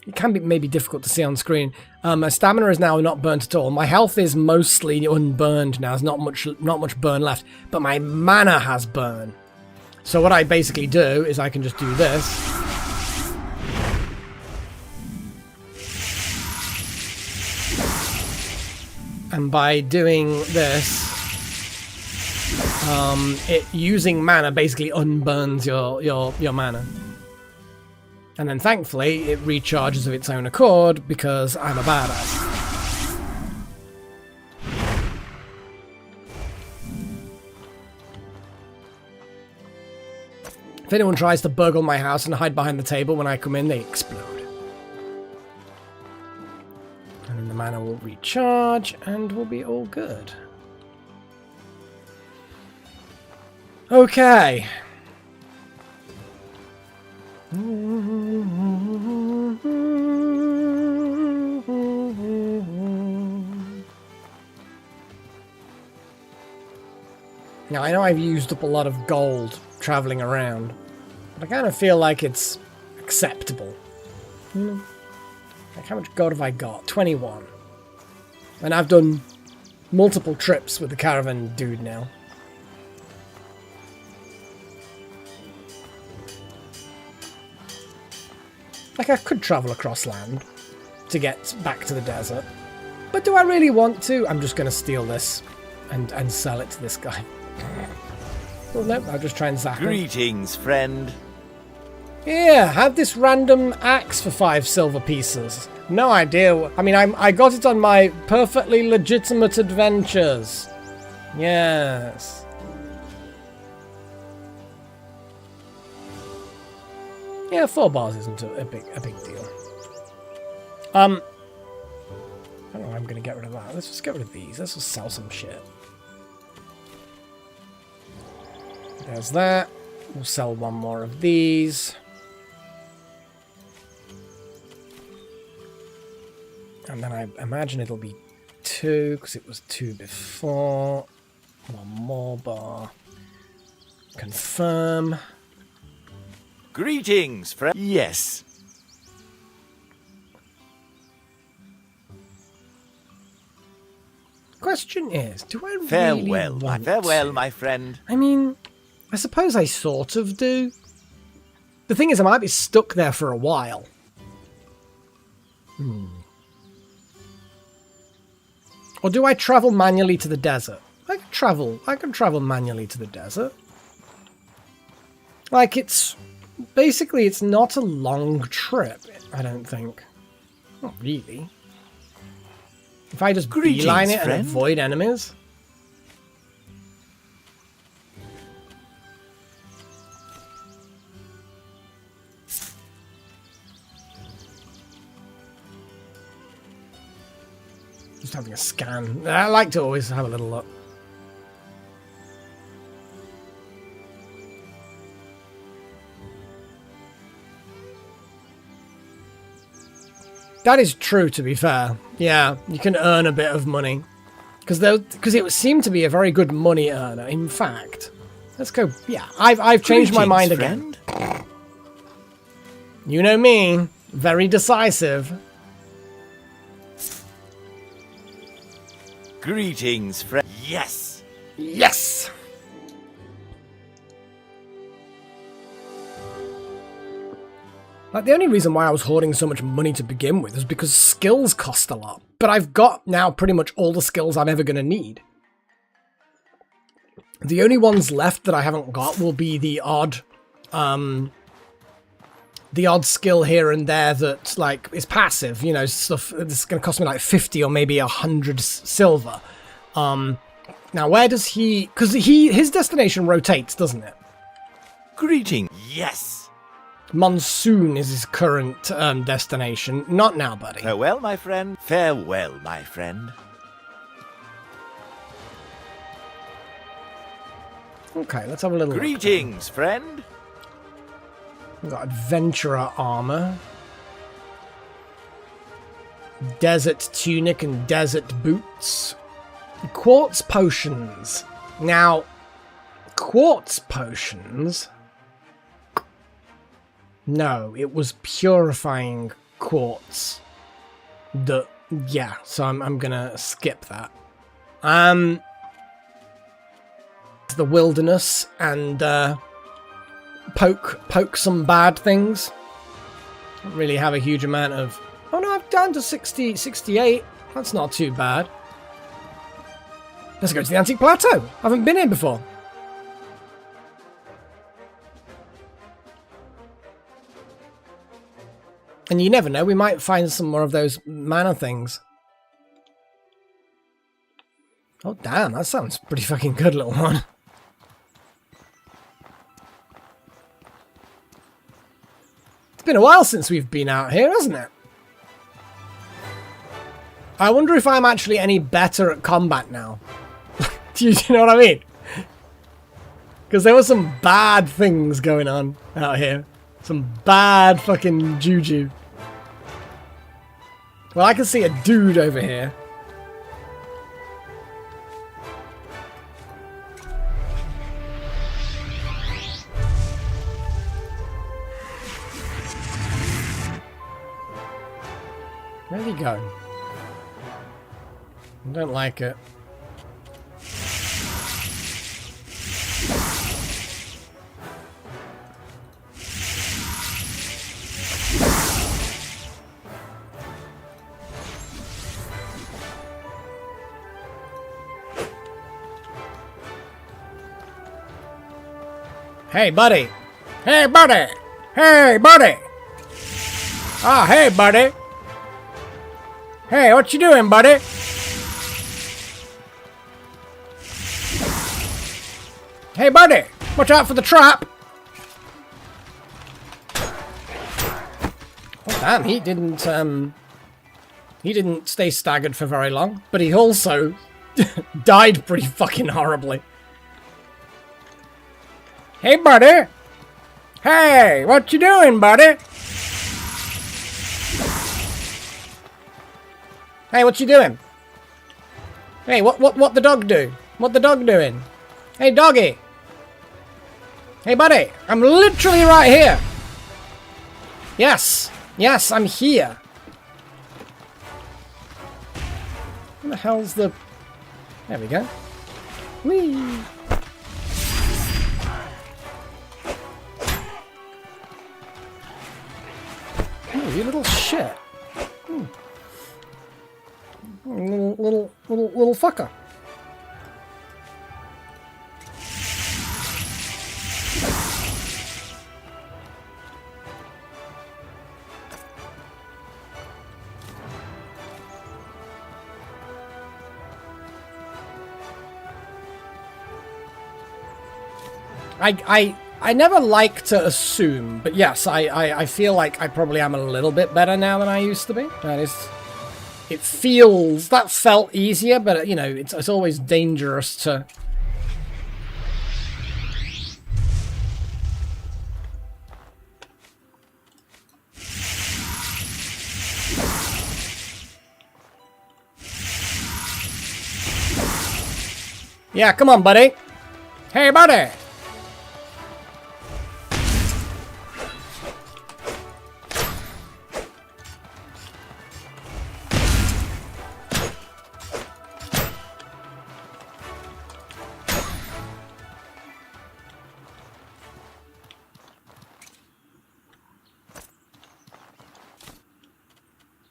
It can be maybe difficult to see on screen. My stamina is now not burnt at all. My health is mostly unburned now. There's not much burn left. But my mana has burn. So what I basically do is I can just do this. And by doing this, it using mana basically unburns your mana. And then thankfully it recharges of its own accord because I'm a badass. If anyone tries to burgle my house and hide behind the table when I come in, they explode. And then the mana will recharge and we'll be all good. Okay. Now, I know I've used up a lot of gold traveling around, but I kind of feel like it's acceptable. Like, how much gold have I got? 21. And I've done multiple trips with the caravan dude now. Like, I could travel across land to get back to the desert. But do I really want to? I'm just going to steal this and sell it to this guy. Well, no, I'll just try and zap him. Greetings, friend. Yeah, have this random axe for 5 silver pieces. No idea. I mean, I got it on my perfectly legitimate adventures. Yes. Yeah, 4 bars isn't a big deal. I don't know how I'm going to get rid of that. Let's just get rid of these. Let's just sell some shit. There's that. We'll sell 1 more of these. And then I imagine it'll be 2, because it was 2 before. 1 more bar. Confirm. Greetings, friend. Yes. Question is, do I really Farewell, want farewell, to? my friend. I mean, I suppose I sort of do. The thing is, I might be stuck there for a while. Or do I travel manually to the desert? I can travel manually to the desert. Like, basically, it's not a long trip, I don't think. Not really. If I just beeline it and friend. avoid enemies. Just having a scan. I like to always have a little look. That is true, to be fair. Yeah, you can earn a bit of money. Because it seemed to be a very good money earner, in fact. Let's go. Yeah, I've changed my mind again. Friend. You know me. Very decisive. Greetings, friend. Yes. Yes! Like, the only reason why I was hoarding so much money to begin with is because skills cost a lot. But I've got now pretty much all the skills I'm ever going to need. The only ones left that I haven't got will be the odd skill here and there that, like, is passive. You know, stuff that's going to cost me like 50 or maybe 100 silver. Now, where does he... Because his destination rotates, doesn't it? Greeting. Yes. Monsoon is his current destination. Not now, buddy. Farewell, my friend. Farewell, my friend. Okay, let's have a little Greetings, friend. look. We've got adventurer armor. Desert tunic and desert boots. Quartz potions. Now, quartz potions... No, it was purifying quartz. Yeah, so I'm gonna skip that. The wilderness and poke some bad things. Don't really have a huge amount of... Oh no, I'm down to 68. That's not too bad. Let's go to the Antique Plateau. I haven't been here before. And you never know, we might find some more of those mana things. Oh damn, that sounds pretty fucking good, little one. It's been a while since we've been out here, hasn't it? I wonder if I'm actually any better at combat now. Do you know what I mean? Because there were some bad things going on out here. Some bad fucking juju. Well, I can see a dude over here. Where'd he go? I don't like it. Hey, buddy! Hey, buddy! Hey, buddy! Ah, hey, buddy! Hey, what you doing, buddy? Hey, buddy! Watch out for the trap! Oh, damn, he didn't stay staggered for very long, but he also died pretty fucking horribly. Hey, buddy! Hey, what you doing, buddy? Hey, what you doing? Hey, what the dog do? What the dog doing? Hey, doggy! Hey, buddy! I'm literally right here! Yes! Yes, I'm here! Where the hell's the... There we go. Whee! Oh, you little shit. Little fucker. I never like to assume, but yes, I feel like I probably am a little bit better now than I used to be. That is, that felt easier, but you know, it's always dangerous to... Yeah, come on, buddy. Hey, buddy.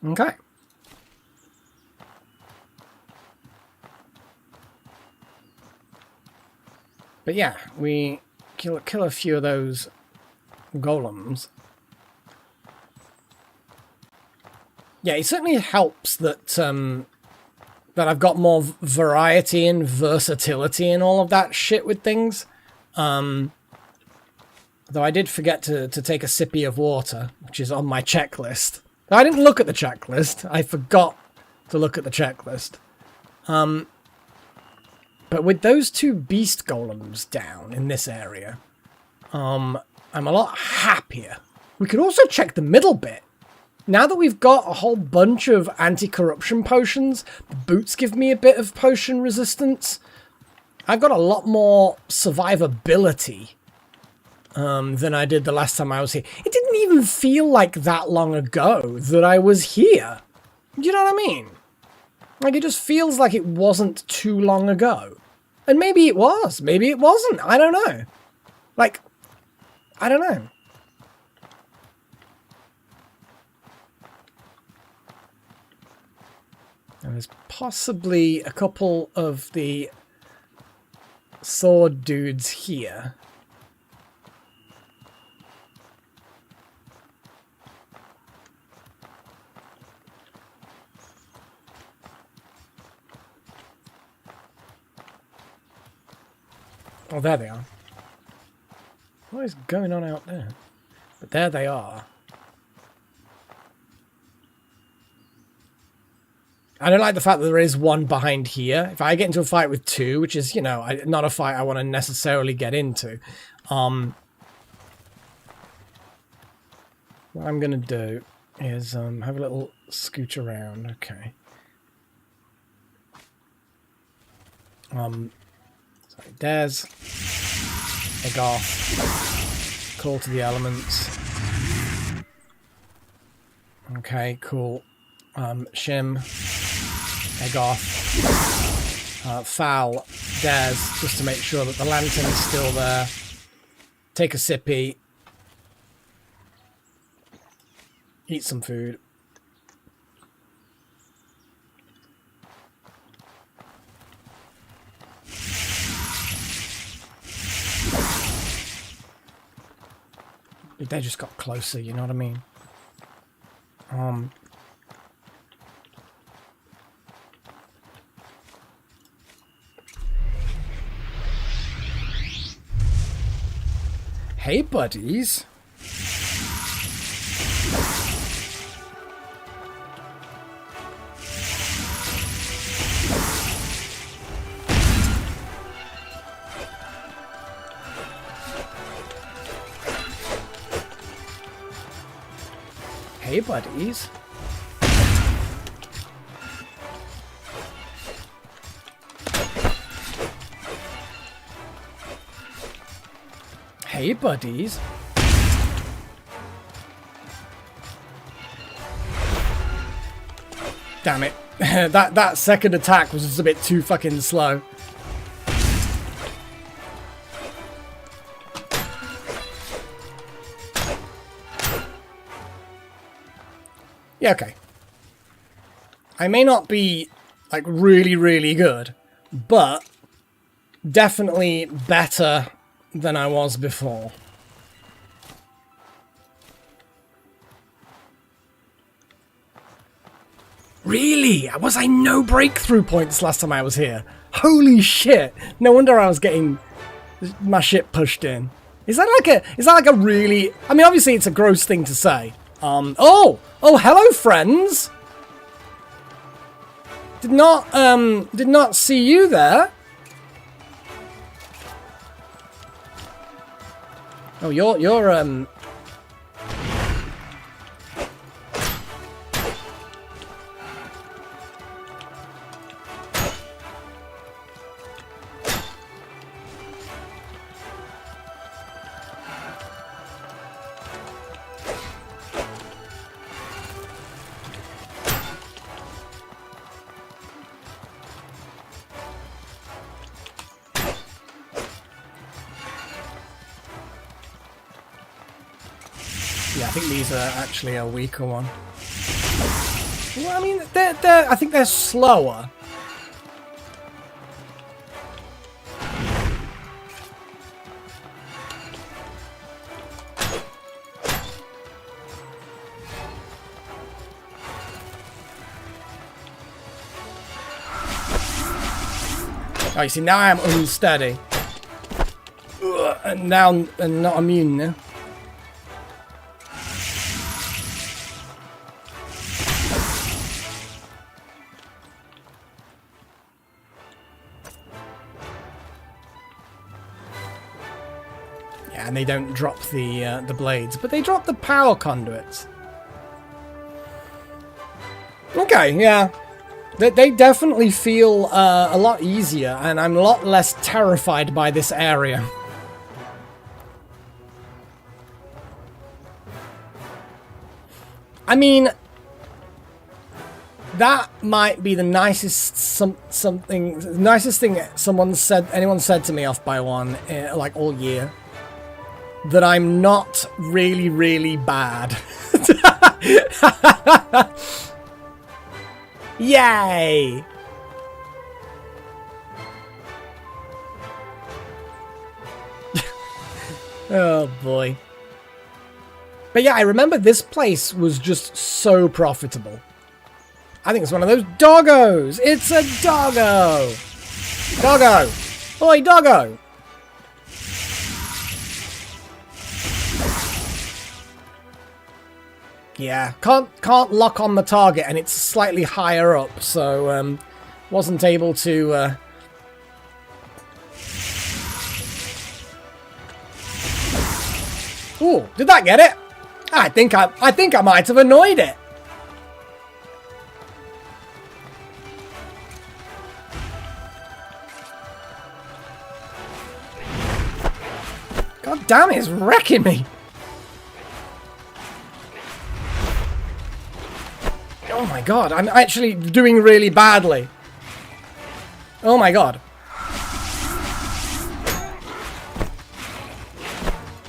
Okay. But yeah, we kill a few of those golems. Yeah, it certainly helps that that I've got more variety and versatility and all of that shit with things. Though I did forget to take a sippy of water, which is on my checklist. I didn't look at the checklist. I forgot to look at the checklist. But with those two beast golems down in this area, I'm a lot happier. We could also check the middle bit. Now that we've got a whole bunch of anti-corruption potions, the boots give me a bit of potion resistance. I've got a lot more survivability than I did the last time I was here. It didn't even feel like that long ago that I was here. Do you know what I mean? Like, it just feels like it wasn't too long ago. And maybe it was. Maybe it wasn't. I don't know. Like, I don't know. And there's possibly a couple of the sword dudes here. Oh, there they are. What is going on out there? But there they are. I don't like the fact that there is one behind here. If I get into a fight with two, which is, you know, not a fight I want to necessarily get into, what I'm going to do is have a little scooch around. Okay. Sorry, Des. Egoth. Call to the elements. Okay, cool. Shim. Egoth. Foul. Des, just to make sure that the lantern is still there. Take a sippy. Eat some food. They just got closer, you know what I mean? Hey, buddies. Hey, buddies. Hey, buddies. Damn it. that second attack was just a bit too fucking slow. Yeah, okay. I may not be, like, really, really good, but definitely better than I was before. Really? Was I no breakthrough points last time I was here? Holy shit! No wonder I was getting my shit pushed in. Is that like a really... I mean, obviously it's a gross thing to say. Oh, hello, friends. Did not see you there. Oh, you're Yeah, I think these are actually a weaker one. Well, I mean, I think they're slower. Oh, you see, now I am unsteady. Ugh, and now I'm not immune now. And they don't drop the blades, but they drop the power conduits. Okay, yeah. They definitely feel a lot easier, and I'm a lot less terrified by this area. I mean, that might be the nicest nicest thing anyone said to me off by one like all year. That I'm not really, really bad. Yay! Oh boy. But yeah, I remember this place was just so profitable. I think it's one of those doggos! It's a doggo! Doggo! Oi, doggo! Yeah, can't lock on the target, and it's slightly higher up, so wasn't able to. Ooh, did that get it? I think I might have annoyed it. God damn it, it's wrecking me. Oh my god, I'm actually doing really badly. Oh my god.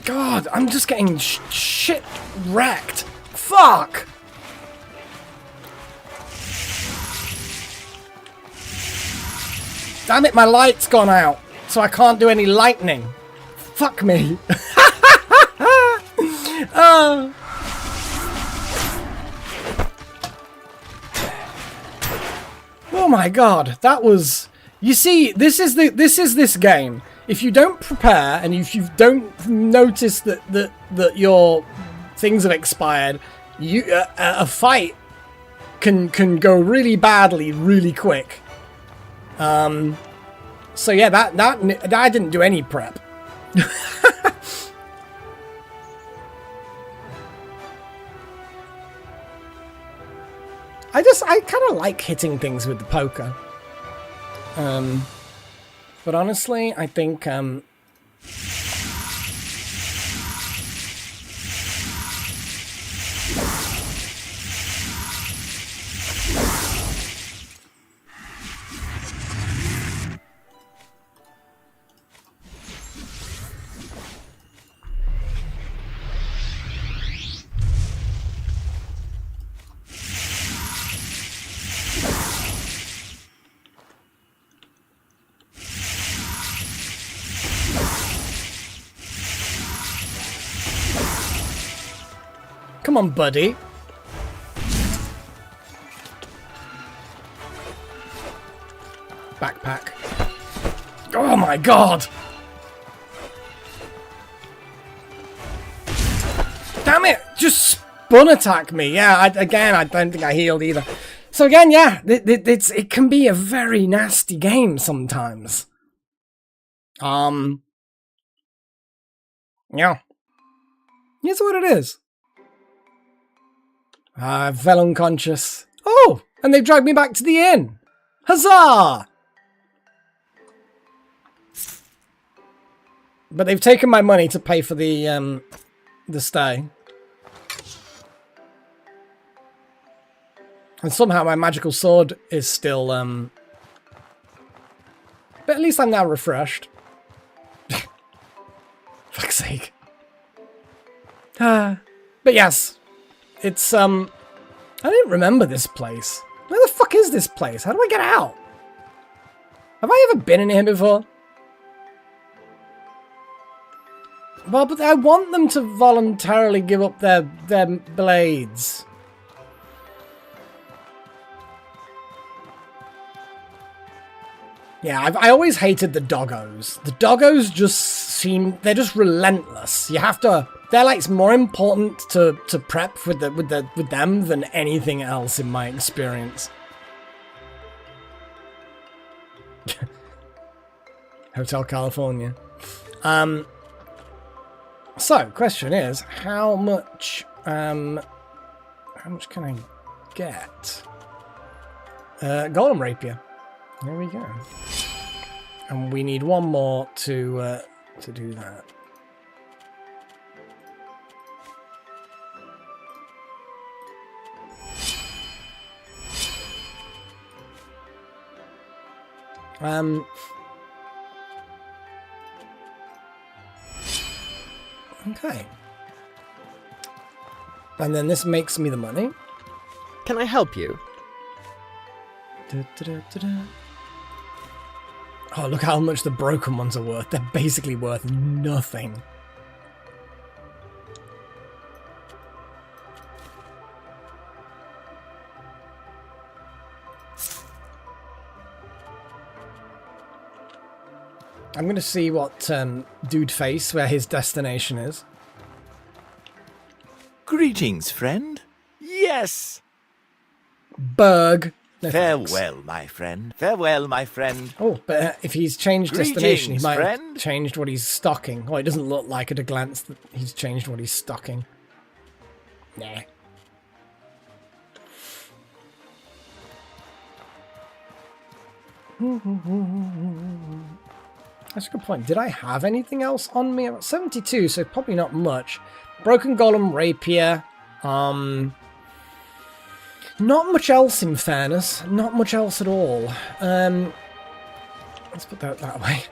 God, I'm just getting shit wrecked. Fuck! Damn it, my light's gone out, so I can't do any lightning. Fuck me. Oh. Oh my god, that was... You see, this is this game. If you don't prepare and if you don't notice that your things have expired, a fight can go really badly really quick. So yeah, that I didn't do any prep. I kind of like hitting things with the poker. But honestly, I think come on, buddy. Backpack. Oh my god! Damn it! Just spun attack me. Yeah, I don't think I healed either. So again, yeah, it can be a very nasty game sometimes. Yeah. Here's what it is. I fell unconscious. Oh, and they've dragged me back to the inn. Huzzah! But they've taken my money to pay for the stay. And somehow my magical sword is still, but at least I'm now refreshed. Fuck's sake. But yes. It's, I didn't remember this place. Where the fuck is this place? How do I get out? Have I ever been in here before? Well, but I want them to voluntarily give up their blades. Yeah, I always hated the doggos. The doggos just seem... They're just relentless. You have to... They're like more important to prep with them than anything else in my experience. Hotel California. So, question is, how much can I get? Golem Rapier. There we go. And we need one more to do that. Okay. And then this makes me the money. Can I help you? Oh, look how much the broken ones are worth. They're basically worth nothing. I'm going to see what Dude Face, where his destination is. Greetings, friend. Yes. Berg. No thanks. Farewell, my friend. Farewell, my friend. Oh, but if he's changed destination, he Greetings, might have friend. changed what he's stocking. Oh, it doesn't look like at a glance that he's changed what he's stocking. Nah. That's a good point. Did I have anything else on me? I'm at 72, so probably not much. Broken Golem, Rapier. Not much else, in fairness. Not much else at all. Let's put that way.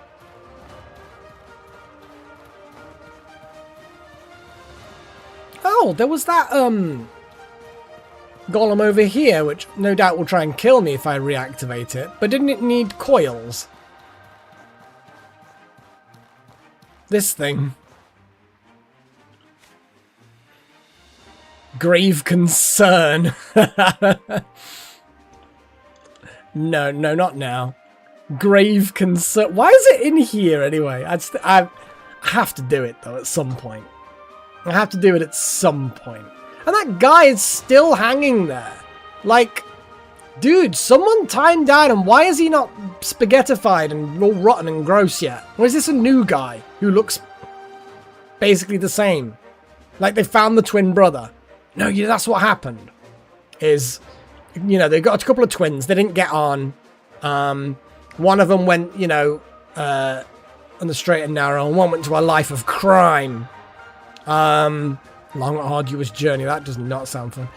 Oh, there was that, golem over here, which no doubt will try and kill me if I reactivate it. But didn't it need coils? This thing. Grave concern. No, not now. Grave concern. Why is it in here anyway? I have to do it though at some point. I have to do it at some point. And that guy is still hanging there. Like, dude, someone tie him down, and why is he not spaghettified and all rotten and gross yet? Or is this a new guy who looks basically the same? Like they found the twin brother. No, yeah, that's what happened. Is, you know, they got a couple of twins. They didn't get on. One of them went, you know, on the straight and narrow, and one went to a life of crime. Long, arduous journey. That does not sound fun.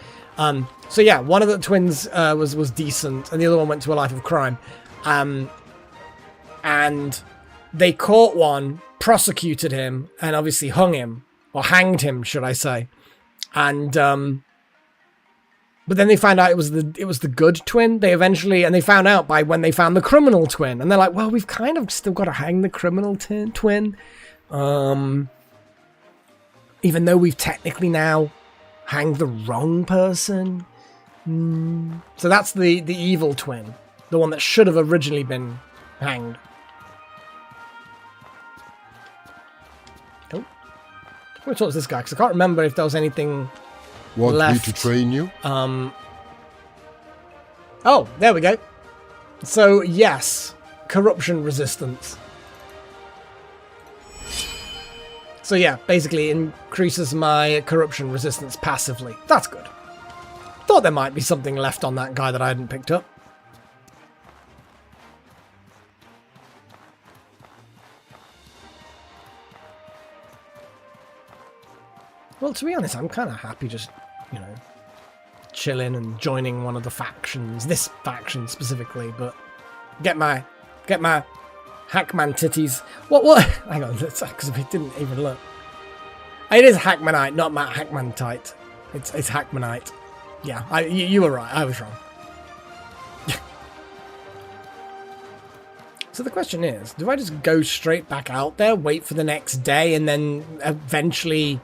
So yeah, one of the twins was decent, and the other one went to a life of crime. And they caught one, prosecuted him, and obviously hung him, or hanged him, should I say? And but then they found out it was the good twin. They found out by when they found the criminal twin, and they're like, well, we've kind of still got to hang the criminal twin. Even though we've technically now hanged the wrong person. So that's the evil twin. The one that should have originally been hanged. Oh. I'm going to talk to this guy, because I can't remember if there was anything Want left. me to train you? Oh, there we go. So, yes. Corruption resistance. So yeah, basically increases my corruption resistance passively. That's good. Thought there might be something left on that guy that I hadn't picked up. Well, to be honest, I'm kind of happy just, you know, chilling and joining one of the factions. This faction specifically, but get my Hackman titties. What? Hang on, because we didn't even look. It is Hackmanite, not Matt Hackmanite. It's Hackmanite. Yeah, you were right. I was wrong. So the question is, do I just go straight back out there, wait for the next day, and then eventually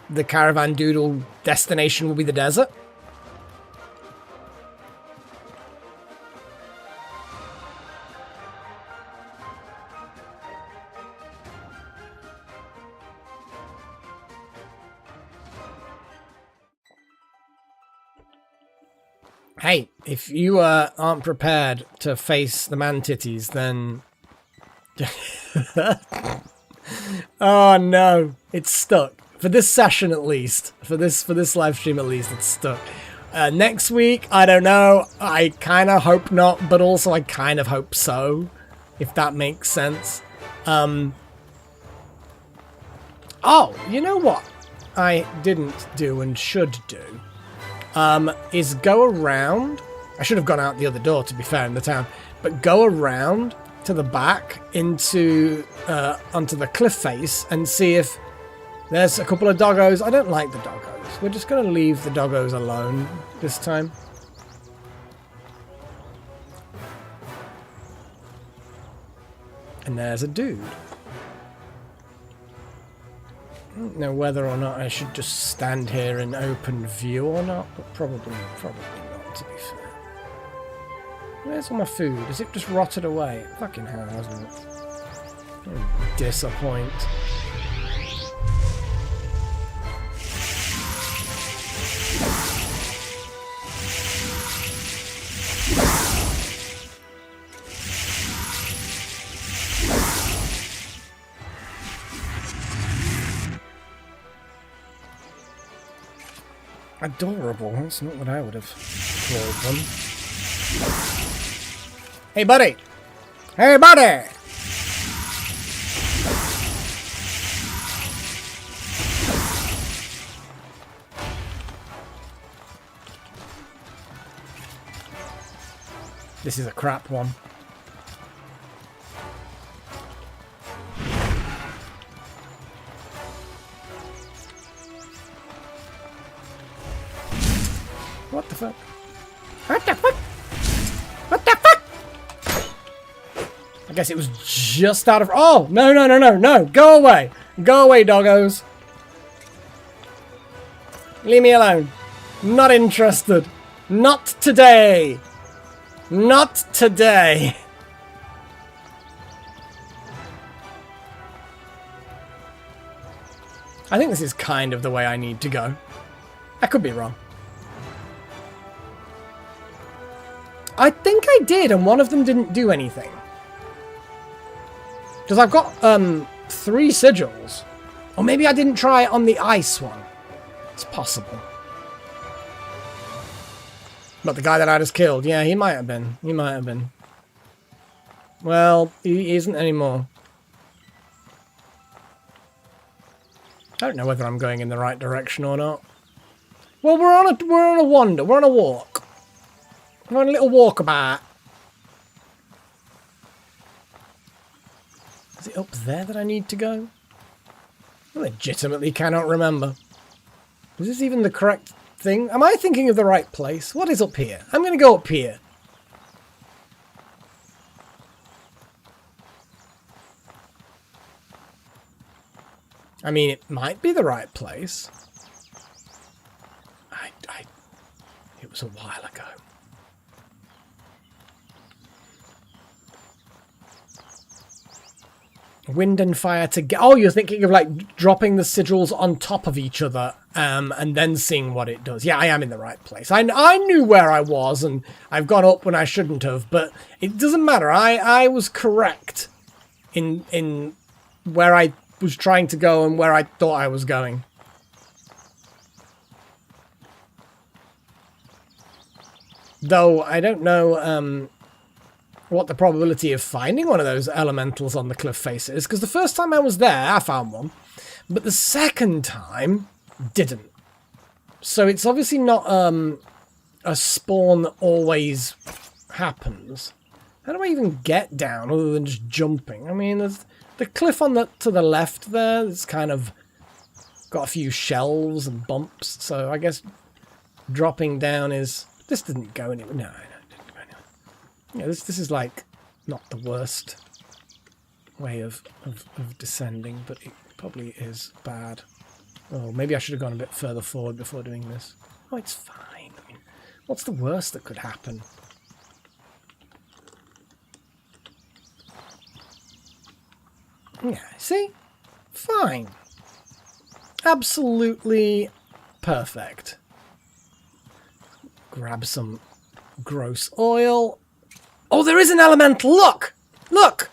the caravan doodle destination will be the desert? Hey, if you aren't prepared to face the man-titties, then... Oh no, it's stuck. For this session at least. For this live stream at least, it's stuck. Next week, I don't know. I kind of hope not, but also I kind of hope so. If that makes sense. Oh, you know what I didn't do and should do? Is go around. I should have gone out the other door, to be fair, in the town. But go around to the back into onto the cliff face and see if there's a couple of doggos. I don't like the doggos. We're just going to leave the doggos alone this time. And there's a dude. I don't know whether or not I should just stand here in open view or not, but probably not, to be fair. Where's all my food? Has it just rotted away? Fucking hell, hasn't it? Disappoint. Adorable. That's not what I would have called them. Hey, buddy! Hey, buddy! This is a crap one. What the fuck? What the fuck? What the fuck? I guess it was just out of... Oh! No, no, no, no, no! Go away! Go away, doggos! Leave me alone. Not interested. Not today! Not today! I think this is kind of the way I need to go. I could be wrong. I think I did, and one of them didn't do anything. Because I've got 3 sigils. Or maybe I didn't try it on the ice one. It's possible. But the guy that I just killed, yeah, he might have been. He might have been. Well, he isn't anymore. I don't know whether I'm going in the right direction or not. Well, we're on a wander. We're on a walk. We're on a little walkabout. Is it up there that I need to go? I legitimately cannot remember. Is this even the correct thing? Am I thinking of the right place? What is up here? I'm going to go up here. I mean, it might be the right place. It was a while ago. Wind and fire together. Oh, you're thinking of like dropping the sigils on top of each other and then seeing what it does. Yeah, I am in the right place. I knew where I was and I've gone up when I shouldn't have, but it doesn't matter. I was correct in where I was trying to go and where I thought I was going. Though I don't know what the probability of finding one of those elementals on the cliff face is, because the first time I was there, I found one, but the second time, didn't. So it's obviously not a spawn that always happens. How do I even get down other than just jumping? I mean, there's the cliff on to the left there. It's kind of got a few shelves and bumps, so I guess dropping down is... This didn't go anywhere. No, it didn't go anywhere. Yeah, this is like not the worst way of descending, but it probably is bad. Oh, maybe I should have gone a bit further forward before doing this. Oh, it's fine. I mean, what's the worst that could happen? Yeah, see? Fine. Absolutely perfect. Grab some gross oil. Oh, there is an elemental! Look! Look!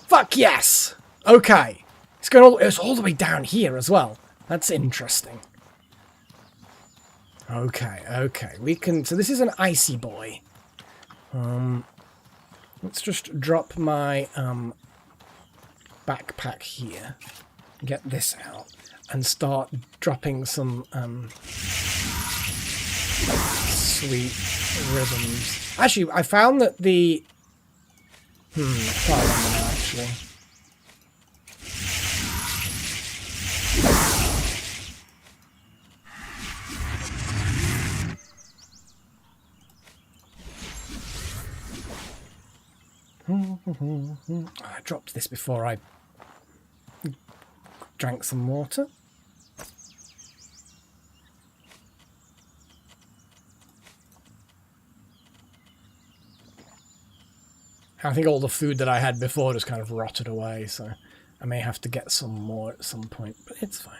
Fuck yes! Okay. It's all the way down here as well. That's interesting. Okay. We can... So this is an icy boy. Let's just drop my backpack here. Get this out. And start dropping some sweet rhythms. Actually, I found that the... I can't remember now, actually. I dropped this before I drank some water. I think all the food that I had before just kind of rotted away, so I may have to get some more at some point, but it's fine.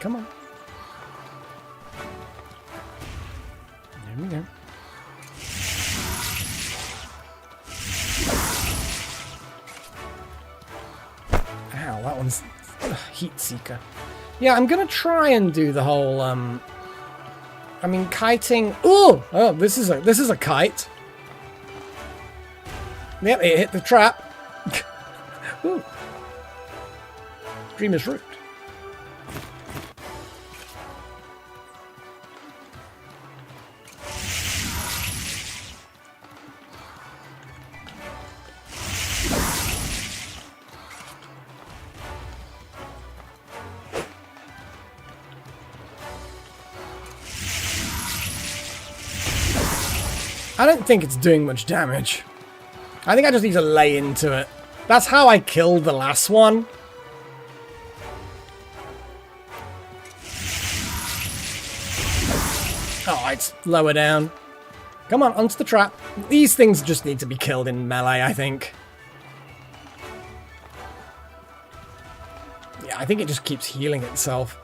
Come on. There we go. Ow, that one's heat seeker. Yeah, I'm gonna try and do the whole I mean kiting. Oh, this is a kite. Yep, it hit the trap. Ooh. Dreamer's Root. I don't think it's doing much damage. I think I just need to lay into it. That's how I killed the last one. Oh, it's lower down. Come on, onto the trap. These things just need to be killed in melee, I think. Yeah, I think it just keeps healing itself.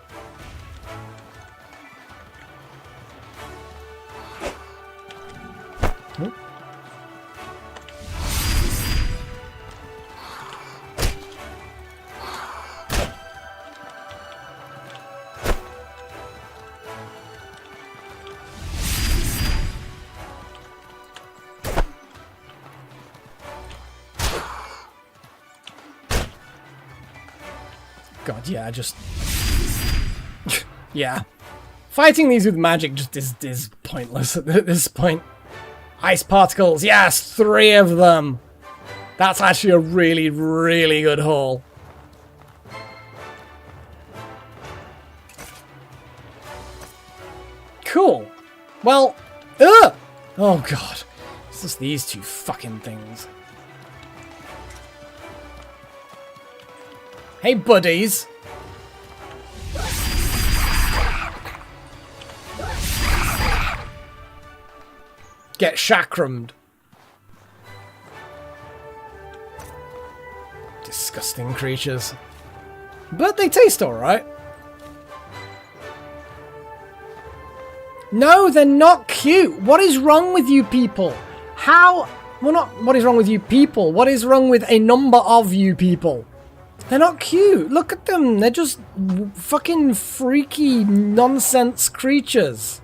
God, yeah, just... yeah. Fighting these with magic just is pointless at this point. Ice particles, yes, 3 of them. That's actually a really, really good haul. Cool. Well, ugh! Oh god. It's just these 2 fucking things. Hey, buddies. Get chakrammed. Disgusting creatures. But they taste alright. No, they're not cute. What is wrong with you people? How? Well, not what is wrong with you people. What is wrong with a number of you people? They're not cute. Look at them. They're just fucking freaky nonsense creatures.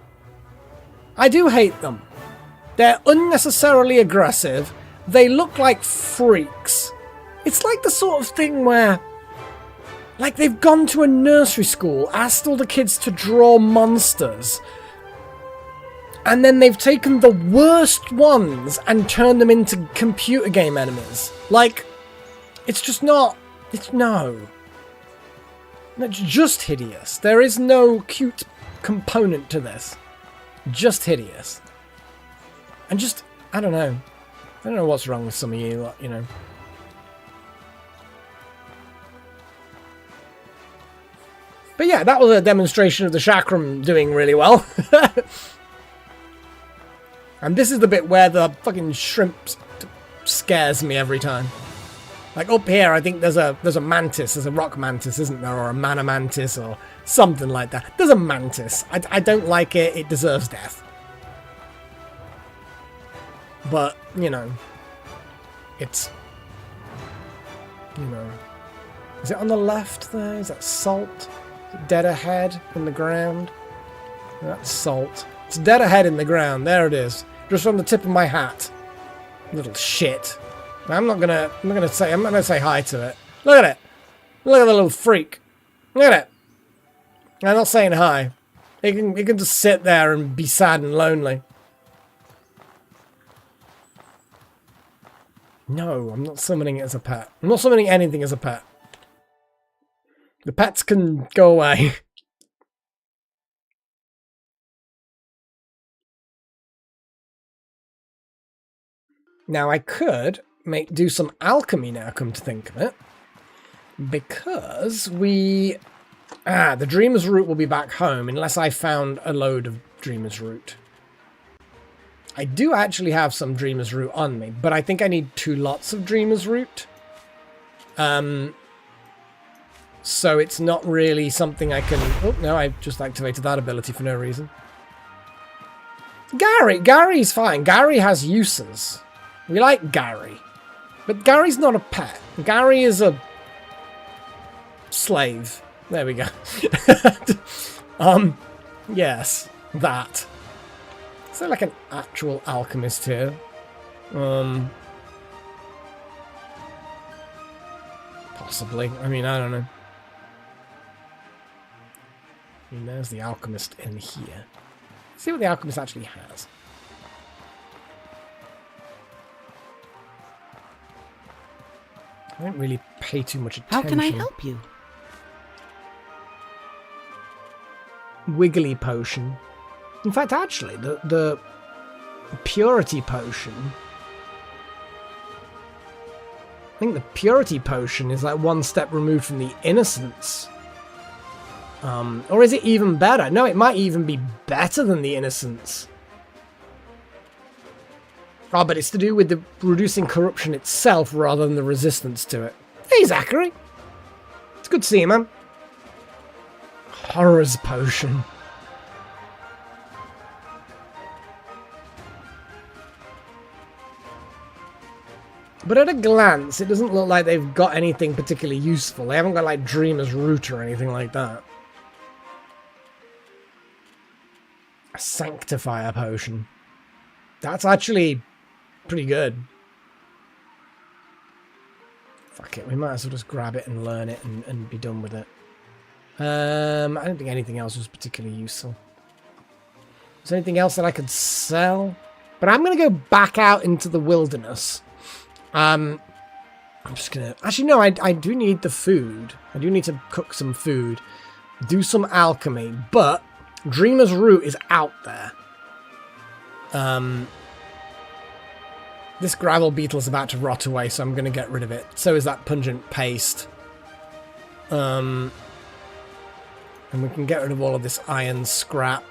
I do hate them. They're unnecessarily aggressive. They look like freaks. It's like the sort of thing where, like, they've gone to a nursery school, asked all the kids to draw monsters, and then they've taken the worst ones and turned them into computer game enemies. Like, it's just not... It's no. It's just hideous. There is no cute component to this. Just hideous. And just, I don't know. I don't know what's wrong with some of you, you know. But yeah, that was a demonstration of the chakram doing really well. And this is the bit where the fucking shrimp scares me every time. Like up here, I think there's a mantis, there's a rock mantis, isn't there? Or a mana mantis or something like that. There's a mantis. I don't like it. It deserves death. But, you know, it's, you know, is it on the left there? Is that salt? Is it dead ahead in the ground? That's salt. It's dead ahead in the ground. There it is. Just from the tip of my hat. Little shit. I'm not gonna say hi to it. Look at it. Look at the little freak. Look at it. I'm not saying hi. He can just sit there and be sad and lonely. No, I'm not summoning it as a pet. I'm not summoning anything as a pet. The pets can go away. Now I could do some alchemy now, come to think of it. Because the Dreamer's Root will be back home unless I found a load of Dreamer's Root. I do actually have some Dreamer's Root on me, but I think I need 2 lots of Dreamer's Root. So So it's not really something I can... Oh, no, I just activated that ability for no reason. Gary's fine. Gary has uses. We like Gary. But Gary's not a pet. Gary is a slave. There we go. Yes, that. Is there like an actual alchemist here? Possibly. I mean, I don't know. I mean, there's the alchemist in here. Let's see what the alchemist actually has. I don't really pay too much attention. How can I help you? Wiggly potion. In fact, actually, the purity potion. I think the purity potion is like one step removed from the innocence. Or is it even better? No, it might even be better than the innocence. Oh, but it's to do with the reducing corruption itself rather than the resistance to it. Hey, Zachary. It's good to see you, man. Horrors potion. But at a glance, it doesn't look like they've got anything particularly useful. They haven't got like Dreamer's Root or anything like that. A Sanctifier potion. That's actually pretty good. Fuck it, we might as well just grab it and learn it and be done with it. I don't think anything else was particularly useful. Is there anything else that I could sell? But I'm going to go back out into the wilderness. I'm just going to... Actually, no, I do need the food. I do need to cook some food. Do some alchemy. But Dreamer's Root is out there. This gravel beetle is about to rot away, so I'm going to get rid of it. So is that pungent paste. And we can get rid of all of this iron scrap.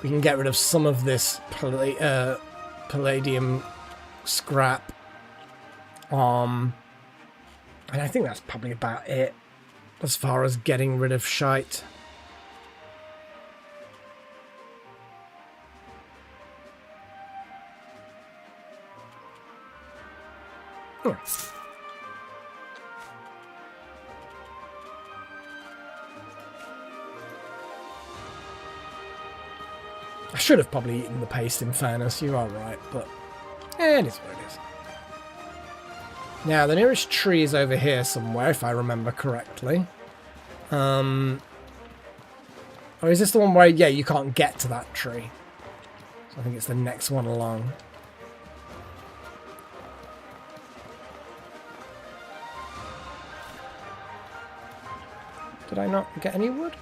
We can get rid of some of this palladium scrap. And I think that's probably about it as far as getting rid of shite. I should have probably eaten the paste, in fairness. You are right, but it is what it is. Now, the nearest tree is over here somewhere, if I remember correctly. Or is this the one where, yeah, you can't get to that tree? So I think it's the next one along. Did I not get any wood?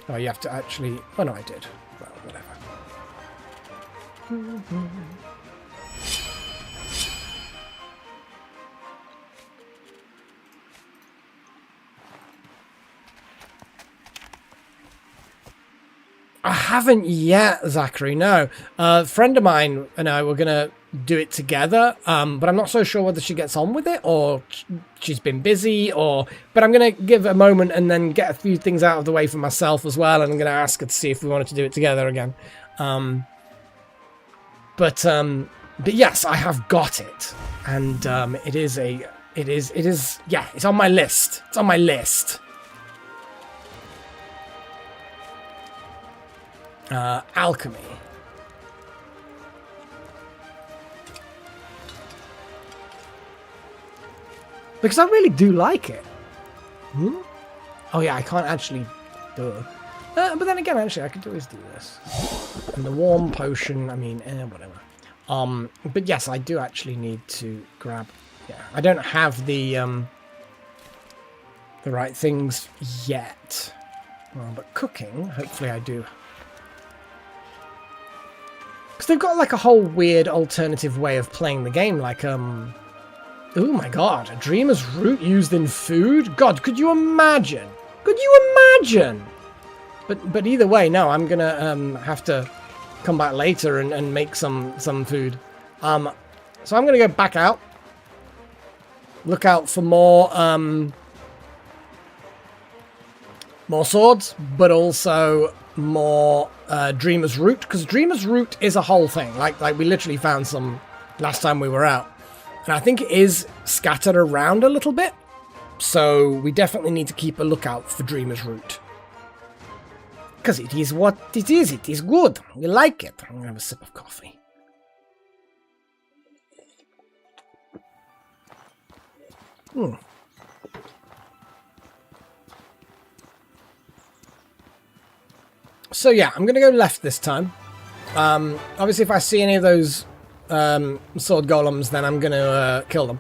Oh, you have to actually... Oh, no, I did. Well, whatever. I haven't yet, Zachary, no. A friend of mine and I were going to do it together, but I'm not so sure whether she gets on with it or she's been busy or... But I'm going to give it a moment and then get a few things out of the way for myself as well, and I'm going to ask her to see if we wanted to do it together again. But yes, I have got it. And it is, yeah, it's on my list. It's on my list. Alchemy. Because I really do like it. Oh yeah, I can't actually do it. But then again, actually, I could always do this. And the warm potion, I mean, whatever. But yes, I do actually need to grab... Yeah, I don't have the right things yet. Well, but cooking, hopefully I do. Because they've got like a whole weird alternative way of playing the game, like, oh my god, a Dreamer's Root used in food? God, could you imagine? Could you imagine? But either way, no, I'm gonna have to come back later and make some food. So I'm gonna go back out. Look out for more more swords, but also more Dreamer's Root, because Dreamer's Root is a whole thing. Like we literally found some last time we were out. And I think it is scattered around a little bit. So we definitely need to keep a lookout for Dreamer's Root. Because it is what it is. It is good. We like it. I'm going to have a sip of coffee. So yeah, I'm going to go left this time. Obviously, if I see any of those sword golems, then I'm going to kill them.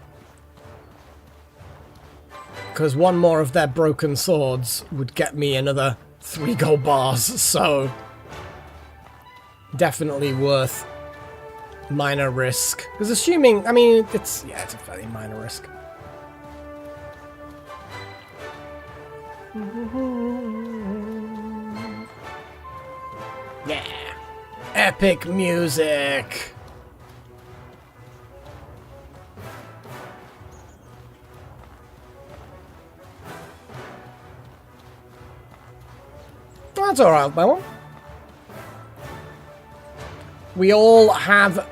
Because one more of their broken swords would get me another 3 gold bars, so definitely worth minor risk. Because assuming, I mean, it's a fairly minor risk. Yeah, epic music. That's alright, Bella. We all have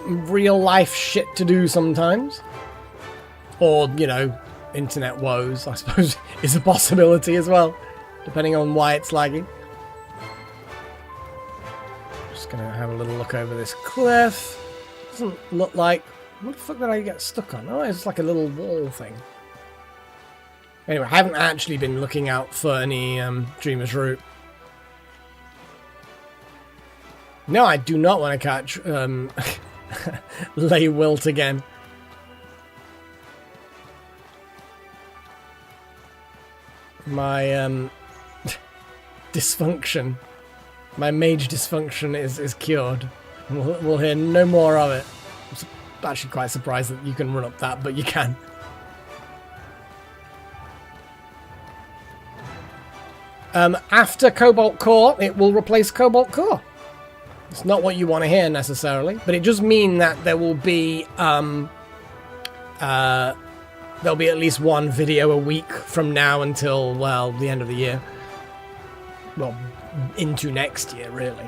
real life shit to do sometimes. Or, you know, internet woes, I suppose, is a possibility as well. Depending on why it's lagging. Just gonna have a little look over this cliff. Doesn't look like... What the fuck did I get stuck on? Oh, it's like a little wall thing. Anyway, I haven't actually been looking out for any Dreamer's Root. No, I do not want to catch Lay Wilt again. My dysfunction, my mage dysfunction is cured. We'll hear no more of it. I'm actually quite surprised that you can run up that, but you can. After Cobalt Core, it will replace Cobalt Core. It's not what you want to hear necessarily, but it does mean that there will be there'll be at least one video a week from now until, well, the end of the year. Well, into next year, really.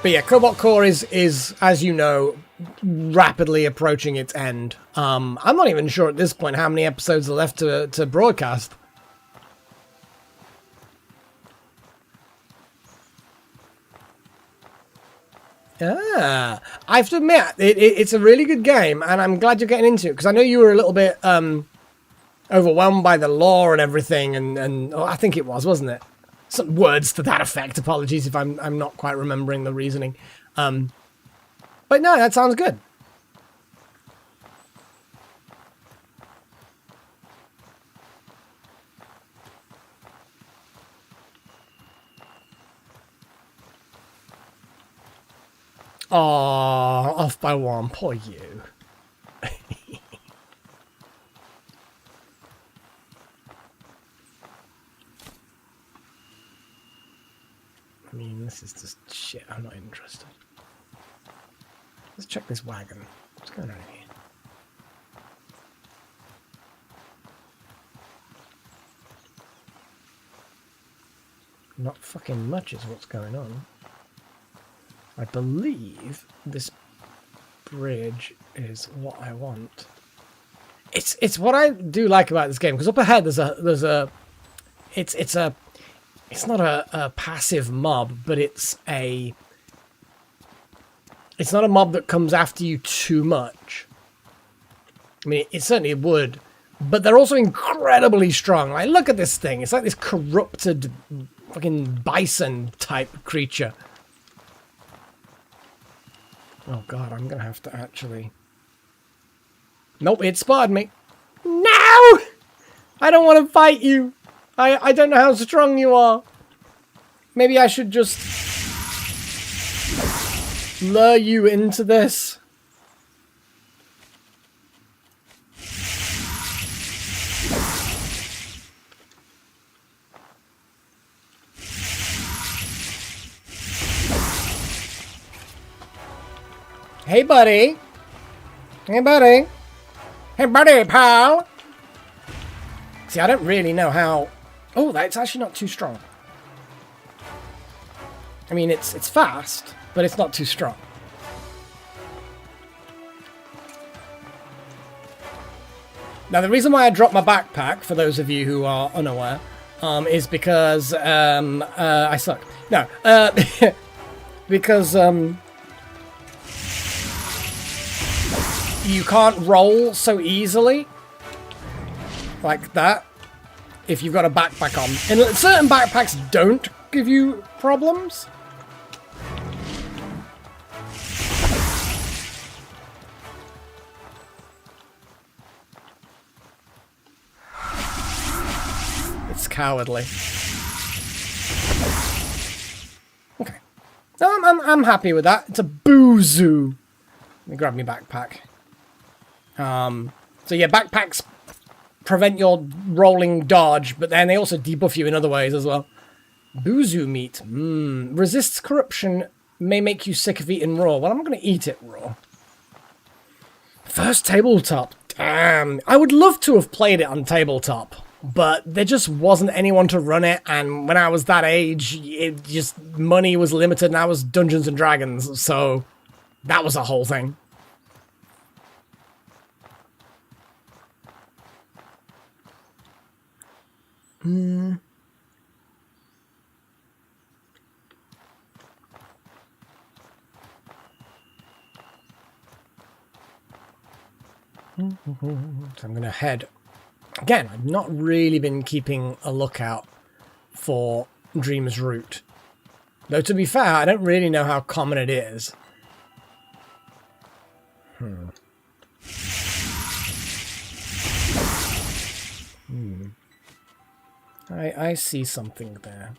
But yeah, Cobalt Core is, as you know, rapidly approaching its end. I'm not even sure at this point how many episodes are left to broadcast. I have to admit, it's a really good game, and I'm glad you're getting into it, because I know you were a little bit overwhelmed by the lore and everything, and I think it was, wasn't it? Some words to that effect. Apologies if I'm not quite remembering the reasoning. But no, that sounds good. Aww, off by one, poor you. I mean, this is just shit, I'm not interested. Let's check this wagon. What's going on here? Not fucking much is what's going on. I believe this bridge is what I want. It's what I do like about this game, because up ahead it's not a passive mob, but it's not a mob that comes after you too much. I mean, it certainly would, but they're also incredibly strong. Like, look at this thing. It's like this corrupted fucking bison type creature. Oh god, I'm gonna have to actually... Nope, it spotted me. No! I don't want to fight you. I don't know how strong you are. Maybe I should just lure you into this. Hey, buddy. Hey, buddy. Hey, buddy, pal. See, I don't really know how... Oh, that's actually not too strong. I mean, it's fast, but it's not too strong. Now, the reason why I dropped my backpack, for those of you who are unaware, is because I suck. No, because you can't roll so easily like that if you've got a backpack on. And certain backpacks don't give you problems. It's cowardly. Okay. No, I'm happy with that. It's a boozoo. Let me grab my backpack. So yeah, backpacks prevent your rolling dodge, but then they also debuff you in other ways as well. Boozoo meat. Resists corruption, may make you sick if eaten raw. Well, I'm going to eat it raw. First tabletop. Damn. I would love to have played it on tabletop, but there just wasn't anyone to run it, and when I was that age, it just, money was limited, and I was Dungeons and Dragons, so that was a whole thing. So I'm going to head... Again, I've not really been keeping a lookout for Dream's Root. Though, to be fair, I don't really know how common it is. I see something there.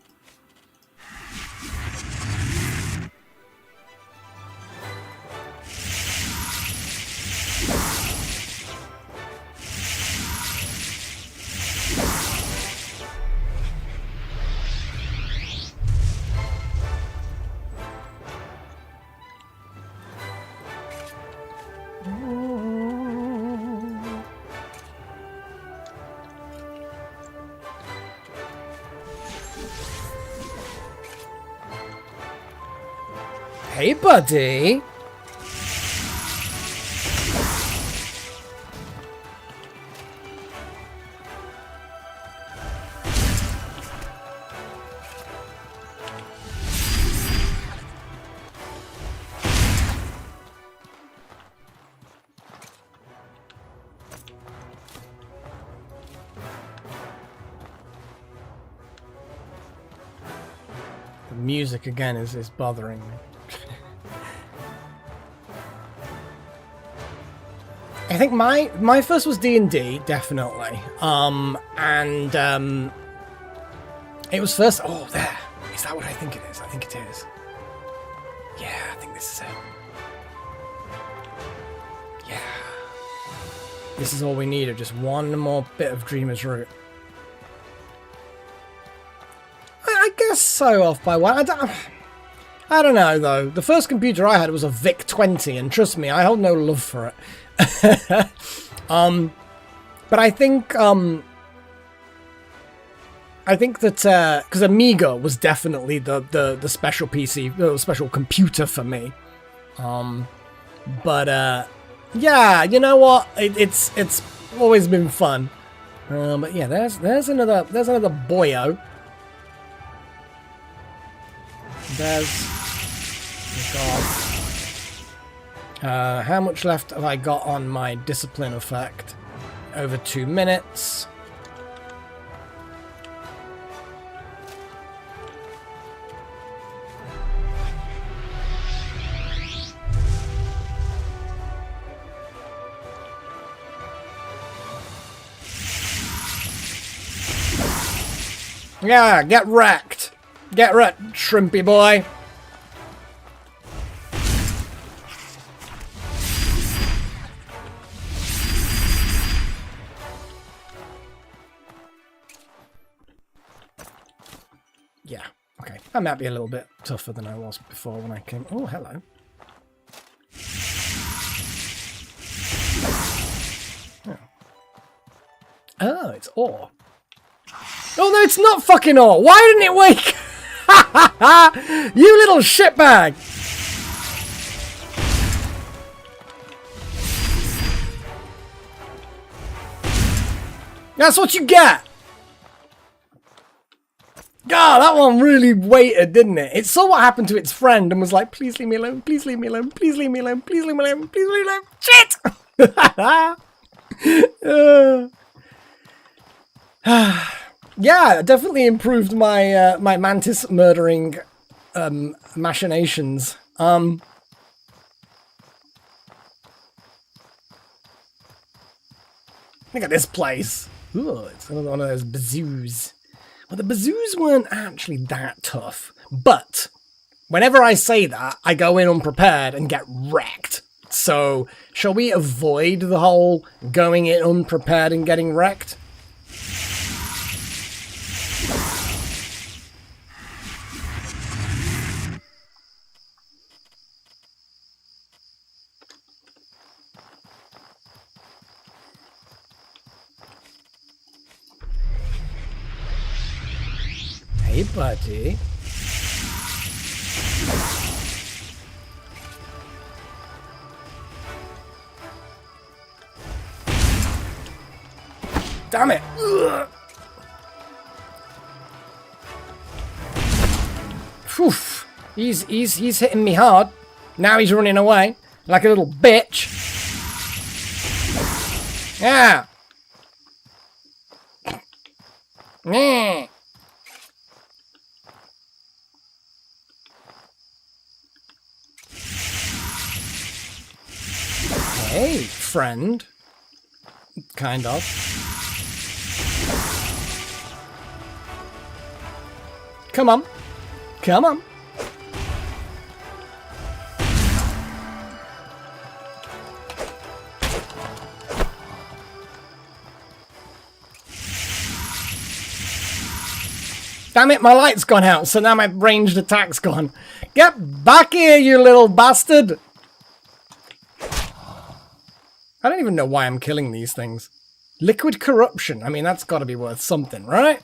Hey, buddy. The music again is bothering me. I think my first was D&D, definitely. It was first... Oh, there. Is that what I think it is? I think it is. Yeah, I think this is it. Yeah. This is all we needed, just one more bit of Dreamer's Root. I guess so, off by one. I don't know, though. The first computer I had was a VIC-20, and trust me, I hold no love for it. But I think that because Amiga was definitely the special PC, the special computer for me. Yeah, you know what? It's always been fun. But yeah, there's another boyo. How much left have I got on my discipline effect? Over 2 minutes. Yeah, get wrecked. Get wrecked, shrimpy boy. Yeah, okay. I might be a little bit tougher than I was before when I came... Oh, hello. Oh, it's ore. Oh no, it's not fucking ore. Why didn't it wake? You little shitbag. That's what you get. God, that one really waited, didn't it? It saw what happened to its friend and was like, please leave me alone, please leave me alone, please leave me alone, please leave me alone, please leave me alone. Shit! Yeah, definitely improved my my mantis murdering machinations. Look at this place. Ooh, it's another one of those bazoos. Well, the bazoos weren't actually that tough, but whenever I say that, I go in unprepared and get wrecked. So, shall we avoid the whole going in unprepared and getting wrecked? Hey, buddy. Damn it! Ugh. Phew. He's hitting me hard. Now he's running away like a little bitch. Yeah. Yeah. Hey, friend. Kind of. Come on. Come on. Damn it, my light's gone out, so now my ranged attack's gone. Get back here, you little bastard! I don't even know why I'm killing these things. Liquid corruption. I mean, that's got to be worth something, right?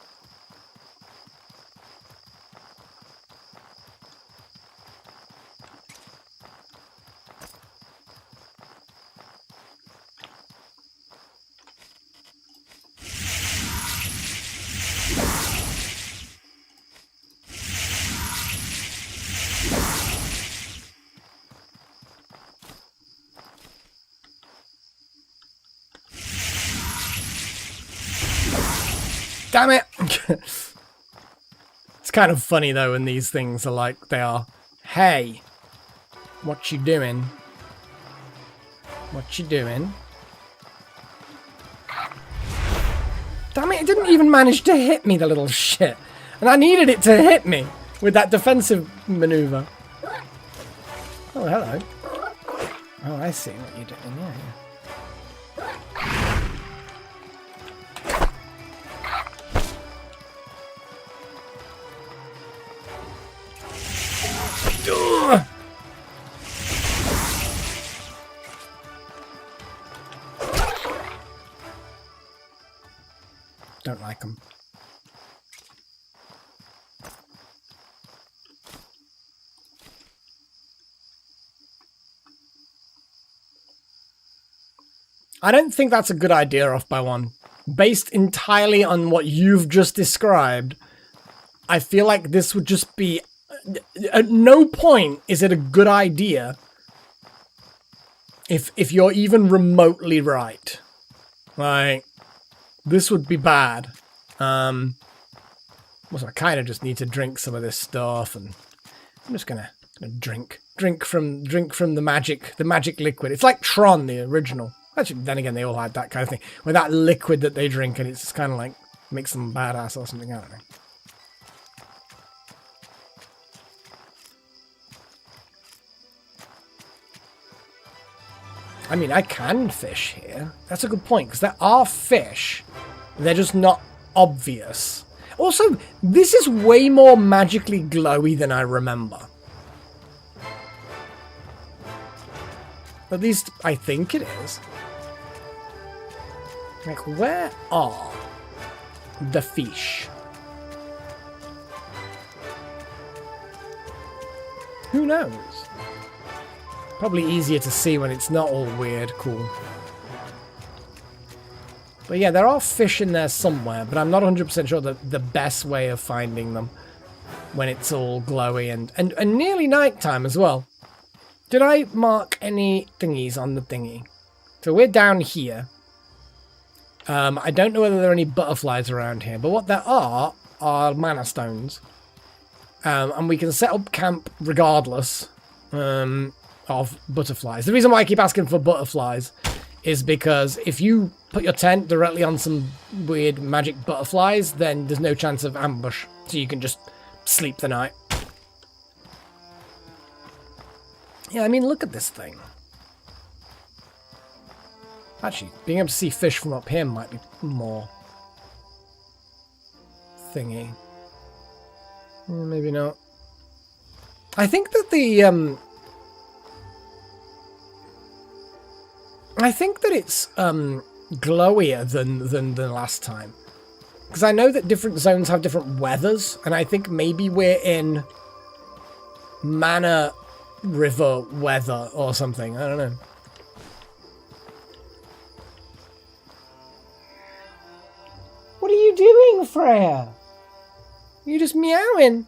Damn it! It's kind of funny though when these things are like they are. Hey, what you doing? What you doing? Damn it! It didn't even manage to hit me, the little shit. And I needed it to hit me with that defensive maneuver. Oh, hello. Oh, I see what you're doing. Yeah, yeah. Don't like them. I don't think that's a good idea, Off by One. Based entirely on what you've just described, I feel like this would just be... At no point is it a good idea if you're even remotely right. Like, this would be bad. Also, I kind of just need to drink some of this stuff, and I'm just gonna drink from the magic liquid. It's like Tron, the original. Actually, then again, they all had that kind of thing with that liquid that they drink, and it's just kind of like makes them badass or something. I don't know. I mean, I can fish here. That's a good point, because there are fish. They're just not obvious. Also, this is way more magically glowy than I remember. At least, I think it is. Like, where are the fish? Who knows? Probably easier to see when it's not all weird. Cool. But yeah, there are fish in there somewhere, but I'm not 100% sure that the best way of finding them when it's all glowy and nearly nighttime as well. Did I mark any thingies on the thingy? So we're down here. I don't know whether there are any butterflies around here, but what there are mana stones. And we can set up camp regardless of butterflies. The reason why I keep asking for butterflies is because if you put your tent directly on some weird magic butterflies, then there's no chance of ambush. So you can just sleep the night. Yeah, I mean, look at this thing. Actually, being able to see fish from up here might be more thingy. Maybe not. I think that it's glowier than last time. Because I know that different zones have different weathers, and I think maybe we're in Mana River weather or something. I don't know. What are you doing, Freya? You just meowing.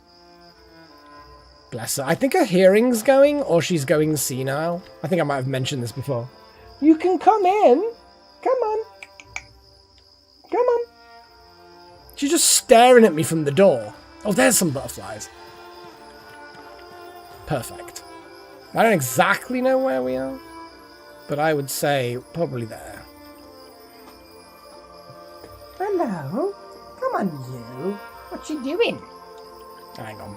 Bless her. I think her hearing's going, or she's going senile. I think I might have mentioned this before. You can come in. Come on. Come on. She's just staring at me from the door. Oh, there's some butterflies. Perfect. I don't exactly know where we are, but I would say probably there. Hello. Come on, you. What you doing? Hang on.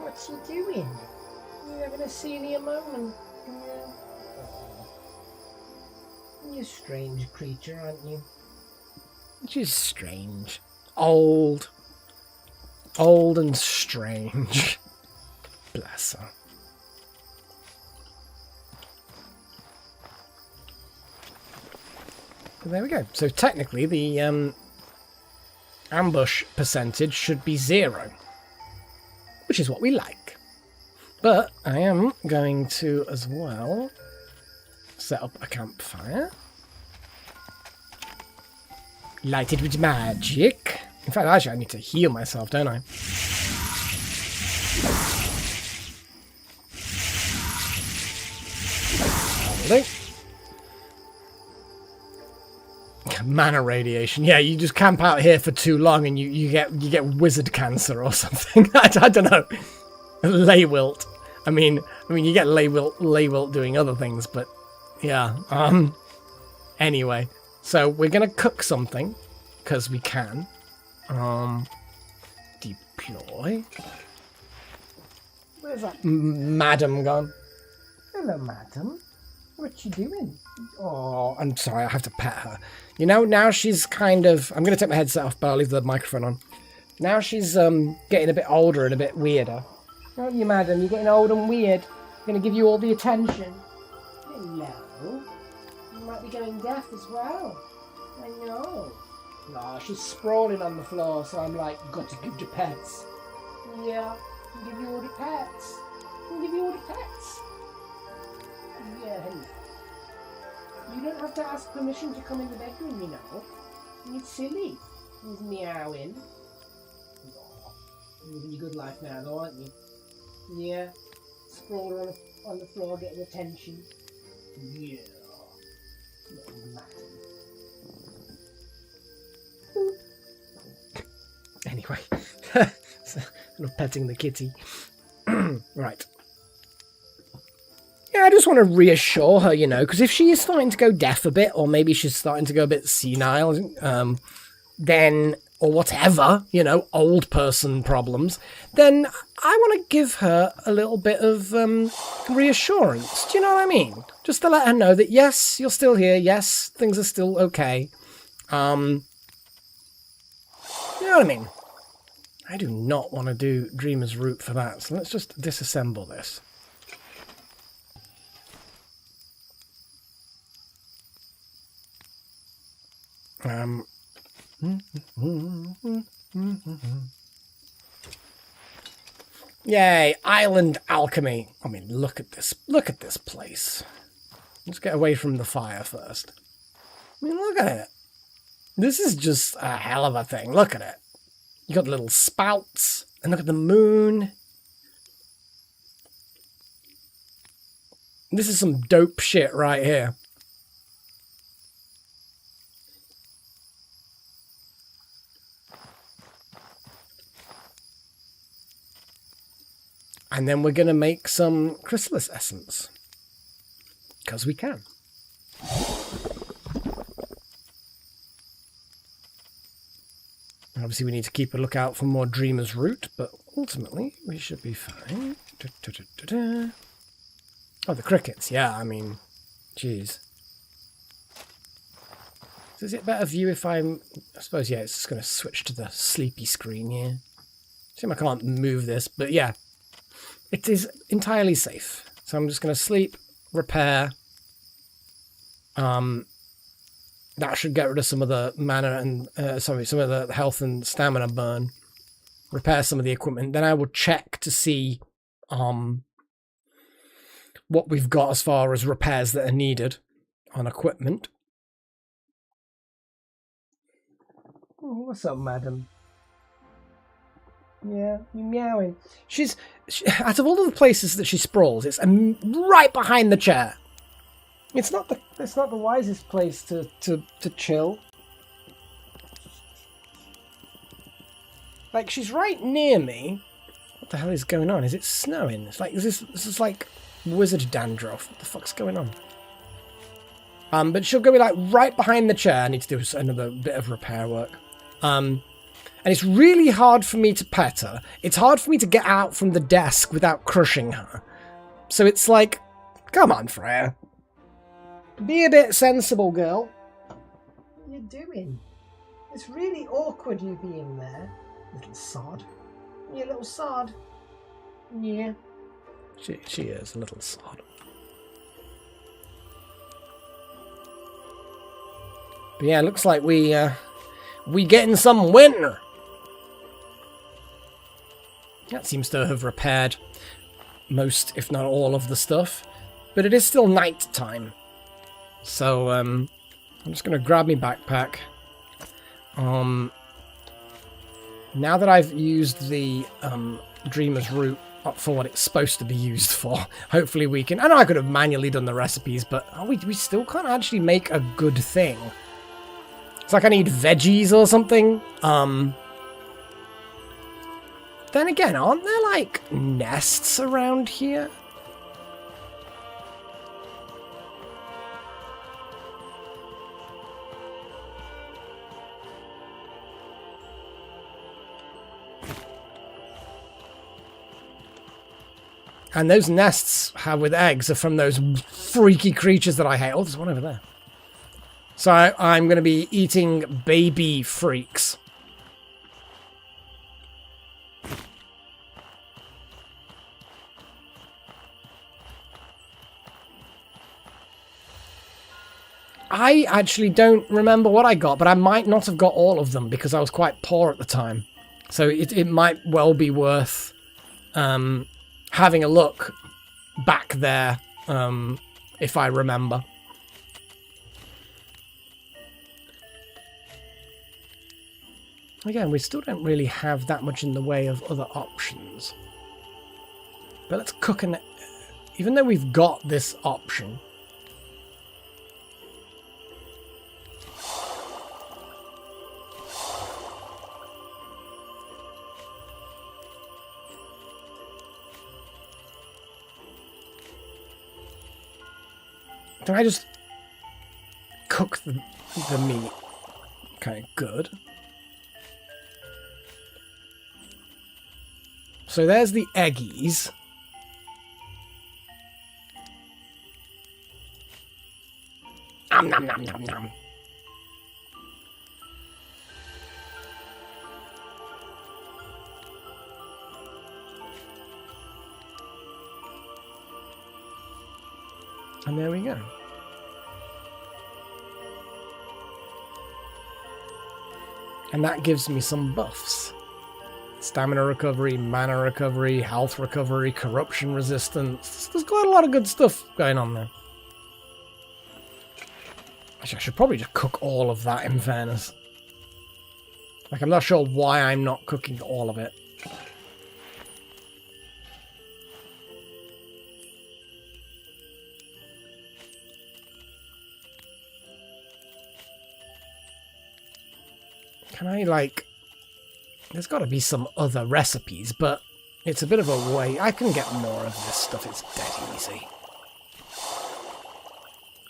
What's you doing? You having a senior moment? Yeah. You're a strange creature, aren't you? She's strange. Old. Old and strange. Bless her. But there we go. So technically the ambush percentage should be 0. Which is what we like. But I am going to, as well, set up a campfire. Light it with magic. In fact, actually, I need to heal myself, don't I? Mana radiation. Yeah, you just camp out here for too long and you get wizard cancer or something. I don't know. Lay wilt. I mean you get lay wilt doing other things, but yeah. Anyway, so we're gonna cook something because we can. Deploy. Where's that madam gone? Hello, madam. What you doing? Oh, I'm sorry, I have to pet her. You know, now she's kind of... I'm going to take my headset off, but I'll leave the microphone on. Now she's getting a bit older and a bit weirder. Aren't you, madam? You're getting old and weird. I'm going to give you all the attention. Hello. You might be going deaf as well. I know. No, she's sprawling on the floor, so I'm like, got to give you pets. Yeah, I'll give you all the pets. I'll give you all the pets. Yeah, hello. You don't have to ask permission to come in the bedroom, you know. You're silly. He's meowing. Oh, you're living your good life now, though, aren't you? Yeah. Sprawling on the floor, getting attention. Yeah. Little madam. Anyway. Sort of petting the kitty. Right. Yeah, I just want to reassure her, you know, because if she is starting to go deaf a bit, or maybe she's starting to go a bit senile, then, or whatever, you know, old person problems, then I want to give her a little bit of reassurance. Do you know what I mean? Just to let her know that, yes, you're still here. Yes, things are still okay. You know what I mean? I do not want to do Dreamer's Root for that, so let's just disassemble this. Yay, island alchemy. I mean, look at this. Look at this place. Let's get away from the fire first. I mean, look at it. This is just a hell of a thing. Look at it. You got little spouts. And look at the moon. This is some dope shit right here. And then we're going to make some chrysalis essence. Because we can. Obviously we need to keep a lookout for more Dreamer's Root, but ultimately we should be fine. Oh, the crickets. Yeah, I mean, jeez. So is it better view if I suppose, yeah, it's just going to switch to the sleepy screen here. Assume I can't move this, but yeah. It is entirely safe. So I'm just going to sleep, repair. That should get rid of some of the mana and, some of the health and stamina burn. Repair some of the equipment. Then I will check to see what we've got as far as repairs that are needed on equipment. Oh, what's up, madam? Yeah, you're meowing. Out of all of the places that she sprawls, it's right behind the chair. It's not the wisest place to chill. Like, she's right near me. What the hell is going on? Is it snowing? It's like this is like wizard dandruff. What the fuck's going on? But she'll go like right behind the chair. I need to do another bit of repair work. And it's really hard for me to pet her. It's hard for me to get out from the desk without crushing her. So it's like, come on, Freya. Be a bit sensible, girl. What are you doing? It's really awkward you being there. Little sod. You little sod. Yeah. She is a little sod. But yeah, looks like we getting some winter. That seems to have repaired most, if not all, of the stuff. But it is still night time. So, I'm just going to grab my backpack. Now that I've used the Dreamer's Root for what it's supposed to be used for, hopefully we can... I know I could have manually done the recipes, but we still can't actually make a good thing. It's like I need veggies or something. Then again, aren't there, like, nests around here? And those nests with eggs are from those freaky creatures that I hate. Oh, there's one over there. So I'm going to be eating baby freaks. I actually don't remember what I got, but I might not have got all of them because I was quite poor at the time. So it might well be worth having a look back there, if I remember. Again, we still don't really have that much in the way of other options. But let's cook an... Even though we've got this option... Can I just cook the meat? Okay, good. So there's the eggies. Nom nom nom nom nom. And there we go. And that gives me some buffs. Stamina recovery, mana recovery, health recovery, corruption resistance. There's quite a lot of good stuff going on there. Actually, I should probably just cook all of that, in fairness. Like, I'm not sure why I'm not cooking all of it. Can I, like... There's got to be some other recipes, but it's a bit of a way. I can get more of this stuff. It's dead easy.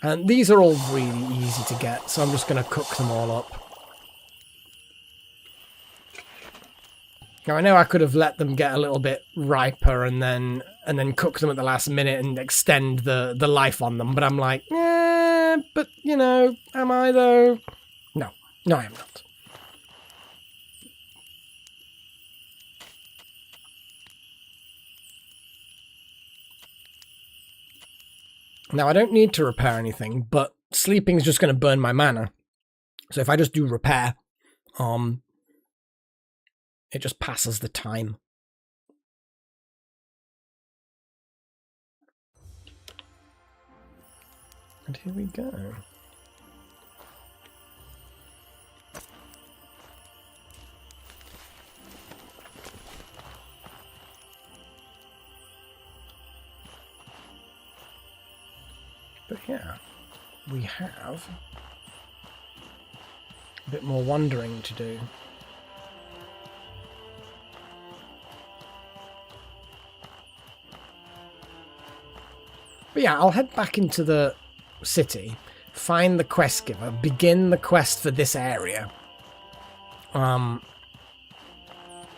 And these are all really easy to get, so I'm just going to cook them all up. Now, I know I could have let them get a little bit riper and then cook them at the last minute and extend the life on them, but I'm like, but, you know, am I, though? No, I am not. Now, I don't need to repair anything, but sleeping is just going to burn my mana. So if I just do repair, it just passes the time. And here we go. But yeah, we have a bit more wandering to do. But yeah, I'll head back into the city, find the quest giver, begin the quest for this area. And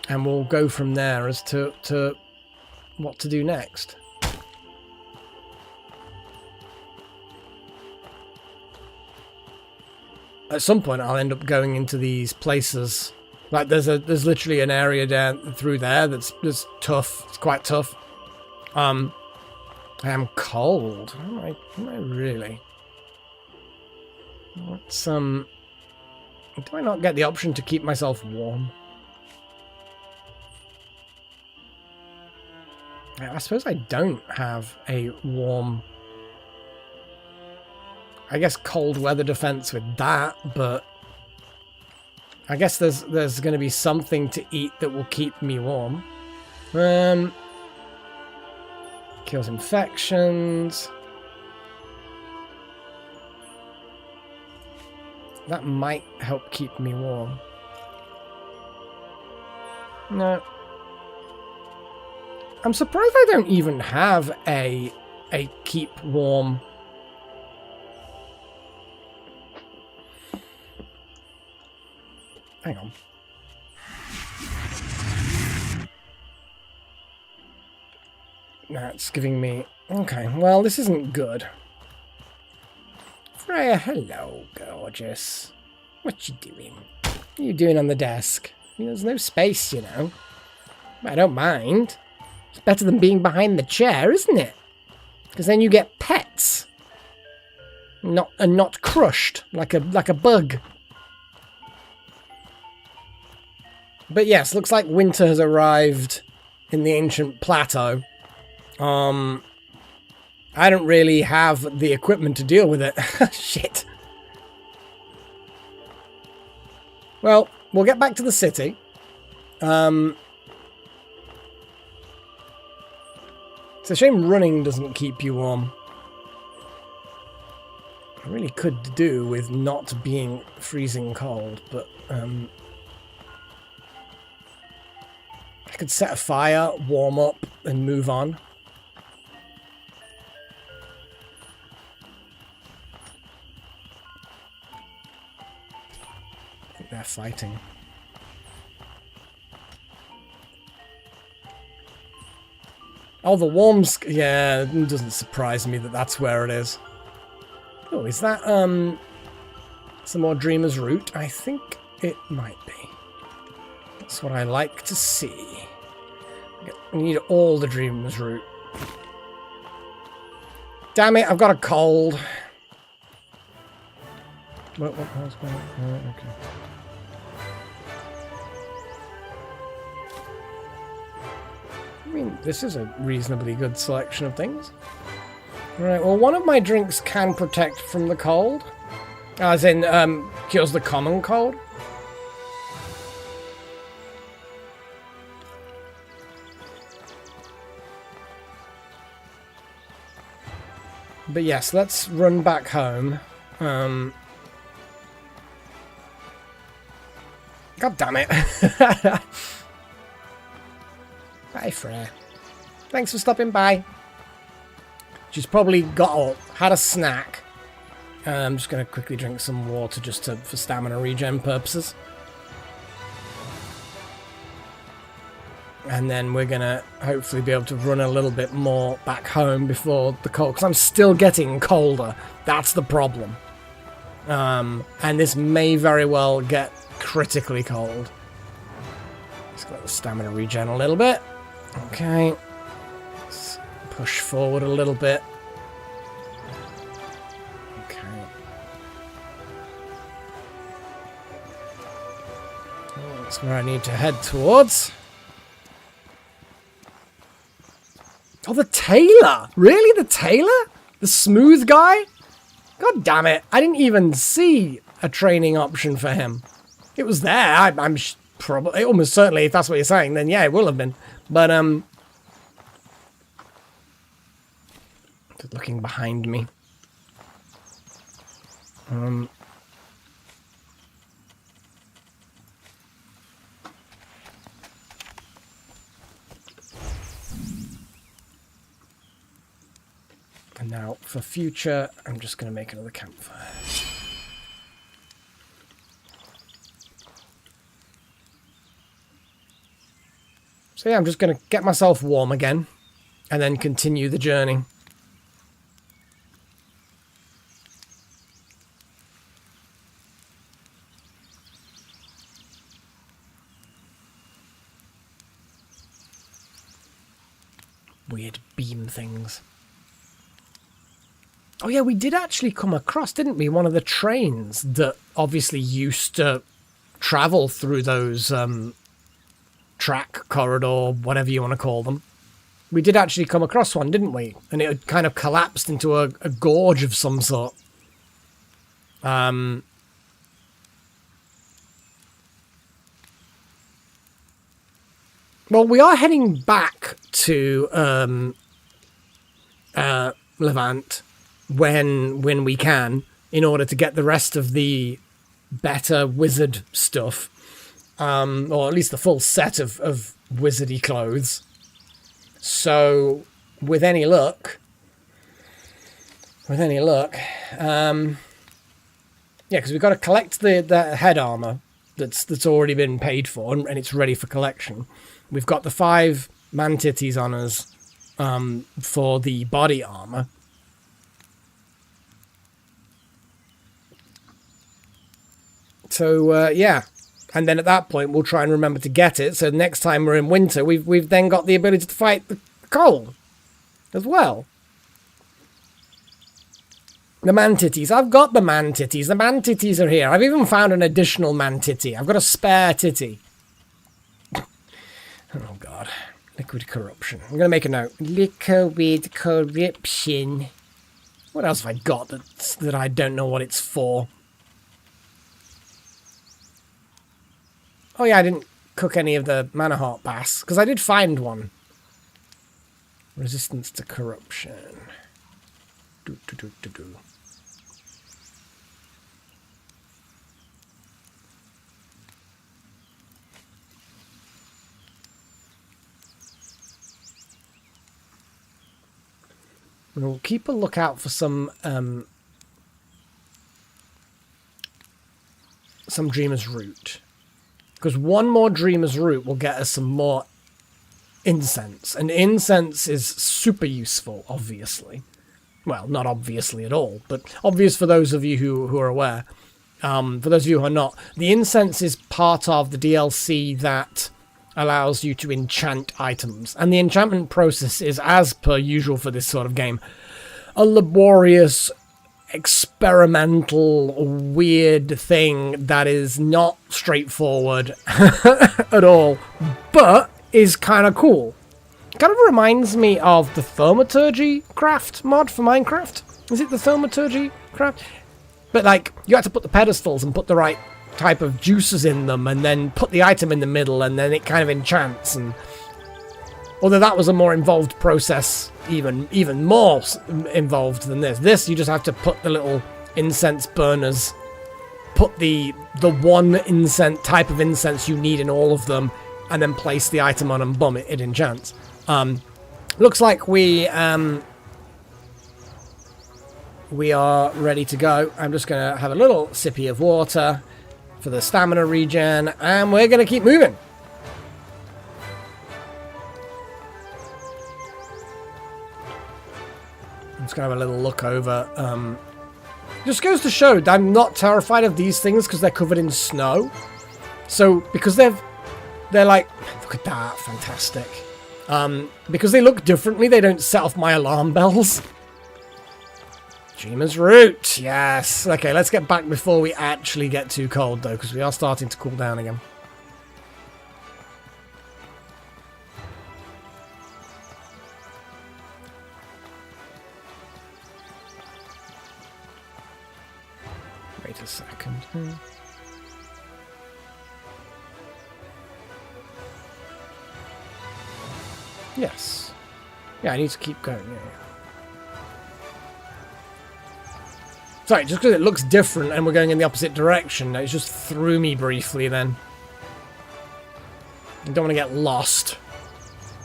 we'll go from there as to what to do next. At some point, I'll end up going into these places. Like, there's literally an area down through there that's tough. It's quite tough. I am cold. Am I really? What's do I not get the option to keep myself warm? I suppose I don't have a warm. I guess cold weather defense with that, but I guess there's going to be something to eat that will keep me warm. Kills infections. That might help keep me warm. No. I'm surprised I don't even have a keep warm. Hang on. That's giving me... Okay, well, this isn't good. Freya, hello, gorgeous. What you doing? What are you doing on the desk? There's no space, you know. I don't mind. It's better than being behind the chair, isn't it? Because then you get pets. Not crushed like a bug. But yes, looks like winter has arrived in the ancient plateau. I don't really have the equipment to deal with it. Shit. Well, we'll get back to the city. It's a shame running doesn't keep you warm. I really could do with not being freezing cold, but I could set a fire, warm up, and move on. I think they're fighting. Oh, the worms. Yeah, it doesn't surprise me that that's where it is. Oh, is that, some more Dreamer's Root? I think it might be. That's what I like to see. We need all the Dreamer's Root. Damn it, I've got a cold. What was going on? Okay. mean, this is a reasonably good selection of things. Right, well, one of my drinks can protect from the cold. As in, cures the common cold. But yes, let's run back home. God damn it. Bye, Freya. Thanks for stopping by. She's probably got up, had a snack. I'm just going to quickly drink some water just for stamina regen purposes. And then we're going to hopefully be able to run a little bit more back home before the cold. Because I'm still getting colder. That's the problem. And this may very well get critically cold. Let's let the stamina regen a little bit. Okay. Let's push forward a little bit. Okay. That's where I need to head towards. Oh, the tailor! Really? The tailor? The smooth guy? God damn it. I didn't even see a training option for him. It was there. I'm probably, almost certainly, if that's what you're saying, then yeah, it will have been. But, just looking behind me. And now, for future, I'm just going to make another campfire. So yeah, I'm just going to get myself warm again, and then continue the journey. Weird beam things. Oh yeah, we did actually come across, didn't we, one of the trains that obviously used to travel through those track, corridor, whatever you want to call them. We did actually come across one, didn't we? And it had kind of collapsed into a gorge of some sort. Well, we are heading back to Levant when we can, in order to get the rest of the better wizard stuff, or at least the full set of wizardy clothes. So with any luck, yeah, because we've got to collect the head armor that's already been paid for, and it's ready for collection. We've got the 5 man-titties on us for the body armor. So, yeah. And then at that point, we'll try and remember to get it. So next time we're in winter, we've then got the ability to fight the cold as well. The man-titties. I've got the man-titties. The man-titties are here. I've even found an additional man-titty. I've got a spare titty. Oh, God. Liquid corruption. I'm going to make a note. Liquid corruption. What else have I got that I don't know what it's for? Oh, yeah, I didn't cook any of the Mana Heart Bass, because I did find one. Resistance to corruption. Do. We'll keep a lookout for some Dreamer's Root. Because one more Dreamer's Root will get us some more incense. And incense is super useful, obviously. Well, not obviously at all, but obvious for those of you who are aware. For those of you who are not, the incense is part of the DLC that allows you to enchant items. And the enchantment process is, as per usual for this sort of game, a laborious, experimental, weird thing that is not straightforward at all, but is kind of cool. Kind of reminds me of the Thaumaturgy craft mod for Minecraft. Is it the Thaumaturgy craft? But like, you had to put the pedestals and put the right type of juices in them, and then put the item in the middle, and then it kind of enchants. And although that was a more involved process, even more involved than this. This, you just have to put the little incense burners, put the one incense type of incense you need in all of them, and then place the item on, and boom, it enchants. Looks like we are ready to go. I'm just gonna have a little sippy of water for the stamina regen, and we're gonna keep moving. I'm just gonna have a little look over. Just goes to show that I'm not terrified of these things because they're covered in snow. So because they're like, look at that, fantastic. Because they look differently, they don't set off my alarm bells. Dreamer's Root, yes. Okay, let's get back before we actually get too cold, though, because we are starting to cool down again. Wait a second. Yes. Yeah, I need to keep going. Yeah. Sorry, just because it looks different and we're going in the opposite direction, it just threw me briefly then. I don't want to get lost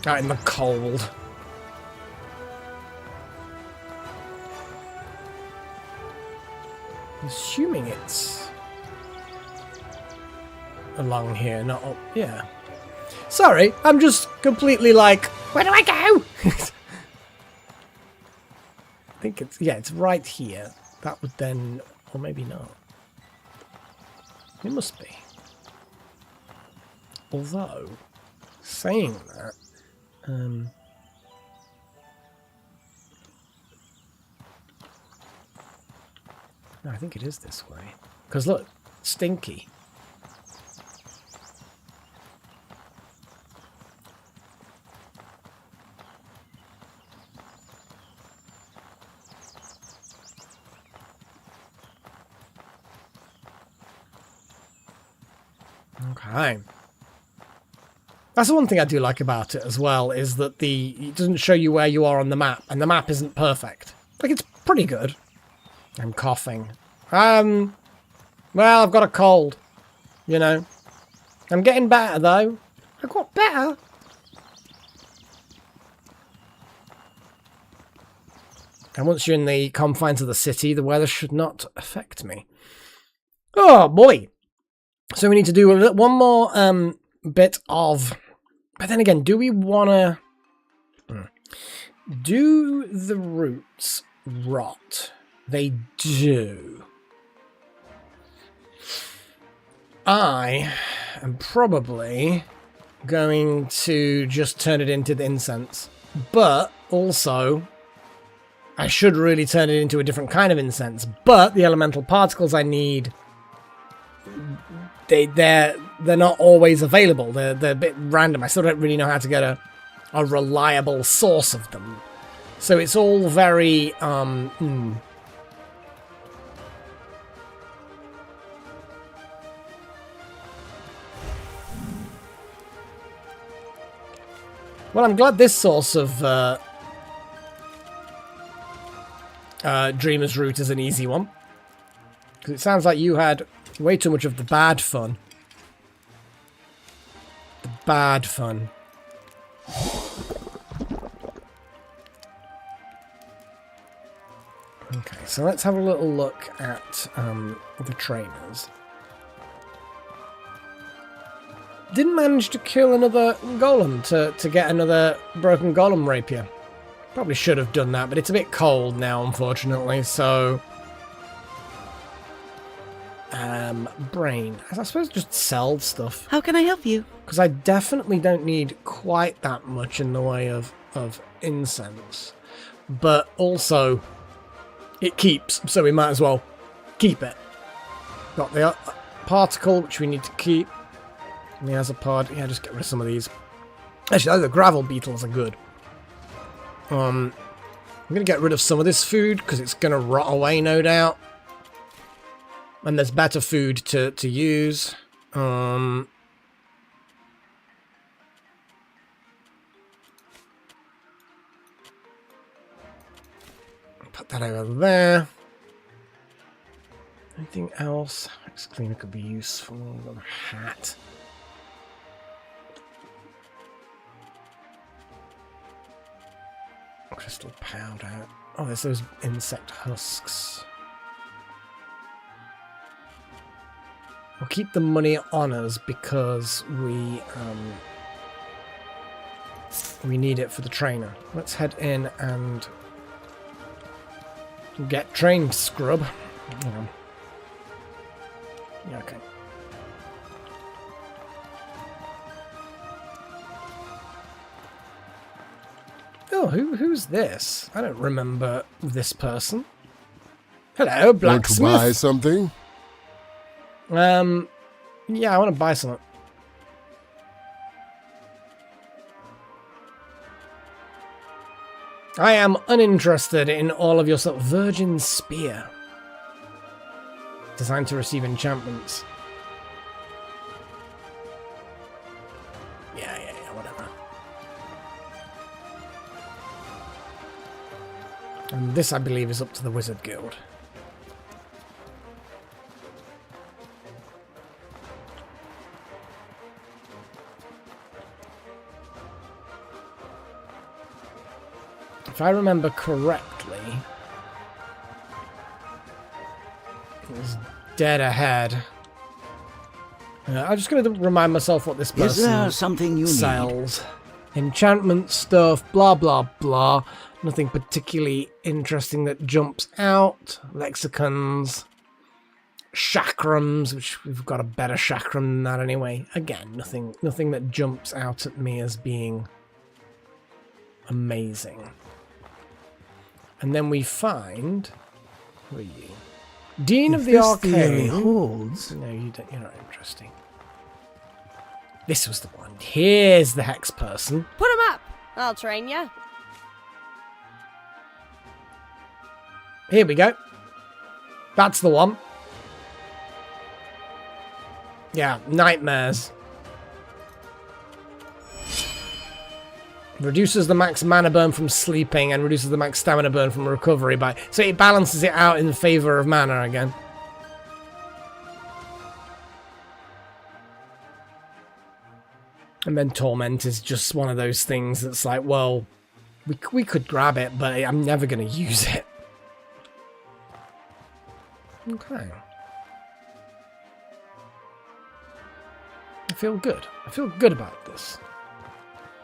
out in the cold. Assuming it's along here, not up. Yeah. Sorry, I'm just completely like, where do I go? I think it's, yeah, it's right here. That would then, or maybe not. It must be. Although, saying that, no, I think it is this way. Because look, Stinky. Okay. That's the one thing I do like about it as well, is that it doesn't show you where you are on the map, and the map isn't perfect. Like, it's pretty good. I'm coughing. Well, I've got a cold, you know. I'm getting better, though. I got better. And once you're in the confines of the city, the weather should not affect me. Oh, boy. So we need to do one more bit of... But then again, do we want to... Do the roots rot? They do. I am probably going to just turn it into the incense. But also, I should really turn it into a different kind of incense. But the elemental particles I need... They're not always available. They're a bit random. I still don't really know how to get a reliable source of them. So it's all very Well, I'm glad this source of Dreamer's Root is an easy one. Because it sounds like you had way too much of the bad fun. The bad fun. Okay, so let's have a little look at the trainers. Didn't manage to kill another golem to get another broken golem rapier. Probably should have done that, but it's a bit cold now, unfortunately, so... brain. I suppose just sell stuff. How can I help you? Because I definitely don't need quite that much in the way of incense. But also, it keeps, so we might as well keep it. Got the particle, which we need to keep. And the Azapod, yeah, just get rid of some of these. Actually, the gravel beetles are good. I'm going to get rid of some of this food because it's going to rot away, no doubt. And there's better food to use. Put that over there. Anything else? Hex cleaner could be useful. Another hat. Crystal powder. Oh, there's those insect husks. We'll keep the money on us because we need it for the trainer. Let's head in and get trained, scrub. Hang on. Yeah, okay. Oh, who's this? I don't remember this person. Hello, blacksmith. Want to buy something? Yeah, I want to buy something. I am uninterested in all of your stuff. Virgin Spear. Designed to receive enchantments. Yeah, whatever. And this, I believe, is up to the Wizard Guild. If I remember correctly, it was dead ahead. I'm just going to remind myself what this person Is there something you sells. Enchantment stuff, blah, blah, blah. Nothing particularly interesting that jumps out. Lexicons. Chakrams, which we've got a better chakram than that anyway. Again, nothing that jumps out at me as being amazing. And then we find... Who are you? Dean of the Arcade. holds. No, you're not interesting. This was the one. Here's the hex person. Put him up. I'll train you. Here we go. That's the one. Yeah, nightmares. Reduces the max mana burn from sleeping and reduces the max stamina burn from recovery by... So it balances it out in favor of mana again. And then Torment is just one of those things that's like, well, we could grab it, but I'm never going to use it. Okay. I feel good. I feel good about this.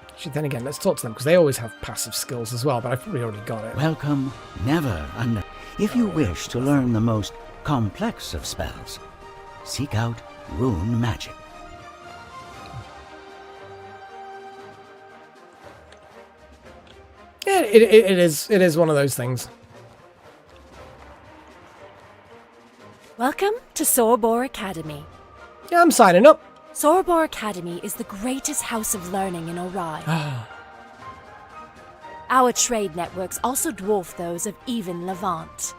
Actually, then again, let's talk to them, because they always have passive skills as well, but I've probably already got it. Welcome, never under. If you wish to learn the most complex of spells, seek out rune magic. Yeah, it is one of those things. Welcome to Sorbor Academy. Yeah, I'm signing up. Sorbor Academy is the greatest house of learning in Orion. Our trade networks also dwarf those of even Levant.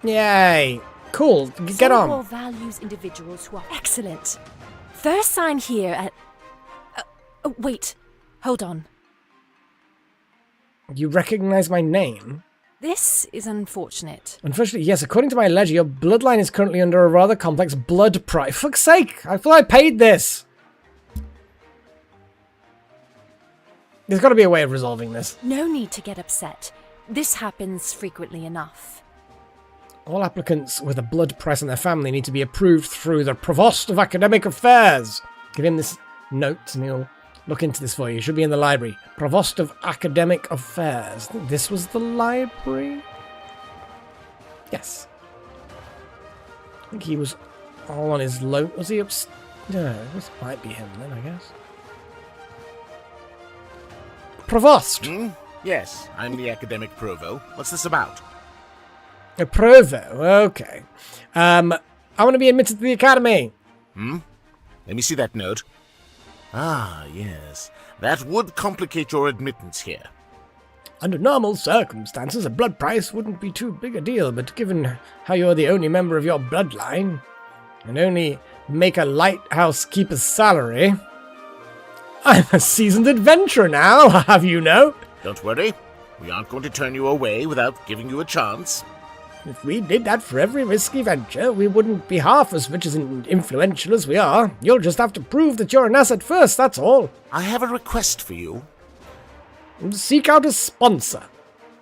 Yay. Cool. Get Sorbor on. values individuals who are excellent. First sign here at... wait. Hold on. You recognize my name? This is unfortunate. Unfortunately, yes. According to my ledger, your bloodline is currently under a rather complex blood price. Fuck's sake! I thought I paid this! There's got to be a way of resolving this. No need to get upset. This happens frequently enough. All applicants with a blood price in their family need to be approved through the Provost of Academic Affairs. Give him this note and he'll look into this for you. It should be in the library. Provost of Academic Affairs. I think this was the library? Yes. I think he was all on his loan. Was he upstairs? No, this might be him then, I guess. Provost! Yes, I'm the academic provo. What's this about? A provo, okay. I want to be admitted to the academy. Let me see that note. Ah, yes. That would complicate your admittance here. Under normal circumstances, a blood price wouldn't be too big a deal, but given how you're the only member of your bloodline, and only make a lighthouse keeper's salary, I'm a seasoned adventurer now, I'll have you know. Don't worry. We aren't going to turn you away without giving you a chance. If we did that for every risky venture, we wouldn't be half as rich and influential as we are. You'll just have to prove that you're an asset first, that's all. I have a request for you. Seek out a sponsor.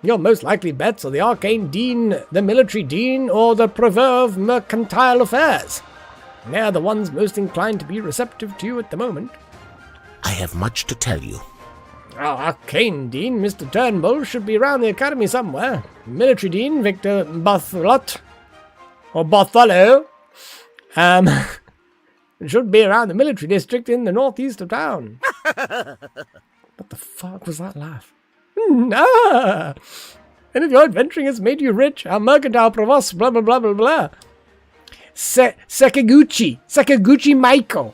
Your most likely bets are the Arcane Dean, the Military Dean, or the Preveur of Mercantile Affairs. They're the ones most inclined to be receptive to you at the moment. I have much to tell you. Our Arcane Dean, Mr. Turnbull, should be around the Academy somewhere. Military Dean, Victor Bartholot, or Bartholo, should be around the military district in the northeast of town. What the fuck was that laugh? Ah! And if your adventuring has made you rich, our mercantile provost, blah blah blah blah blah. Sakaguchi Maiko.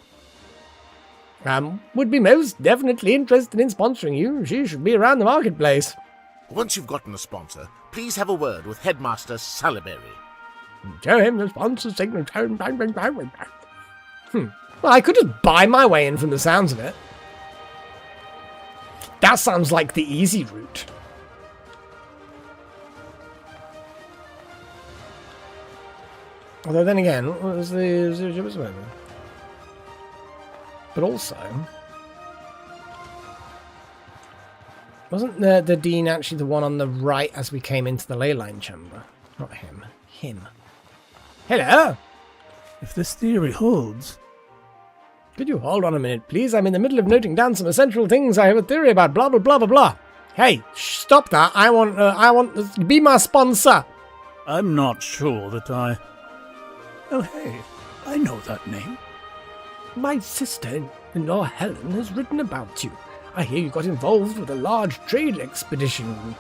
Would be most definitely interested in sponsoring you. She should be around the marketplace. Once you've gotten a sponsor, please have a word with Headmaster Salaberry. Show him the sponsor signature. Well, I could just buy my way in from the sounds of it. That sounds like the easy route. Although then again, what was the... But also, wasn't the Dean actually the one on the right as we came into the ley line chamber? Not him. Him. Hello? If this theory holds... Could you hold on a minute, please? I'm in the middle of noting down some essential things I have a theory about. Blah, blah, blah, blah, blah. Hey, stop that. I want... be my sponsor. I'm not sure that I... Oh, hey, I know that name. My sister-in-law Helen has written about you. I hear you got involved with a large trade expedition.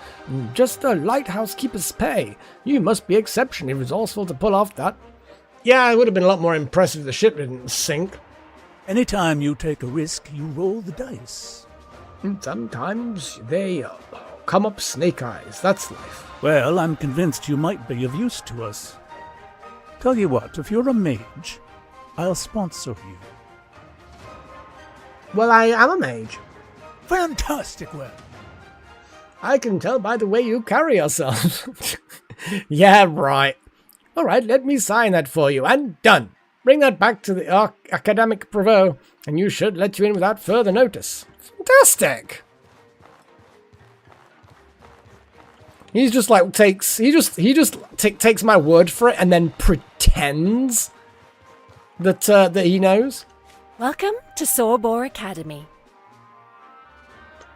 Just a lighthouse keeper's pay. You must be exceptionally resourceful to pull off that. Yeah, it would have been a lot more impressive if the ship didn't sink. Anytime you take a risk, you roll the dice. And sometimes they come up snake eyes. That's life. Well, I'm convinced you might be of use to us. Tell you what, if you're a mage, I'll sponsor you. Well, I am a mage. Fantastic, well. I can tell by the way you carry yourself. Yeah, right. All right, let me sign that for you, and done. Bring that back to the academic Preveur, and you should let you in without further notice. Fantastic. He's just like takes takes my word for it and then pretends that he knows. Welcome to Sorbor Academy.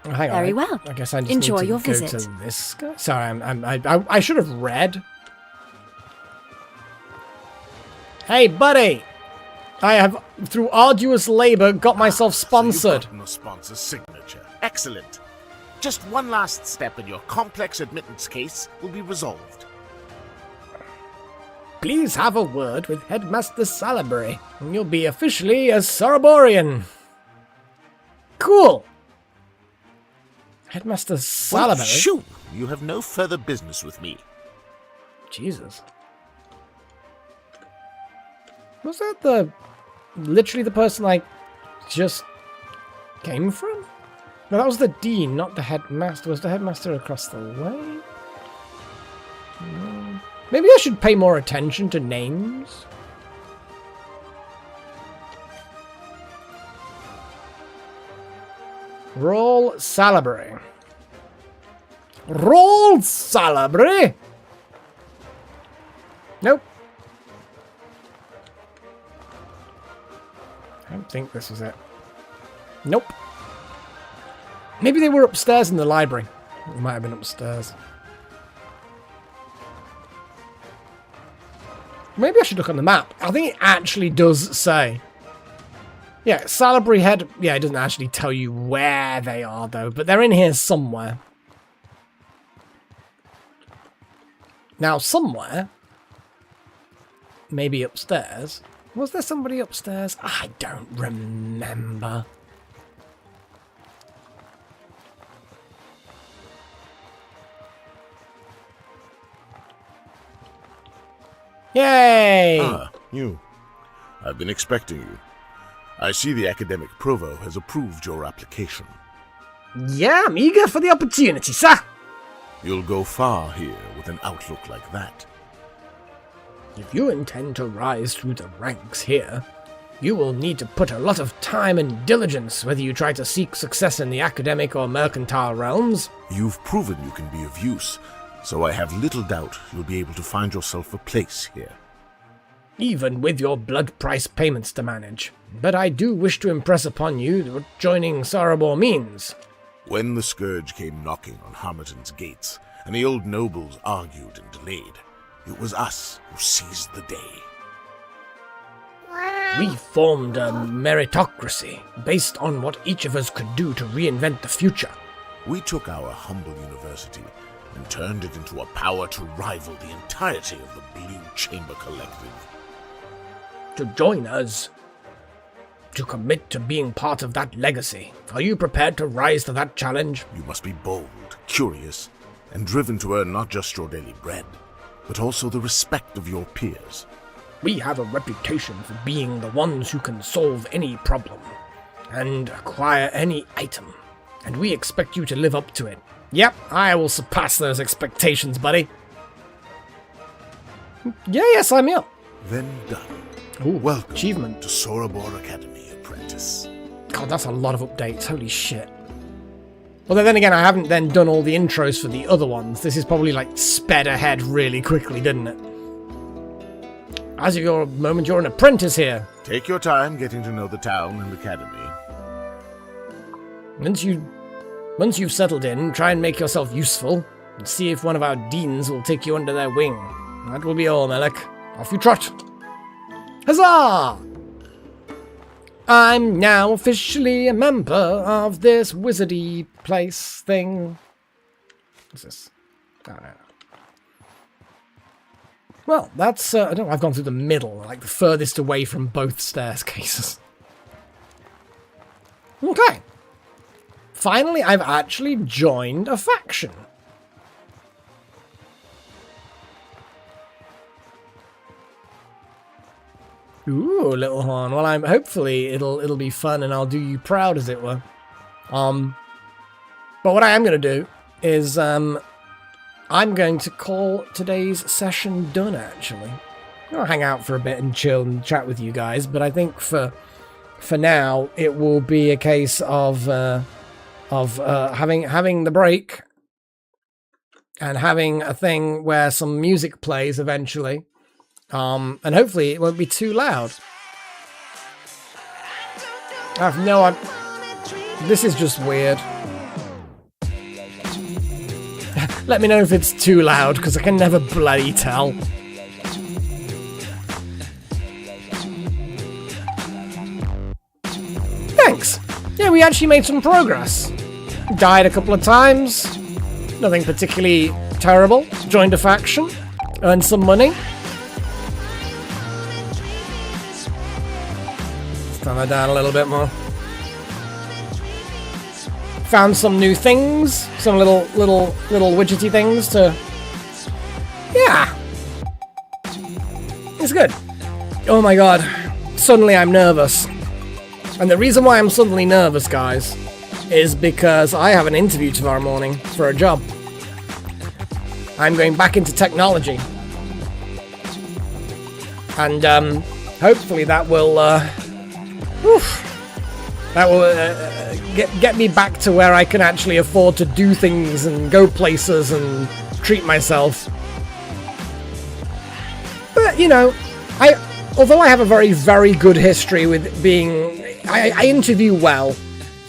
Oh, hang on. Very well. I guess I just Enjoy need to your go visit. to this guy. Sorry, I should have read. Hey, buddy! I have, through arduous labor, got myself sponsored. So you've gotten a sponsor's signature. Excellent. Just one last step and your complex admittance case will be resolved. Please have a word with Headmaster Salaberry, and you'll be officially a Soroborian. Cool! Headmaster Well, Salaberry? shoo! You have no further business with me. Jesus. Was that literally the person I just came from? No, that was the Dean, not the Headmaster. Was the Headmaster across the way? No. Maybe I should pay more attention to names. Roll Salaberry. Roll Salaberry! Nope. I don't think this was it. Nope. Maybe they were upstairs in the library. They might have been upstairs. Maybe I should look on the map. I think it actually does say. Yeah, Salaberry Head. Yeah, it doesn't actually tell you where they are, though. But they're in here somewhere. Now, somewhere. Maybe upstairs. Was there somebody upstairs? I don't remember. Yay! Ah, you. I've been expecting you. I see the academic provo has approved your application. Yeah, I'm eager for the opportunity, sir. You'll go far here with an outlook like that. If you intend to rise through the ranks here, you will need to put a lot of time and diligence whether you try to seek success in the academic or mercantile realms. You've proven you can be of use, so I have little doubt you'll be able to find yourself a place here. Even with your blood price payments to manage. But I do wish to impress upon you what joining Sarabor means. When the Scourge came knocking on Harmattan's gates, and the old nobles argued and delayed, it was us who seized the day. We formed a meritocracy based on what each of us could do to reinvent the future. We took our humble university and turned it into a power to rival the entirety of the Blue Chamber Collective. To join us, to commit to being part of that legacy. Are you prepared to rise to that challenge? You must be bold, curious, and driven to earn not just your daily bread, but also the respect of your peers. We have a reputation for being the ones who can solve any problem and acquire any item, and we expect you to live up to it. Yep, I will surpass those expectations, buddy. Yeah, sign me up. Then done. Ooh, welcome achievement to Sorabor Academy, apprentice. God, that's a lot of updates. Holy shit. Well, then again, I haven't then done all the intros for the other ones. This is probably like sped ahead really quickly, didn't it? As of your moment, you're an apprentice here. Take your time getting to know the town and academy. Once you've settled in, try and make yourself useful, and see if one of our deans will take you under their wing. That will be all, Melek. Off you trot. Huzzah! I'm now officially a member of this wizardy place thing. What's this? I don't know. Well, that's, I don't know, I've gone through the middle, like the furthest away from both staircases. Okay. Finally, I've actually joined a faction. Ooh, little horn. Well, hopefully it'll be fun and I'll do you proud, as it were. But what I am going to do is I'm going to call today's session done. Actually, I'll hang out for a bit and chill and chat with you guys. But I think for now it will be a case of having the break and having a thing where some music plays eventually. And hopefully it won't be too loud. I have no idea. This is just weird. Let me know if it's too loud, because I can never bloody tell. Thanks. Yeah, we actually made some progress. Died a couple of times. Nothing particularly terrible. Joined a faction. Earned some money. Turn that down a little bit more. Found some new things, some little widgety things to. Yeah, it's good. Oh my god! Suddenly I'm nervous, and the reason why I'm suddenly nervous, guys, is because I have an interview tomorrow morning for a job. I'm going back into technology, and hopefully that will. That will get me back to where I can actually afford to do things and go places and treat myself. But, you know, although I have a very, very good history with being... I interview well.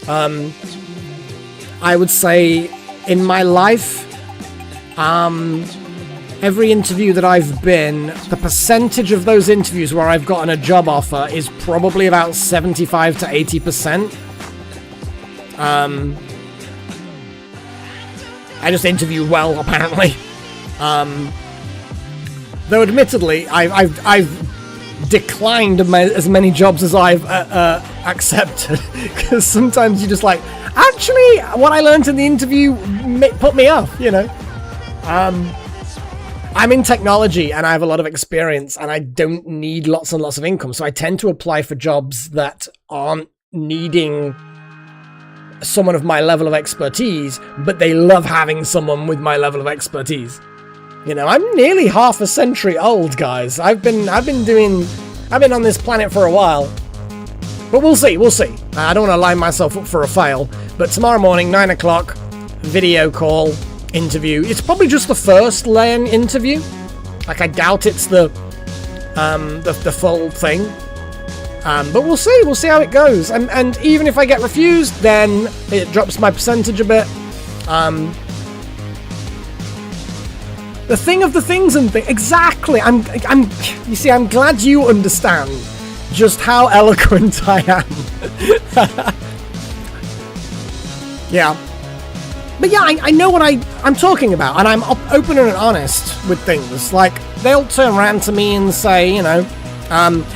I would say in my life, every interview that I've been, the percentage of those interviews where I've gotten a job offer is probably about 75 to 80%. I just interview well, apparently. Though admittedly, I've declined as many jobs as I've accepted, because sometimes you're just like, actually, what I learned in the interview put me off, you know. I'm in technology and I have a lot of experience and I don't need lots and lots of income. So I tend to apply for jobs that aren't needing someone of my level of expertise, but they love having someone with my level of expertise. You know, I'm nearly half a century old, guys. I've been on this planet for a while. But we'll see. I don't want to line myself up for a fail. But tomorrow morning, 9 o'clock, video call, interview. It's probably just the first LAN interview. Like, I doubt it's the full thing. But we'll see. We'll see how it goes. And even if I get refused, then it drops my percentage a bit. The thing of the things and exactly. You see, I'm glad you understand just how eloquent I am. Yeah. But yeah, I know what I'm talking about, and I'm open and honest with things. Like, they'll turn around to me and say, you know,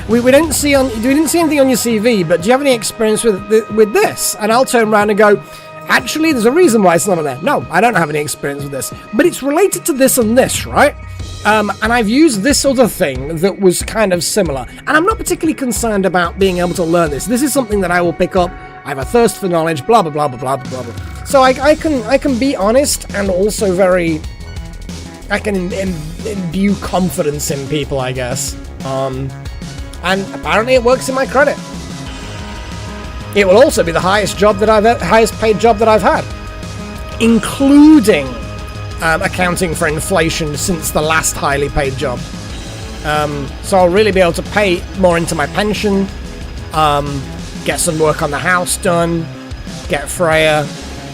we didn't see anything on your CV, but do you have any experience with this? And I'll turn around and go, actually, there's a reason why it's not on there. No, I don't have any experience with this, but it's related to this and this, right? And I've used this other thing that was kind of similar, and I'm not particularly concerned about being able to learn this. This is something that I will pick up. I have a thirst for knowledge, blah blah blah blah blah blah blah. So I can be honest and also I can imbue confidence in people, I guess. And apparently it works in my credit. It will also be the highest paid job that I've had, including accounting for inflation since the last highly paid job. So I'll really be able to pay more into my pension, get some work on the house done, get Freya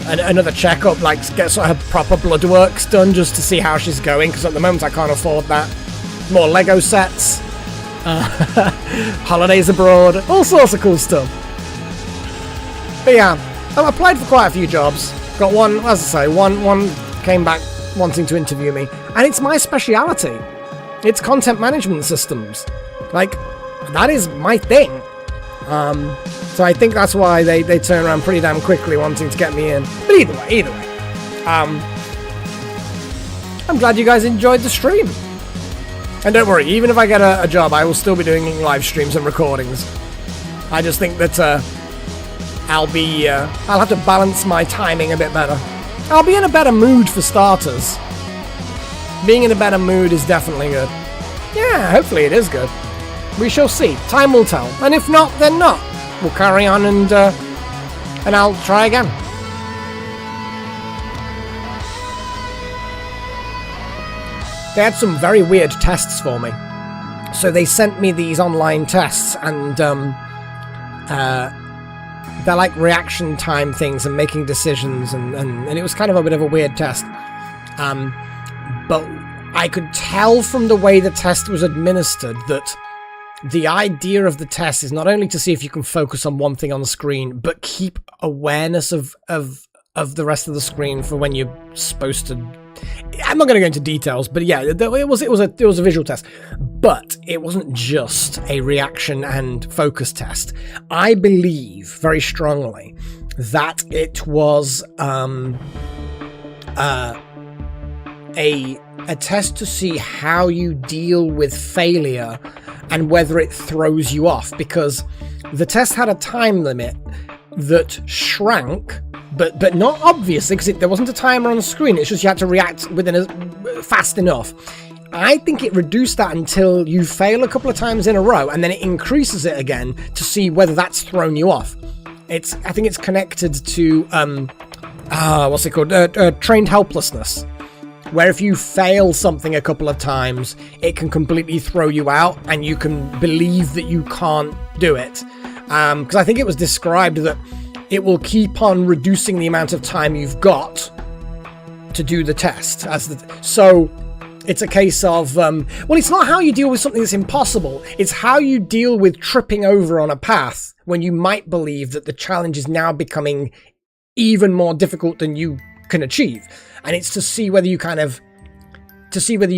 another checkup, like get sort of proper blood works done just to see how she's going, because at the moment I can't afford that. More Lego sets, holidays abroad, all sorts of cool stuff. But yeah, I've applied for quite a few jobs. Got one, as I say, one came back wanting to interview me, and it's my speciality. It's content management systems. Like, that is my thing. So I think that's why they turn around pretty damn quickly wanting to get me in. But either way. I'm glad you guys enjoyed the stream. And don't worry, even if I get a job, I will still be doing live streams and recordings. I just think that I'll have to balance my timing a bit better. I'll be in a better mood for starters. Being in a better mood is definitely good. Yeah, hopefully it is good. We shall see. Time will tell. And if not, then not. We'll carry on and I'll try again. They had some very weird tests for me. So they sent me these online tests, and they're like reaction time things and making decisions, and it was kind of a bit of a weird test. But I could tell from the way the test was administered that the idea of the test is not only to see if you can focus on one thing on the screen, but keep awareness of the rest of the screen for when you're supposed to. I'm not going to go into details, but yeah, it was a visual test, but it wasn't just a reaction and focus test. I believe very strongly that it was a test to see how you deal with failure and whether it throws you off, because the test had a time limit that shrank, but not obviously, because there wasn't a timer on the screen. It's just you had to react fast enough. I think it reduced that until you fail a couple of times in a row, and then it increases it again to see whether that's thrown you off. I think it's connected to what's it called? Trained helplessness. Where if you fail something a couple of times, it can completely throw you out and you can believe that you can't do it. Because I think it was described that it will keep on reducing the amount of time you've got to do the test. So it's a case of, well, it's not how you deal with something that's impossible. It's how you deal with tripping over on a path when you might believe that the challenge is now becoming even more difficult than you can achieve. And it's to see whether you you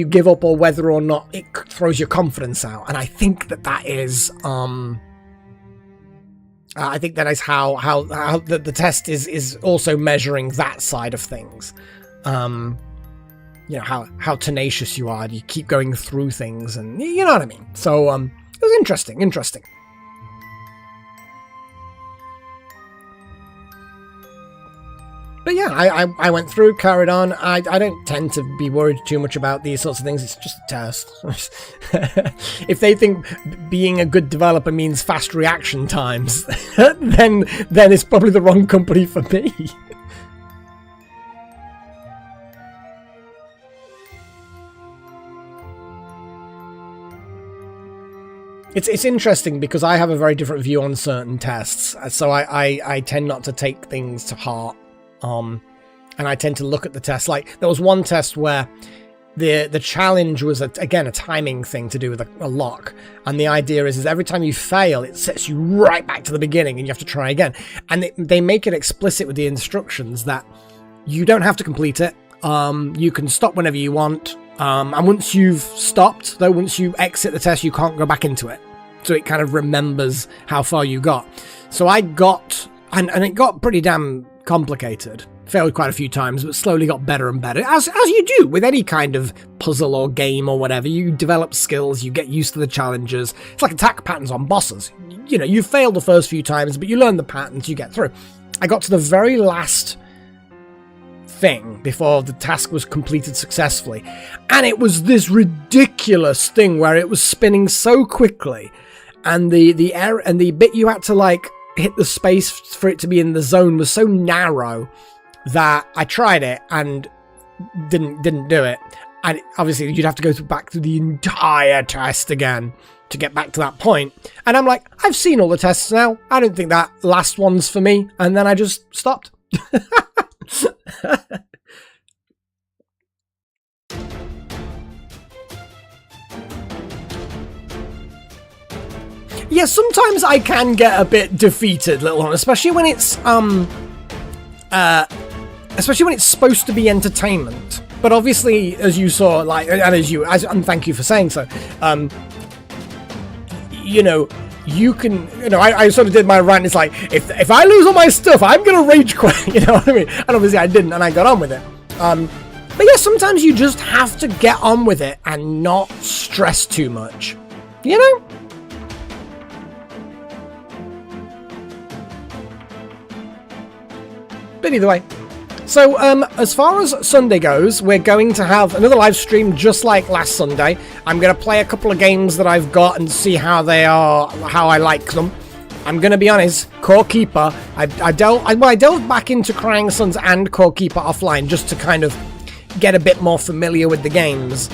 give up or whether or not it throws your confidence out. And I think that is how the test is also measuring that side of things. you know, how tenacious you are. You keep going through things, and you know what I mean. So it was interesting. But yeah, I went through, carried on. I don't tend to be worried too much about these sorts of things. It's just a test. If they think being a good developer means fast reaction times, then it's probably the wrong company for me. It's interesting because I have a very different view on certain tests, so I tend not to take things to heart. And I tend to look at the test. Like, there was one test where the challenge was, again, a timing thing to do with a lock. And the idea is every time you fail, it sets you right back to the beginning and you have to try again. And they make it explicit with the instructions that you don't have to complete it. You can stop whenever you want. And once you've stopped, though, once you exit the test, you can't go back into it. So it kind of remembers how far you got. So I got, and it got pretty damn complicated. Failed quite a few times, but slowly got better and better, as you do with any kind of puzzle or game or whatever. You develop skills, you get used to the challenges. It's like attack patterns on bosses. You know, you fail the first few times, but you learn the patterns, you get through. I got to the very last thing before the task was completed successfully, and it was this ridiculous thing where it was spinning so quickly, and the error and the bit you had to like hit the space for it to be in the zone was so narrow that I tried it and didn't do it. And obviously you'd have to go back through the entire test again to get back to that point. And I'm like, I've seen all the tests now. I don't think that last one's for me. And then I just stopped. Yeah, sometimes I can get a bit defeated, little one, especially when it's supposed to be entertainment. But obviously, as you saw, like, and thank you for saying so, you know, you can, you know, I sort of did my rant. It's like, if I lose all my stuff, I'm gonna rage quit. You know what I mean? And obviously I didn't, and I got on with it. But yeah, sometimes you just have to get on with it and not stress too much. You know? But either way. So, as far as Sunday goes, we're going to have another live stream just like last Sunday. I'm going to play a couple of games that I've got and see how they are, how I like them. I'm going to be honest, Core Keeper, I delved back into Crying Sons and Core Keeper offline just to kind of get a bit more familiar with the games.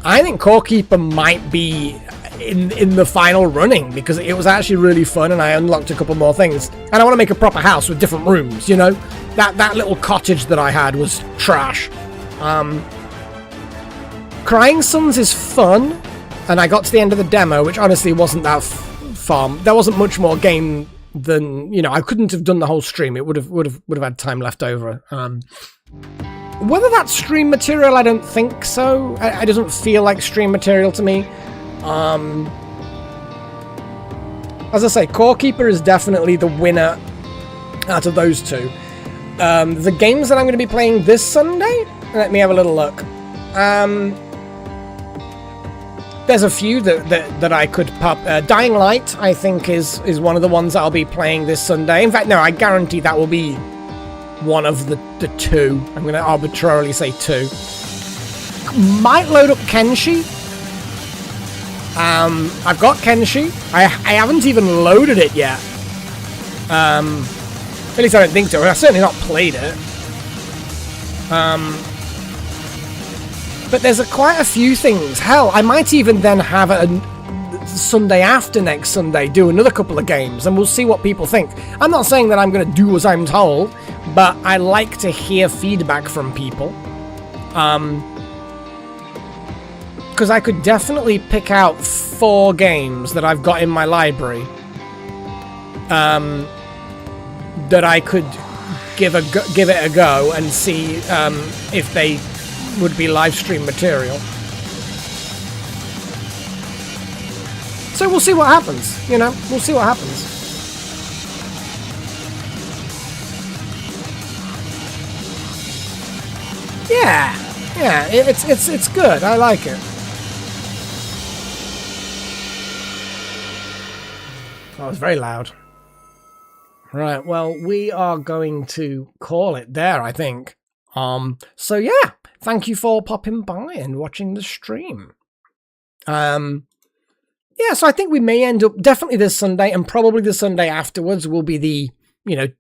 I think Core Keeper might be in the final running because it was actually really fun and I unlocked a couple more things. And I want to make a proper house with different rooms, you know? That little cottage that I had was trash. Crying Sons is fun, and I got to the end of the demo, which honestly wasn't that far. There wasn't much more game than, you know, I couldn't have done the whole stream. It would have had time left over. Whether that's stream material, I don't think so. It doesn't feel like stream material to me. As I say, Core Keeper is definitely the winner out of those two. The games that I'm going to be playing this Sunday, let me have a little look. There's a few that I could pop. Dying Light, I think, is one of the ones I'll be playing this Sunday. In fact, no, I guarantee that will be one of the two. I'm going to arbitrarily say two. Might load up Kenshi. I've got Kenshi. I haven't even loaded it yet. At least I don't think so. I've certainly not played it. But there's quite a few things. Hell, I might even then have a Sunday after next Sunday do another couple of games, and we'll see what people think. I'm not saying that I'm going to do as I'm told, but I like to hear feedback from people. Because I could definitely pick out 4 games that I've got in my library. That I could give it a go and see if they would be live stream material. So we'll see what happens, you know? We'll see what happens. Yeah, Yeah, it's good. I like it. That was very loud. Right, well, we are going to call it there, I think. So yeah, thank you for popping by and watching the stream. Yeah, so I think we may end up definitely this Sunday, and probably the Sunday afterwards will be the,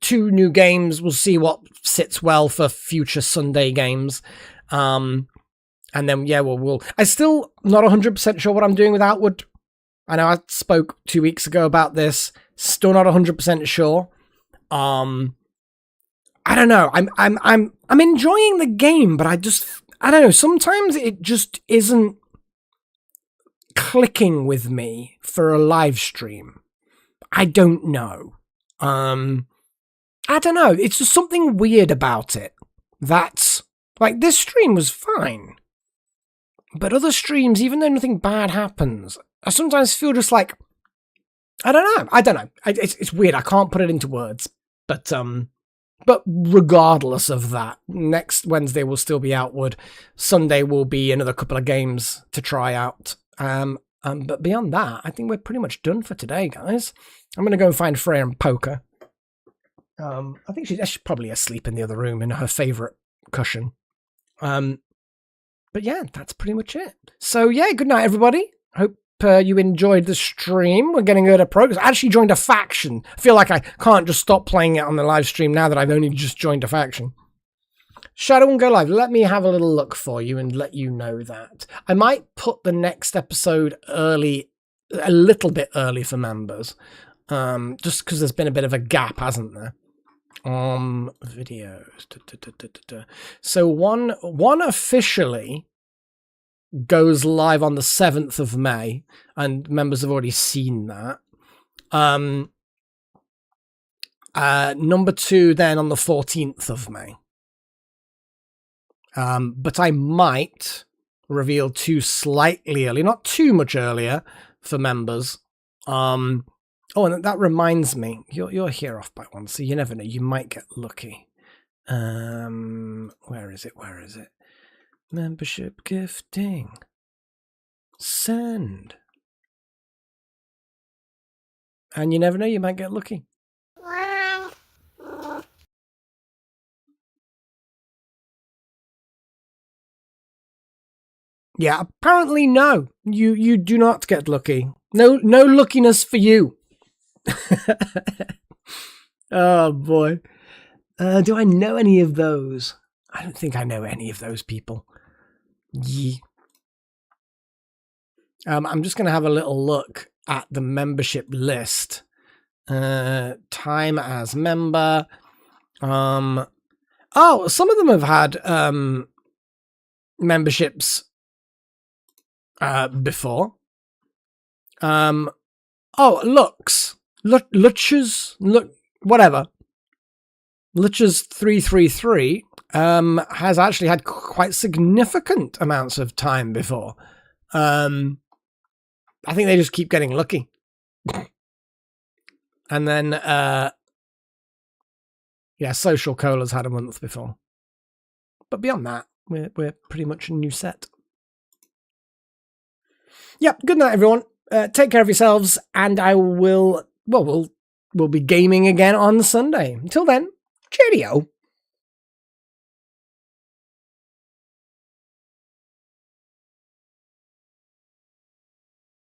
2 new games. We'll see what sits well for future Sunday games. And then, yeah, I'm still not 100% sure what I'm doing with Outward. I know I spoke 2 weeks ago about this. Still not 100% sure. I don't know. I'm enjoying the game, but I don't know. Sometimes it just isn't clicking with me for a live stream. I don't know. I don't know. It's just something weird about it. That's like, this stream was fine, but other streams, even though nothing bad happens, I sometimes feel just like, I don't know. It's weird. I can't put it into words, but regardless of that, next Wednesday will still be Outward. Sunday will be another couple of games to try out. But beyond that, I think we're pretty much done for today, guys. I'm going to go and find Freya and Poker. I think she's probably asleep in the other room in her favourite cushion. But yeah, that's pretty much it. So yeah, good night, everybody. Hope you enjoyed the stream. We're getting good at progress. I actually joined a faction. I feel like I can't just stop playing it on the live stream now that I've only just joined a faction. Shadow won't go live. Let me have a little look for you and let you know that. I might put the next episode early, a little bit early for members. Just because there's been a bit of a gap, hasn't there? Videos. So one officially goes live on the 7th of May, and members have already seen that. Number 2 then on the 14th of May. But I might reveal 2 slightly early, not too much earlier for members. Oh, and that reminds me, you're here off by 1, so you never know. You might get lucky. Where is it? Membership gifting. Send. And you never know, you might get lucky. Yeah, apparently no. You do not get lucky. No luckiness for you. Oh boy. Do I know any of those? I don't think I know any of those people. Yee. I'm just going to have a little look at the membership list. Time as member. Oh, some of them have had memberships before. Oh, Lux. Lutchers, whatever. Lutchers 333 has actually had quite significant amounts of time before. I think they just keep getting lucky. And then, yeah, Social Cola's had a month before. But beyond that, we're pretty much a new set. Yep, good night, everyone. Take care of yourselves, and I will, we'll be gaming again on Sunday. Until then, cheerio.